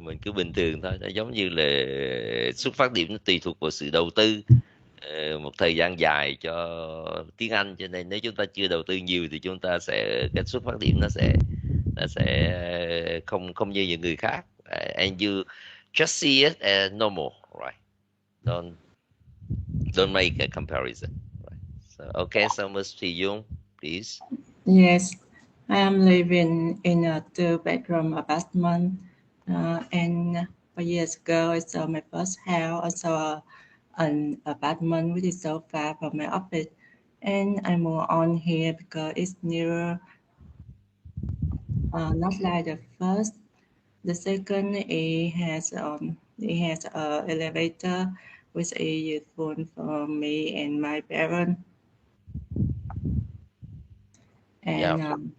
mình cứ bình thường thôi. Nó giống như là xuất phát điểm nó tùy thuộc vào sự đầu tư một thời gian dài cho tiếng Anh, cho nên nếu chúng ta chưa đầu tư nhiều thì chúng ta sẽ cái xuất phát điểm nó sẽ không như những người khác. And you just see it as normal, right? Don't make a comparison, right? So okay, so Ms. Thùy Dung, please. Yes, I am living in a 2-bedroom apartment, and 4 years ago I saw my first house. I saw an apartment which is so far from my office, and I moved on here because it's nearer. Not like the first. The second, it has a elevator, which is useful for me and my parents. and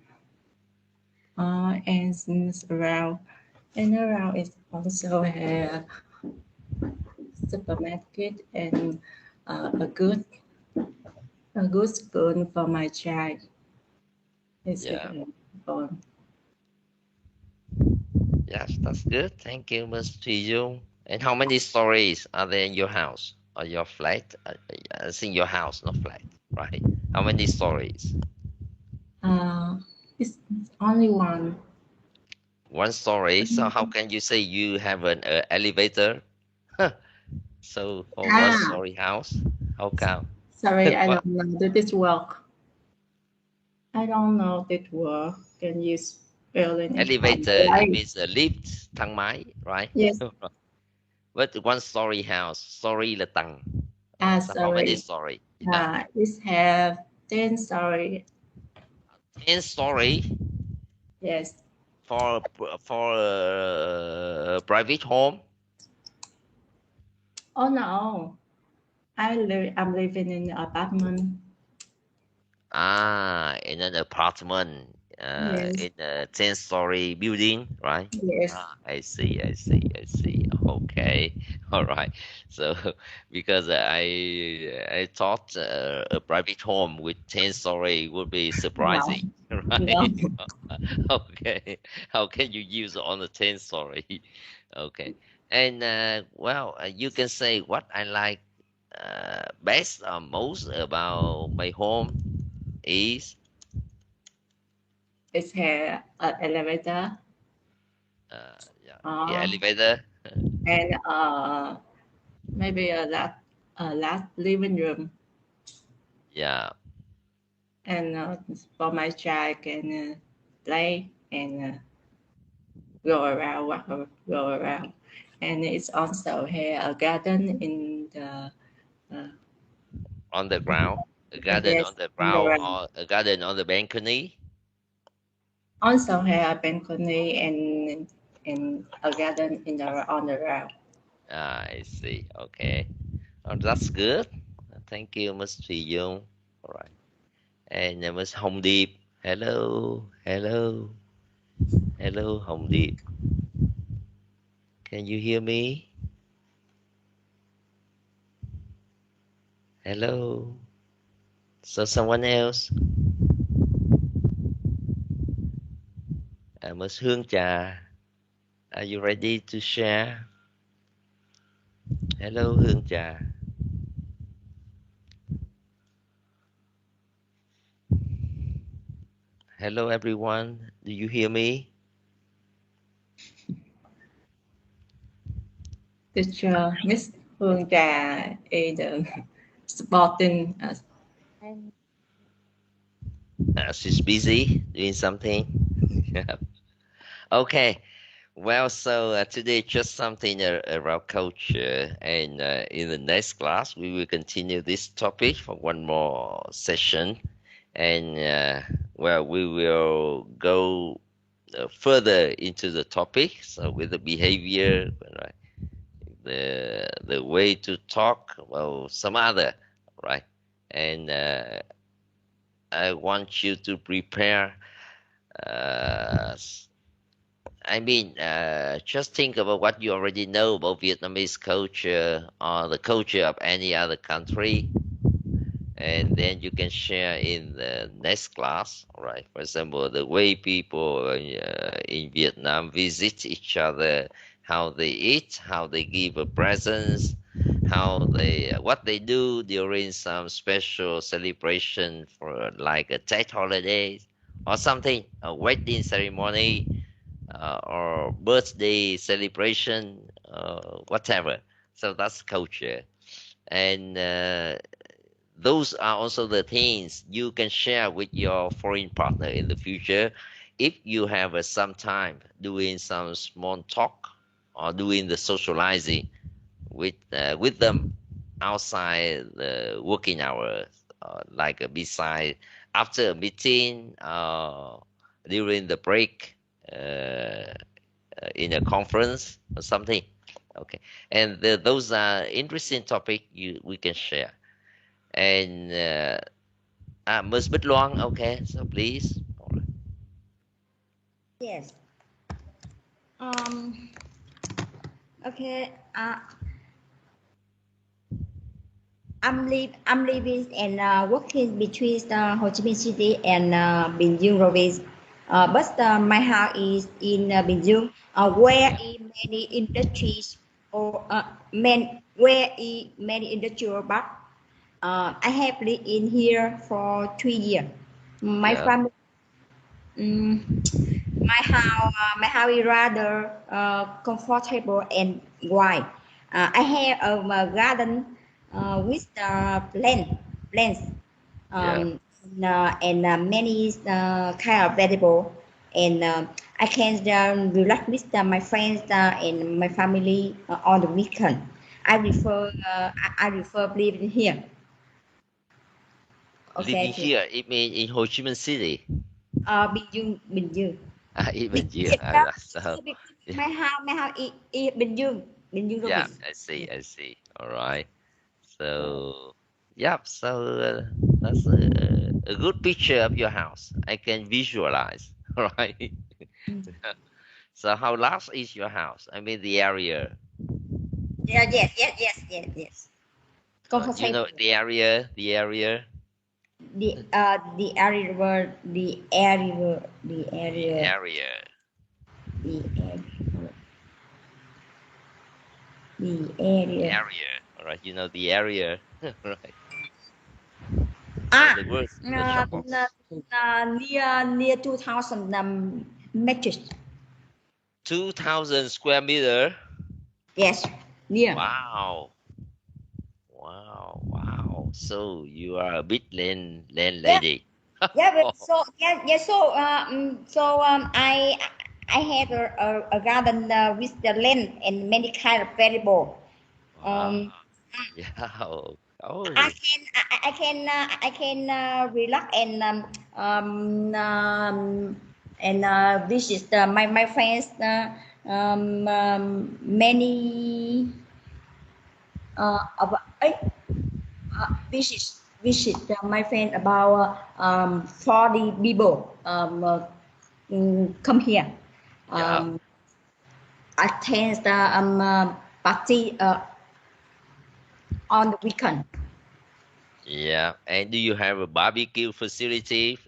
around it also have supermarket and a good school for my child. It's important. Yes, that's good. Thank you, Ms. Dung. And how many stories are there in your house or your flat? It's in your house, not flat, right? How many stories? It's only one. One story. So how can you say you have an elevator? So for one story house, how come? Sorry, I What? don't know. Did this work? I don't know if it work. Can you spell it in Elevator, it right? means a lift, thang máy, right? Yes. But one story house, story là tầng. So how many Sorry. story? It have 10 story. 10 story Yes. for a private home. Oh no, I'm living in an apartment. In an apartment, Yes. in a 10-story building, right? Yes. I see. Okay, all right. So, because I thought a private home with 10-story would be surprising, right? No. Okay. How can you use on a 10-story? Okay. And you can say what I like best or most about my home is It's here an elevator. the elevator. And maybe a last living room. Yeah. And for my child can play and go around. And it's also here a garden in the On the ground, a garden yes, on the on the ground, ground. or a garden on the balcony. Also here a balcony and a garden on the ground. I see. Okay. Oh, that's good. Thank you, Ms. Thùy Dung. All right. And Ms. Hồng Điệp. Hello, Hồng Điệp. Can you hear me? Hello. So someone else. Ms. Hương Trà. Are you ready to share? Hello, Hương Trà. Hello, everyone. Do you hear me? Teacher Miss Hương Trà is supporting us. She's busy doing something. Yeah. Okay. Well, so today just something around culture, and in the next class we will continue this topic for one more session, and we will go further into the topic. So with the behavior, right, the way to talk, well, some other, right, and I want you to prepare. Uh, just think about what you already know about Vietnamese culture or the culture of any other country, and then you can share in the next class, right? For example, the way people in Vietnam visit each other, how they eat, how they give a presents, what they do during some special celebration for like a Tết holiday or something, a wedding ceremony, or birthday celebration, whatever. So that's culture, and those are also the things you can share with your foreign partner in the future if you have some time doing some small talk or doing the socializing with them outside the working hours, like beside after a meeting, during the break, in a conference or something. Okay, and those are interesting topic we can share. And Ms. Bích Loan, okay, so please. Yes. Okay. I'm living and working between Ho Chi Minh City and Bình Dương province. But my house is in Bình Dương, where is many industries or where is many industrial park. I have lived in here for 3 years. My Yeah. family, my house is rather comfortable and wide. I have a garden with plants, Yeah. and many kind of vegetable, and I can relax with my friends and my family on the weekend. I prefer living here. Living Okay. here, it means in Ho Chi Minh City. Bình Dương. In Bình Dương. So, My house is Bình Dương yeah, province. I see. All right. So, yeah, so that's a good picture of your house. I can visualize, right? So, how large is your house? I mean, the area. Yes. You Comfortable. know, the area. The area were the area All right, you know the area, right? The words in the chat box. near 2,000 meters. 2,000 square meter. Yes, near. Wow. So you are a big land lady. So I have a garden with the land and many kind of vegetable. Yeah. Oh. I can relax and visit my friends many visit my friend about 40 people come here. Attend the party on the weekend. Yeah. And do you have a barbecue facility?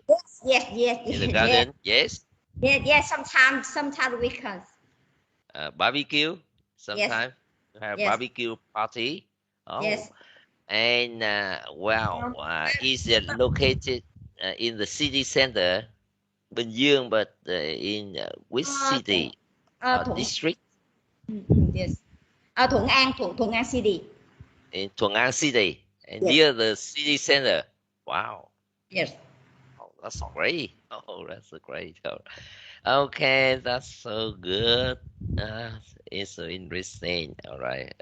Yes. In the garden? Yes. Yes. Sometimes weekends. Barbecue. Sometimes you have barbecue party. Oh. Yes. And is it located in the city center, Bình Dương, but in which city? District? Yes. Thuận An City. In Thuận An City, and near the city center. Wow. Yes. Oh, that's great. Oh, that's great. Okay, that's so good. It's so interesting. All right.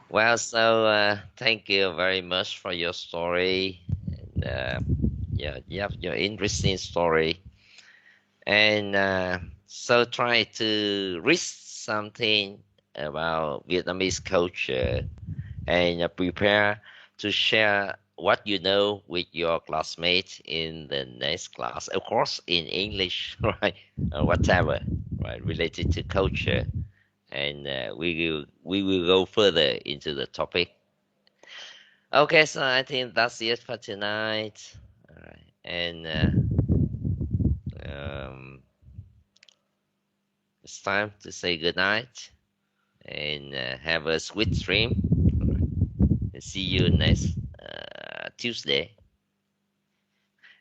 Well, so thank you very much for your story. And you have your interesting story. And so try to read something about Vietnamese culture and prepare to share what you know with your classmates in the next class. Of course, in English, right? Or whatever, right? Related to culture. And we will go further into the topic. Okay, so I think that's it for tonight. All right, and it's time to say goodnight and have a sweet dream. Right. See you next Tuesday.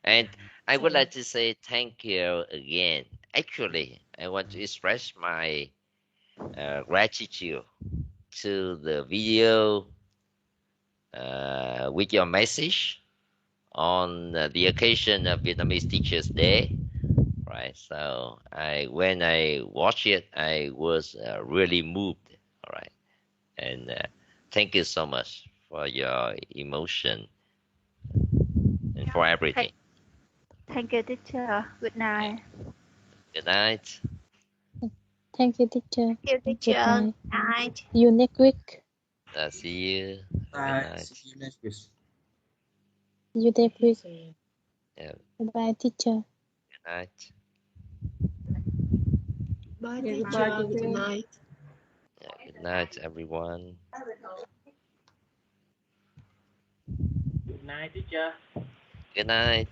And I would like to say thank you again. Actually, I want to express my gratitude to the video with your message on the occasion of Vietnamese Teachers Day, right? So when I watched it, I was really moved, all right? And thank you so much for your emotion and for everything. Thank you, teacher. Good night. Good night. Thank you, teacher. Thank you, teacher. Good Night. See you next week. See you. See you next week. You day, please. Yeah. Bye, teacher. Good night. Bye, Yeah, teacher. goodbye, Good teacher. night. Yeah, good night, everyone. Good night, teacher. Good night.